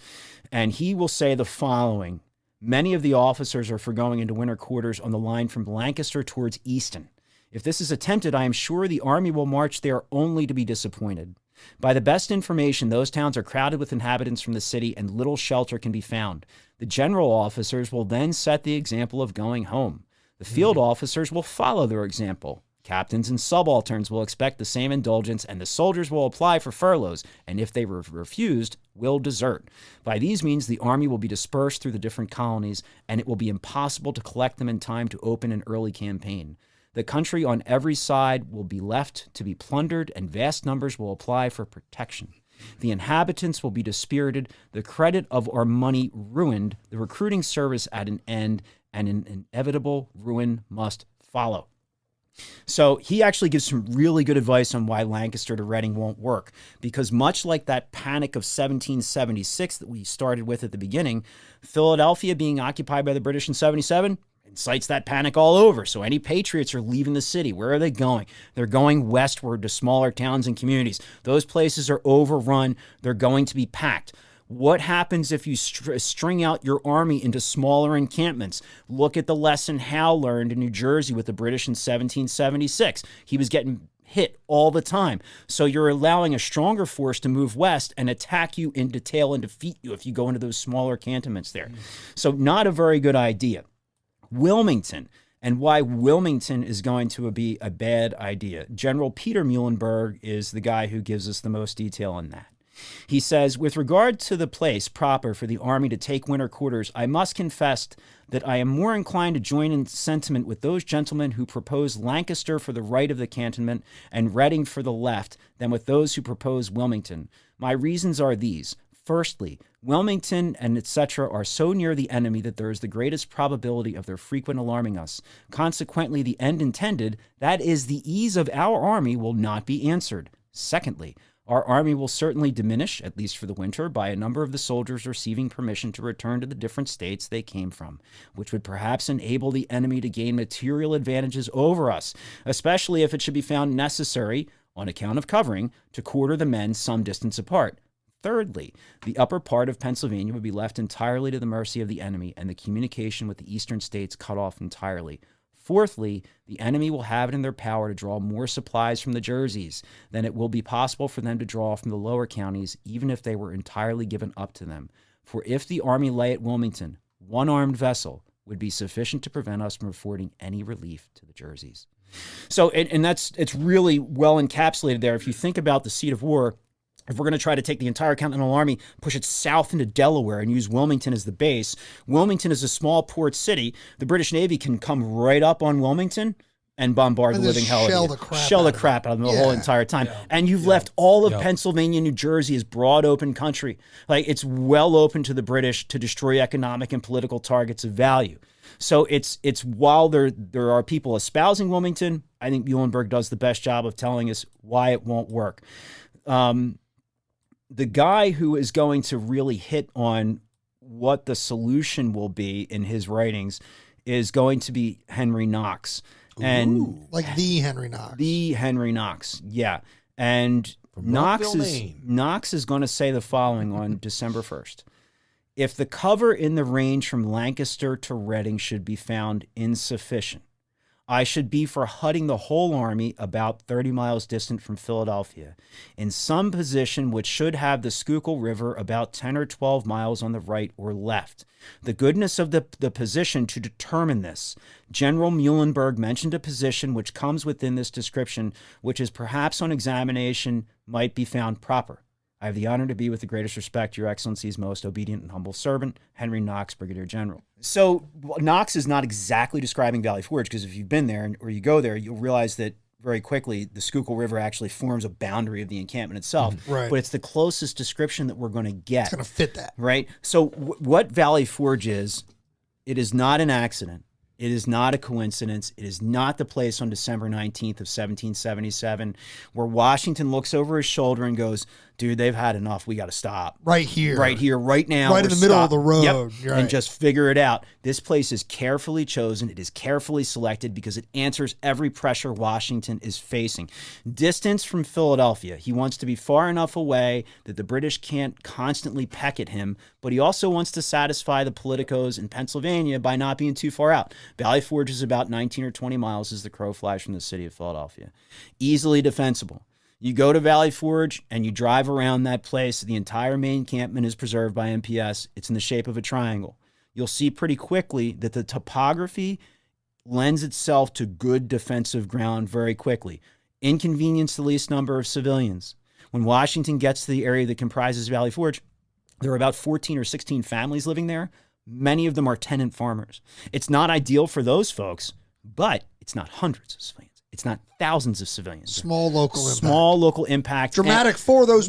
And he will say the following: many of the officers are for going into winter quarters on the line from Lancaster towards Easton. If this is attempted, I am sure the army will march there only to be disappointed. By the best information, those towns are crowded with inhabitants from the city and little shelter can be found. The general officers will then set the example of going home. The field officers will follow their example. Captains and subalterns will expect the same indulgence, and the soldiers will apply for furloughs, and if they were refused, will desert. By these means, the army will be dispersed through the different colonies, and it will be impossible to collect them in time to open an early campaign. The country on every side will be left to be plundered, and vast numbers will apply for protection. The inhabitants will be dispirited, the credit of our money ruined, the recruiting service at an end, and an inevitable ruin must follow. So he actually gives some really good advice on why Lancaster to Reading won't work, because much like that panic of 1776 that we started with at the beginning, Philadelphia being occupied by the British in 77 incites that panic all over. So any patriots are leaving the city. Where are they going? They're going westward to smaller towns and communities. Those places are overrun. They're going to be packed. What happens if you string out your army into smaller encampments? Look at the lesson Howe learned in New Jersey with the British in 1776. He was getting hit all the time. So you're allowing a stronger force to move west and attack you in detail and defeat you if you go into those smaller cantonments there. So not a very good idea. Wilmington, and why Wilmington is going to be a bad idea. General Peter Muhlenberg is the guy who gives us the most detail on that. He says, with regard to the place proper for the army to take winter quarters, I must confess that I am more inclined to join in sentiment with those gentlemen who propose Lancaster for the right of the cantonment and Reading for the left than with those who propose Wilmington. My reasons are these. Firstly, Wilmington and etc. are so near the enemy that there is the greatest probability of their frequent alarming us. Consequently, the end intended, that is, the ease of our army, will not be answered. Secondly, our army will certainly diminish, at least for the winter, by a number of the soldiers receiving permission to return to the different states they came from, which would perhaps enable the enemy to gain material advantages over us, especially if it should be found necessary, on account of covering, to quarter the men some distance apart. Thirdly, the upper part of Pennsylvania would be left entirely to the mercy of the enemy and the communication with the eastern states cut off entirely. Fourthly, the enemy will have it in their power to draw more supplies from the Jerseys than it will be possible for them to draw from the lower counties, even if they were entirely given up to them. For if the army lay at Wilmington, one armed vessel would be sufficient to prevent us from affording any relief to the Jerseys. So, and it's really well encapsulated there. If you think about the seat of war, if we're going to try to take the entire Continental Army, push it south into Delaware and use Wilmington as the base, Wilmington is a small port city. The British Navy can come right up on Wilmington and bombard the living hell out of you. Shell the crap out of them the whole entire time. Yeah. And you've left all of Pennsylvania, New Jersey as broad open country. Like, it's well open to the British to destroy economic and political targets of value. So it's while there are people espousing Wilmington, I think Muhlenberg does the best job of telling us why it won't work. The guy who is going to really hit on what the solution will be in his writings is going to be Henry Knox. And like the Henry Knox. The Henry Knox, yeah. And Knox is going to say the following on December 1st. If the cover in the range from Lancaster to Reading should be found insufficient, I should be for hutting the whole army about 30 miles distant from Philadelphia, in some position which should have the Schuylkill River about 10 or 12 miles on the right or left. The goodness of the position to determine this. General Muhlenberg mentioned a position which comes within this description, which is perhaps on examination might be found proper. I have the honor to be, with the greatest respect, Your Excellency's most obedient and humble servant, Henry Knox, Brigadier General. So Knox is not exactly describing Valley Forge, because if you've been there or you go there, you'll realize that very quickly the Schuylkill River actually forms a boundary of the encampment itself. Right. But it's the closest description that we're going to get. It's going to fit that. Right? So what Valley Forge is, it is not an accident. It is not a coincidence. It is not the place on December 19th of 1777 where Washington looks over his shoulder and goes, dude, they've had enough. We got to stop. Right here, right now. Right in the middle of the road. Yep. Right. And just figure it out. This place is carefully chosen. It is carefully selected because it answers every pressure Washington is facing. Distance from Philadelphia. He wants to be far enough away that the British can't constantly peck at him, but he also wants to satisfy the politicos in Pennsylvania by not being too far out. Valley Forge is about 19 or 20 miles as the crow flies from the city of Philadelphia. Easily defensible. You go to Valley Forge and you drive around that place. The entire main encampment is preserved by MPS. It's in the shape of a triangle. You'll see pretty quickly that the topography lends itself to good defensive ground very quickly. Inconvenience the least number of civilians. When Washington gets to the area that comprises Valley Forge, there are about 14 or 16 families living there. Many of them are tenant farmers. It's not ideal for those folks, but it's not hundreds of civilians. It's not thousands of civilians. Small local impact. Dramatic for those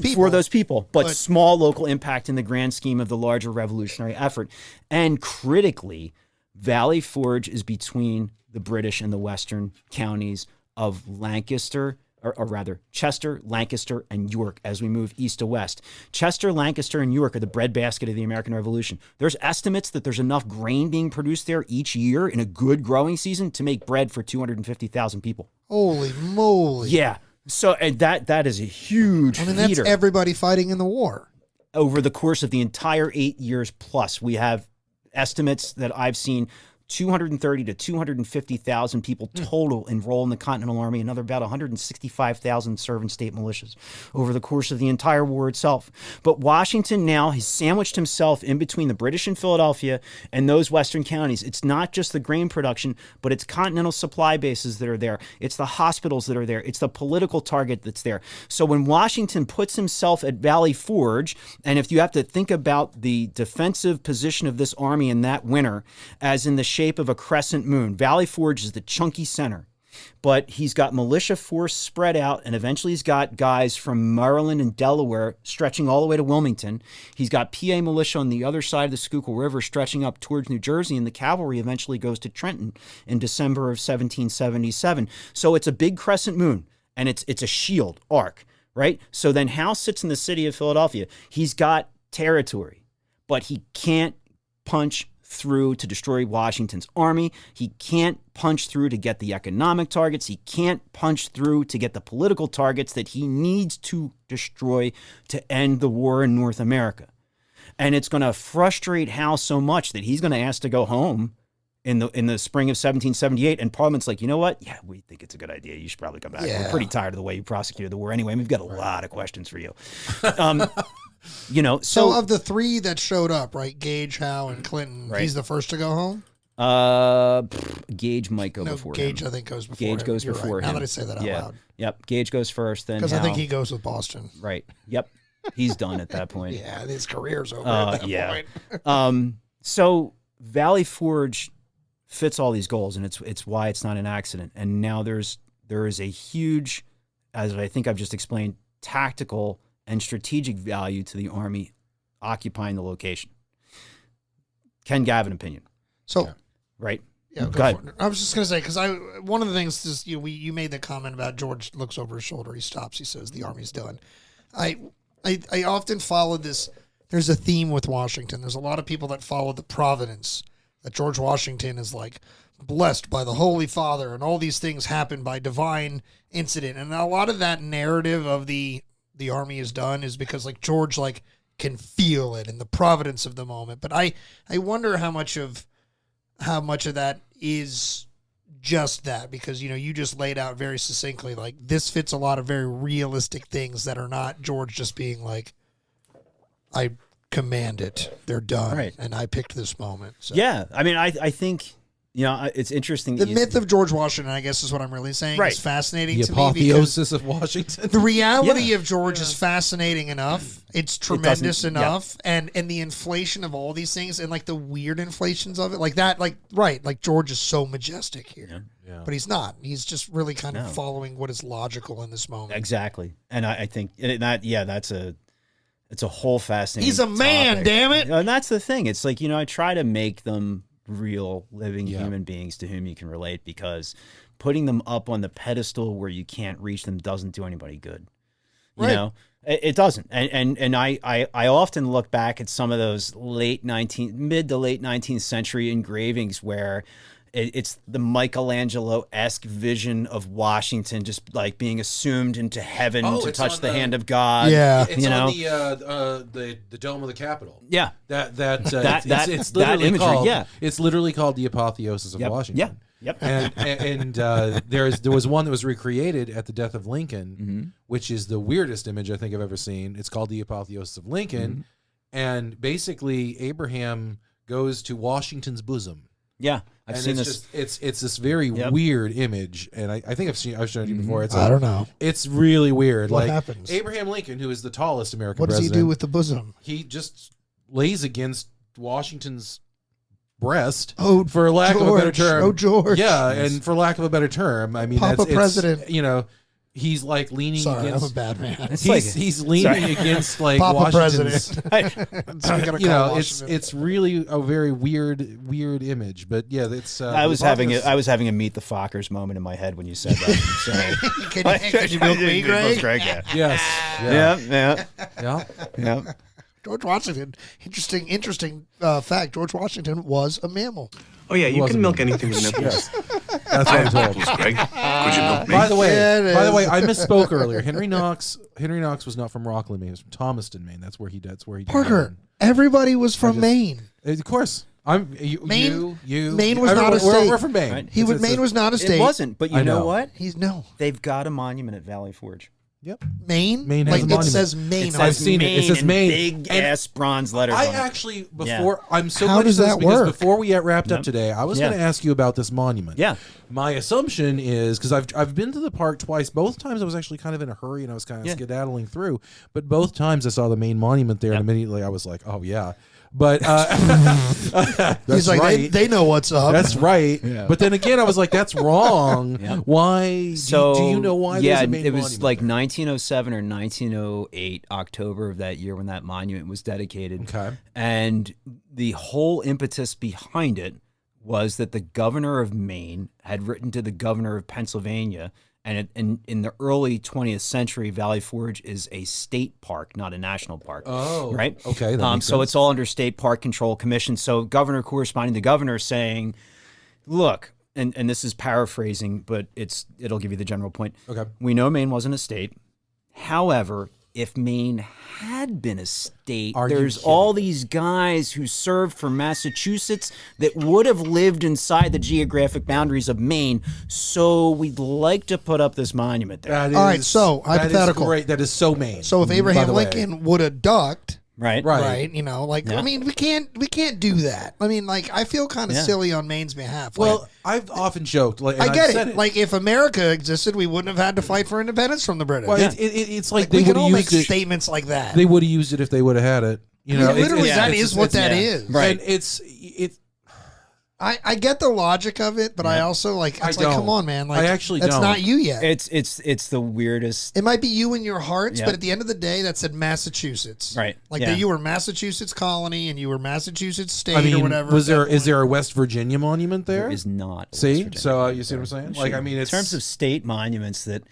people. But small local impact in the grand scheme of the larger revolutionary effort. And critically, Valley Forge is between the British and the western counties of Lancaster, or rather Chester, Lancaster, and York as we move east to west. Chester, Lancaster, and York are the breadbasket of the American Revolution. There's estimates that there's enough grain being produced there each year in a good growing season to make bread for 250,000 people. Holy moly. Yeah. So and that is a huge feeder. That's everybody fighting in the war. Over the course of the entire 8 years plus, we have estimates that I've seen 230 to 250,000 people total enroll in the Continental Army, another about 165,000 serve in state militias over the course of the entire war itself. But Washington now has sandwiched himself in between the British in Philadelphia and those western counties. It's not just the grain production, but it's continental supply bases that are there. It's the hospitals that are there. It's the political target that's there. So when Washington puts himself at Valley Forge, and if you have to think about the defensive position of this army in that winter as in the shape of a crescent moon. Valley Forge is the chunky center, but he's got militia force spread out, and eventually he's got guys from Maryland and Delaware stretching all the way to Wilmington. He's got PA militia on the other side of the Schuylkill River stretching up towards New Jersey, and the cavalry eventually goes to Trenton in December of 1777. So it's a big crescent moon, and it's a shield arc, right? So then Howe sits in the city of Philadelphia. He's got territory, but he can't punch through to destroy Washington's army. He can't punch through to get the economic targets. He can't punch through to get the political targets that he needs to destroy to end the war in North America. And it's going to frustrate Howe so much that he's going to ask to go home in the spring of 1778. And Parliament's like, you know what? Yeah, we think it's a good idea. You should probably come back. Yeah. We're pretty tired of the way you prosecuted the war anyway. And we've got a lot of questions for you. You know, so of the three that showed up, right? Gage, Howe, and Clinton. Right. He's the first to go home. Gage might go before him. Gage, I think, goes before Gage him. goes You're before right. him. Now that I say that out loud. Yep. Gage goes first, then because I think he goes with Boston. Right. Yep. He's done at that point. Yeah, his career's over at that point. So Valley Forge fits all these goals, and it's why it's not an accident. And now there is a huge, as I think I've just explained, tactical and strategic value to the Army occupying the location. Ken Gavin opinion. So, right? Yeah, go for it. I was just going to say, because one of the things is you made the comment about George looks over his shoulder, he stops, he says, the Army's done. I often follow this. There's a theme with Washington. There's a lot of people that follow the providence that George Washington is like blessed by the Holy Father, and all these things happen by divine incident. And a lot of that narrative of the army is done is because like George like can feel it and the providence of the moment. But I wonder how much of that is just that, because you just laid out very succinctly like this fits a lot of very realistic things that are not George just being like, I command it, they're done, right, and I picked this moment. So. Yeah, I mean, I think it's interesting. The myth of George Washington, I guess, is what I'm really saying. Right. Is fascinating The to me. apotheosis of Washington. The reality of George is fascinating enough. It's tremendous enough, yeah. and the inflation of all these things, and like the weird inflations of it, like that, like George is so majestic here, Yeah. but he's not. He's just really kind of following what is logical in this moment. Exactly, and I think it's a whole fascinating. He's a man, topic. damn it! And that's the thing. It's like I try to make them real, living human beings to whom you can relate, because putting them up on the pedestal where you can't reach them doesn't do anybody good. You know, it doesn't. And I often look back at some of those mid to late 19th century engravings where it's the Michelangelo-esque vision of Washington just like being assumed into heaven to touch the hand of God. Yeah, it's on the dome of the Capitol. Yeah, it's literally imagery. Called, it's literally called the apotheosis of Washington. Yeah. Yep. And there was one that was recreated at the death of Lincoln, which is the weirdest image I think I've ever seen. It's called the apotheosis of Lincoln, and basically Abraham goes to Washington's bosom. Yeah, I've seen this. It's this very weird image, and I think I've shown it to you before. I don't know. It's really weird. What like happens? Abraham Lincoln, who is the tallest American What does president, he do with the bosom? He just lays against Washington's breast. Oh, for lack of a better George. term. Oh, George. Yeah, and for lack of a better term, I mean, Papa it's President. He's like leaning Sorry, against. I'm a bad man. He's leaning against like Papa Washington's. President. So we gotta call Washington. it's really a very weird image, but yeah, it's. I was having a meet the Fockers moment in my head when you said that. So Can you milk me, Greg? Yes. Yeah. George Washington. Interesting fact. George Washington was a mammal. Oh yeah, you can milk anything with nipples. That's what I'm told. Greg. Could you milk me? By the way, I misspoke earlier. Henry Knox was not from Rockland, Maine. He was from Thomaston, Maine. That's where he died. Parker. Everybody was from Maine. Of course. Maine you. was not a state. We're from Maine. Right. Maine was not a state. It wasn't, but you know what? They've got a monument at Valley Forge. Yep. Maine has a it monument. says Maine. I've seen it. It says Maine. Big ass bronze letters. I on it. actually I'm so How glad does that because work? before we get wrapped up today, I was going to ask you about this monument. Yeah. My assumption is because I've been to the park twice. Both times I was actually kind of in a hurry and I was kind of skedaddling through. But both times I saw the main monument there, and immediately I was like, oh yeah. But that's He's like, right. they know what's up. That's right. Yeah. But then again, I was like, that's wrong. Why? So, do you know why? Yeah, there's a main it was like there? 1907 or 1908, October of that year when that monument was dedicated. Okay. And the whole impetus behind it was that the governor of Maine had written to the governor of Pennsylvania. And in the early 20th century, Valley Forge is a state park, not a national park. Oh, right. Okay. That makes so sense. it's all under State Park Control Commission. So governor corresponding to governor saying, look, and this is paraphrasing, but it'll give you the general point. Okay. We know Maine wasn't a state. However, if Maine had been a state, there's all these guys who served for Massachusetts that would have lived inside the geographic boundaries of Maine. So we'd like to put up this monument there. All right, so hypothetical. That is great. That is so Maine. So if Abraham Lincoln would have ducked, right, you know, like I mean, we can't do that. I mean, like I feel kind of silly on Maine's behalf. Well, like, I've often joked. Like, I get it. Like if America existed, we wouldn't have had to fight for independence from the British. Well, it's like they we would can have all make used it. statements like that. They would have used it if they would have had it. You know, literally, that is what that is. Right. And it's. I get the logic of it, but I also like. It's like, come on, man! Like, I actually that's don't. not you yet. It's the weirdest. It might be you in your hearts, but at the end of the day, that said Massachusetts, right? Like that you were Massachusetts colony and you were Massachusetts state I mean, or whatever. Is there a West Virginia monument there? There is not. See, so you see what I'm saying? Like, I mean, in terms of state monuments that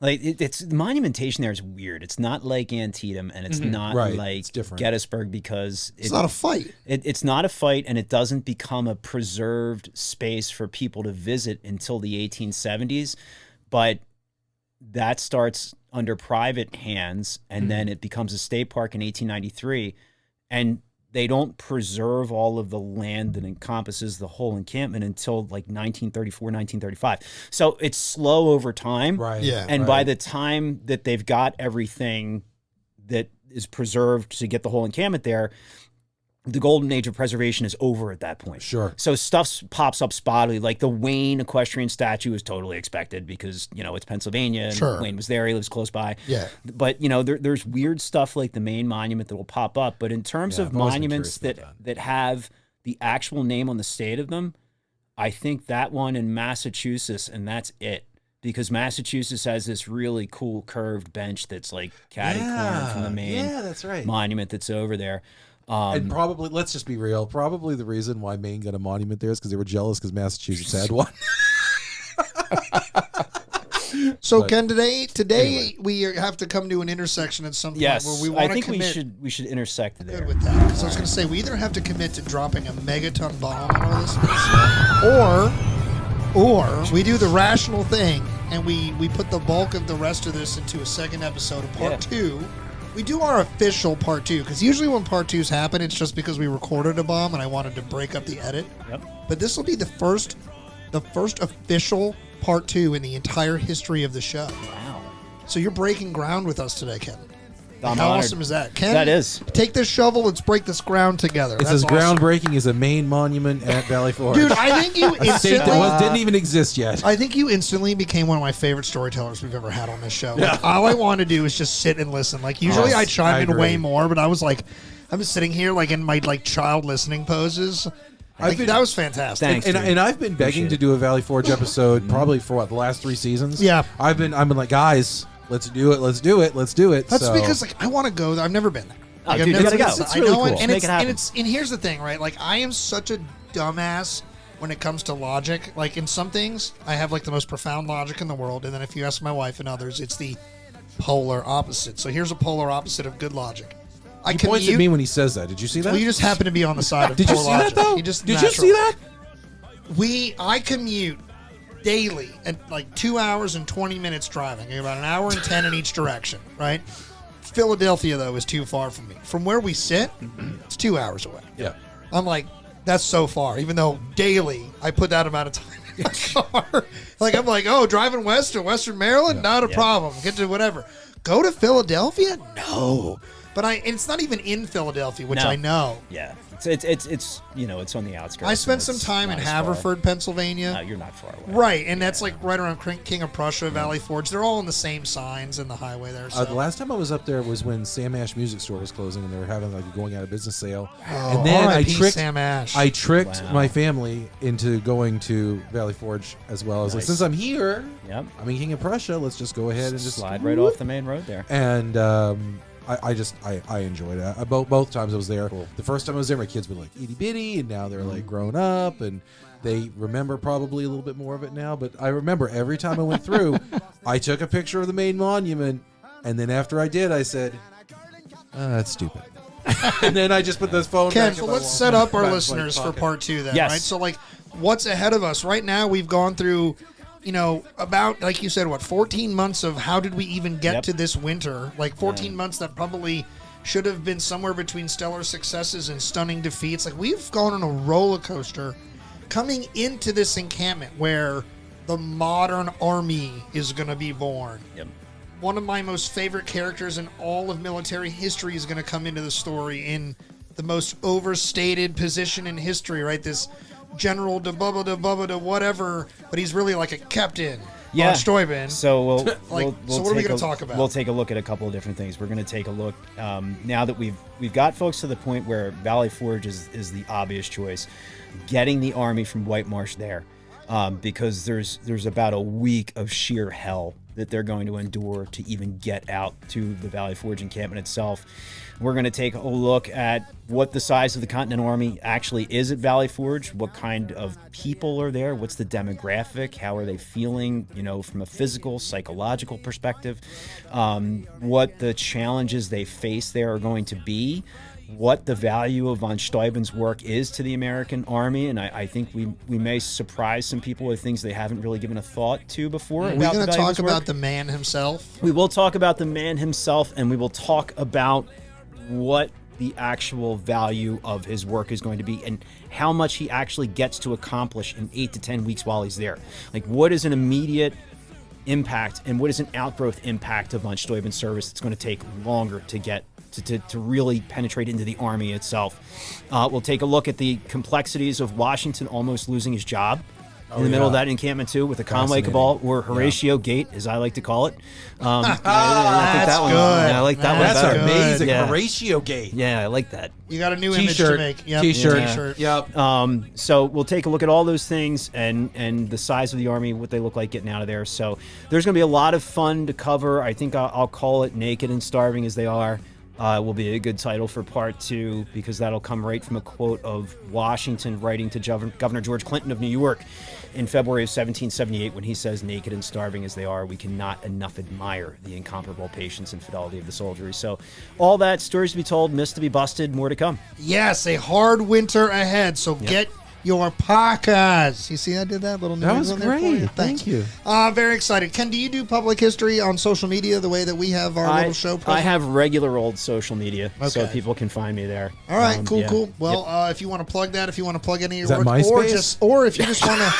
Like it's the monumentation there is weird. It's not like Antietam, and it's not like Gettysburg because it's not a fight. It's not a fight, and it doesn't become a preserved space for people to visit until the 1870s. But that starts under private hands, and then it becomes a state park in 1893, and they don't preserve all of the land that encompasses the whole encampment until like 1934, 1935. So it's slow over time. Right. Yeah. And by the time that they've got everything that is preserved to get the whole encampment there, the golden age of preservation is over at that point. Sure. So stuff pops up spottily, like the Wayne equestrian statue is totally expected because, it's Pennsylvania and Wayne was there. He lives close by. Yeah. But, there's weird stuff like the Maine monument that will pop up. But in terms of monuments that have the actual name on the state of them, I think that one in Massachusetts, and that's it. Because Massachusetts has this really cool curved bench that's like catty-cornered from the Maine monument that's over there. And probably, let's just be real, probably the reason why Maine got a monument there is because they were jealous because Massachusetts had one. So Ken, today we have to come to an intersection at some point where we want to commit. I think we should intersect there. Good with that. So I was going to say, we either have to commit to dropping a megaton bomb on our listeners, or we do the rational thing and we put the bulk of the rest of this into a second episode of part 2. We do our official part 2, because usually when part 2s happen, it's just because we recorded a bomb and I wanted to break up the edit. Yep. But this will be the first official part 2 in the entire history of the show. Wow. So you're breaking ground with us today, Ken. I'm How honored. awesome is that? Ken, that is. Take this shovel, let's break this ground together. It's as groundbreaking as a Maine monument at Valley Forge. Dude, I think you a state that didn't even exist yet. I think you instantly became one of my favorite storytellers we've ever had on this show. Like, all I want to do is just sit and listen. Like usually I chime in way more, but I was like, I'm just sitting here like in my child listening poses. That was fantastic. Thanks, and I've been begging to do a Valley Forge episode probably for the last 3 seasons. Yeah. I've been like, guys, let's do it. That's because I want to go there. I've never been there. Dude, you gotta go. It's really cool. And Make it happen. and here's the thing, right? Like, I am such a dumbass when it comes to logic. Like, in some things, I have like the most profound logic in the world, and then if you ask my wife and others, it's the polar opposite. So here's a polar opposite of good logic. He points at me when he says that. Did you see that? Well, you just happen to be on the side of Did you polar see logic. that though? Did you see that? I commute daily at like 2 hours and 20 minutes driving, about an hour and 10 in each direction, right? Philadelphia, though, is too far from me. From where we sit, it's 2 hours away. Yeah. I'm like, that's so far, even though daily I put that amount of time in the car. Like, I'm like, driving west to Western Maryland, not a problem. Get to whatever. Go to Philadelphia? No. But it's not even in Philadelphia, which I know. Yeah. It's it's on the outskirts. I spent some time in Haverford, Pennsylvania. No, you're not far away. Right, and that's like right around King of Prussia, Valley Forge. They're all on the same signs in the highway there. So. The last time I was up there was when Sam Ash Music Store was closing, and they were having like a going out of business sale. Oh, and then I tricked Sam Ash. I tricked my family into going to Valley Forge as well. I was like, since I'm here, I'm in King of Prussia. Let's just go ahead and just slide right off the main road there. And I enjoyed it. Both times I was there. Cool. The first time I was there, my kids were like itty bitty, and now they're like grown up, and they remember probably a little bit more of it now. But I remember every time I went through, I took a picture of the main monument, and then after I did, I said, "That's stupid." And then I just put this phone. Ken, back so in my let's set up our listeners for part 2 then, yes. right? So like, what's ahead of us right now? We've gone through. About, like you said, 14 months of how did we even get to this winter? Like 14 months that probably should have been somewhere between stellar successes and stunning defeats. Like, we've gone on a roller coaster coming into this encampment where the modern army is going to be born. Yep. One of my most favorite characters in all of military history is going to come into the story in the most overstated position in history, right? This General de whatever, but he's really like a captain. Yeah. Steuben. So we'll so what are we going to talk about? We'll take a look at a couple of different things. We're going to take a look now that we've got folks to the point where Valley Forge is the obvious choice. Getting the army from White Marsh there, because there's about a week of sheer hell that they're going to endure to even get out to the Valley Forge encampment itself. We're going to take a look at what the size of the Continental Army actually is at Valley Forge, what kind of people are there, what's the demographic, how are they feeling, from a physical, psychological perspective, what the challenges they face there are going to be, what the value of von Steuben's work is to the American Army, and I think we may surprise some people with things they haven't really given a thought to before. We're going to talk about the man himself. We will talk about the man himself, and we will talk about what the actual value of his work is going to be and how much he actually gets to accomplish in 8 to 10 weeks while he's there. Like, what is an immediate impact and what is an outgrowth impact of von Steuben's service that's going to take longer to get to really penetrate into the Army itself. We'll take a look at the complexities of Washington almost losing his job in the middle of that encampment too, with the Conway Cabal, or Horatio Gate, as I like to call it. I think that one. Yeah, I like that one better. That's amazing. Yeah. Horatio Gate. Yeah, I like that. You got a new image to make. Yep. T-shirt. Yep. So we'll take a look at all those things and the size of the Army, what they look like getting out of there. So there's going to be a lot of fun to cover. I think I'll call it Naked and Starving as They Are. Will be a good title for part 2, because that'll come right from a quote of Washington writing to Governor George Clinton of New York in February of 1778, when he says, "Naked and starving as they are, we cannot enough admire the incomparable patience and fidelity of the soldiery." So all that, stories to be told, myths to be busted, more to come. Yes, a hard winter ahead. So get your parkas. You see, I did that little. That was great. great. Thank you. Very excited. Ken, do you do public history on social media the way that we have our little show? I have regular old social media, so people can find me there. All right, cool. Well, if you want to plug that, if you want to plug any of your work, MySpace? or if you just want to.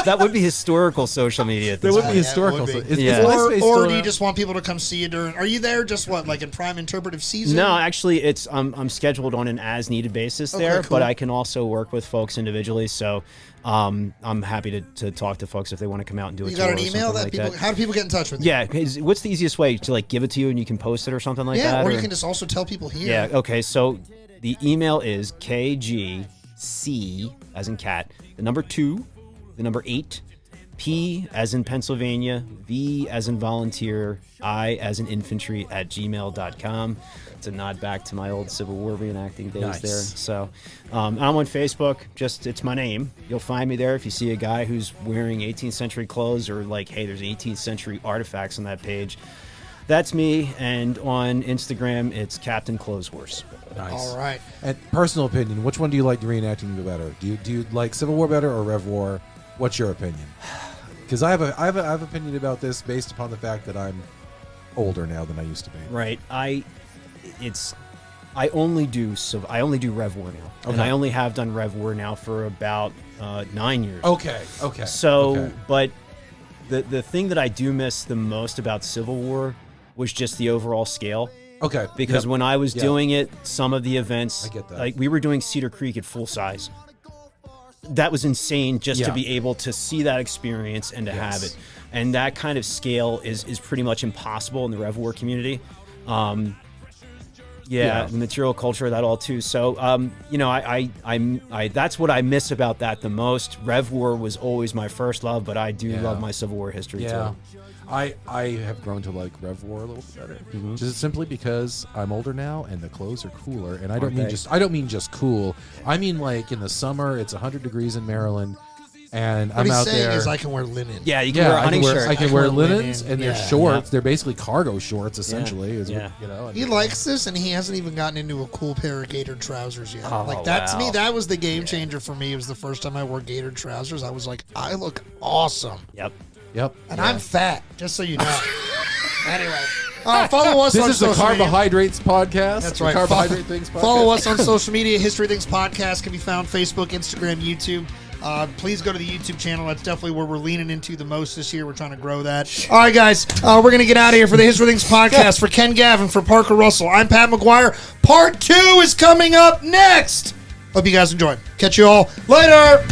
That would be historical social media. That would be historical. Or do you just want people to come see you during? Are you there just like in prime interpretive season? No, actually, it's I'm scheduled on an as needed basis there, but I can also work with folks individually. So I'm happy to talk to folks if they want to come out and do a tour. You got an email that people? How do people get in touch with you? Yeah, what's the easiest way to give it to you and you can post it or something like that? Or you can just also tell people here. Yeah. Okay. So the email is KGC as in cat, the number 2, the number 8, P as in Pennsylvania, V as in volunteer, I as in infantry @gmail.com. It's a nod back to my old Civil War reenacting days there. So I'm on Facebook. It's my name. You'll find me there if you see a guy who's wearing 18th century clothes, or hey, there's 18th century artifacts on that page. That's me. And on Instagram, it's Captain Clothes Horse. Nice. All right. And personal opinion, which one do you like reenacting better? Do you like Civil War better or Rev War? What's your opinion? Because I have an opinion about this based upon the fact that I'm older now than I used to be. Right. I only do Rev War now, and I only have done Rev War now for about 9 years. Okay. So, but the thing that I do miss the most about Civil War was just the overall scale. Okay. Because when I was doing it, some of the events, I get that. like we were doing Cedar Creek at full size. That was insane just to be able to see that experience and to have it. And that kind of scale is pretty much impossible in the Rev War community. The material culture of that all too. So, I that's what I miss about that the most. Rev War was always my first love, but I do love my Civil War history too. I have grown to like Rev War a little bit better, just simply because I'm older now and the clothes are cooler. And I don't mean just cool. I mean like in the summer it's 100 degrees in Maryland, and I'm out there. What he's saying is I can wear linen. Yeah, you can wear a hunting shirt. I can wear linens, and they're shorts. They're basically cargo shorts, essentially. He likes this, and he hasn't even gotten into a cool pair of gaitered trousers yet. To me, that was the game changer for me. It was the first time I wore gaitered trousers. I was like, I look awesome. Yep. And I'm fat, just so you know. Anyway. Follow us on social media. This is the Carbohydrates Podcast. That's right. Carbohydrate Things Podcast. Follow us on social media. History Things Podcast can be found Facebook, Instagram, YouTube. Please go to the YouTube channel. That's definitely where we're leaning into the most this year. We're trying to grow that. All right, guys. We're going to get out of here for the History Things Podcast. For Ken Gavin, for Parker Russell, I'm Pat McGuire. Part 2 is coming up next. Hope you guys enjoy. Catch you all later.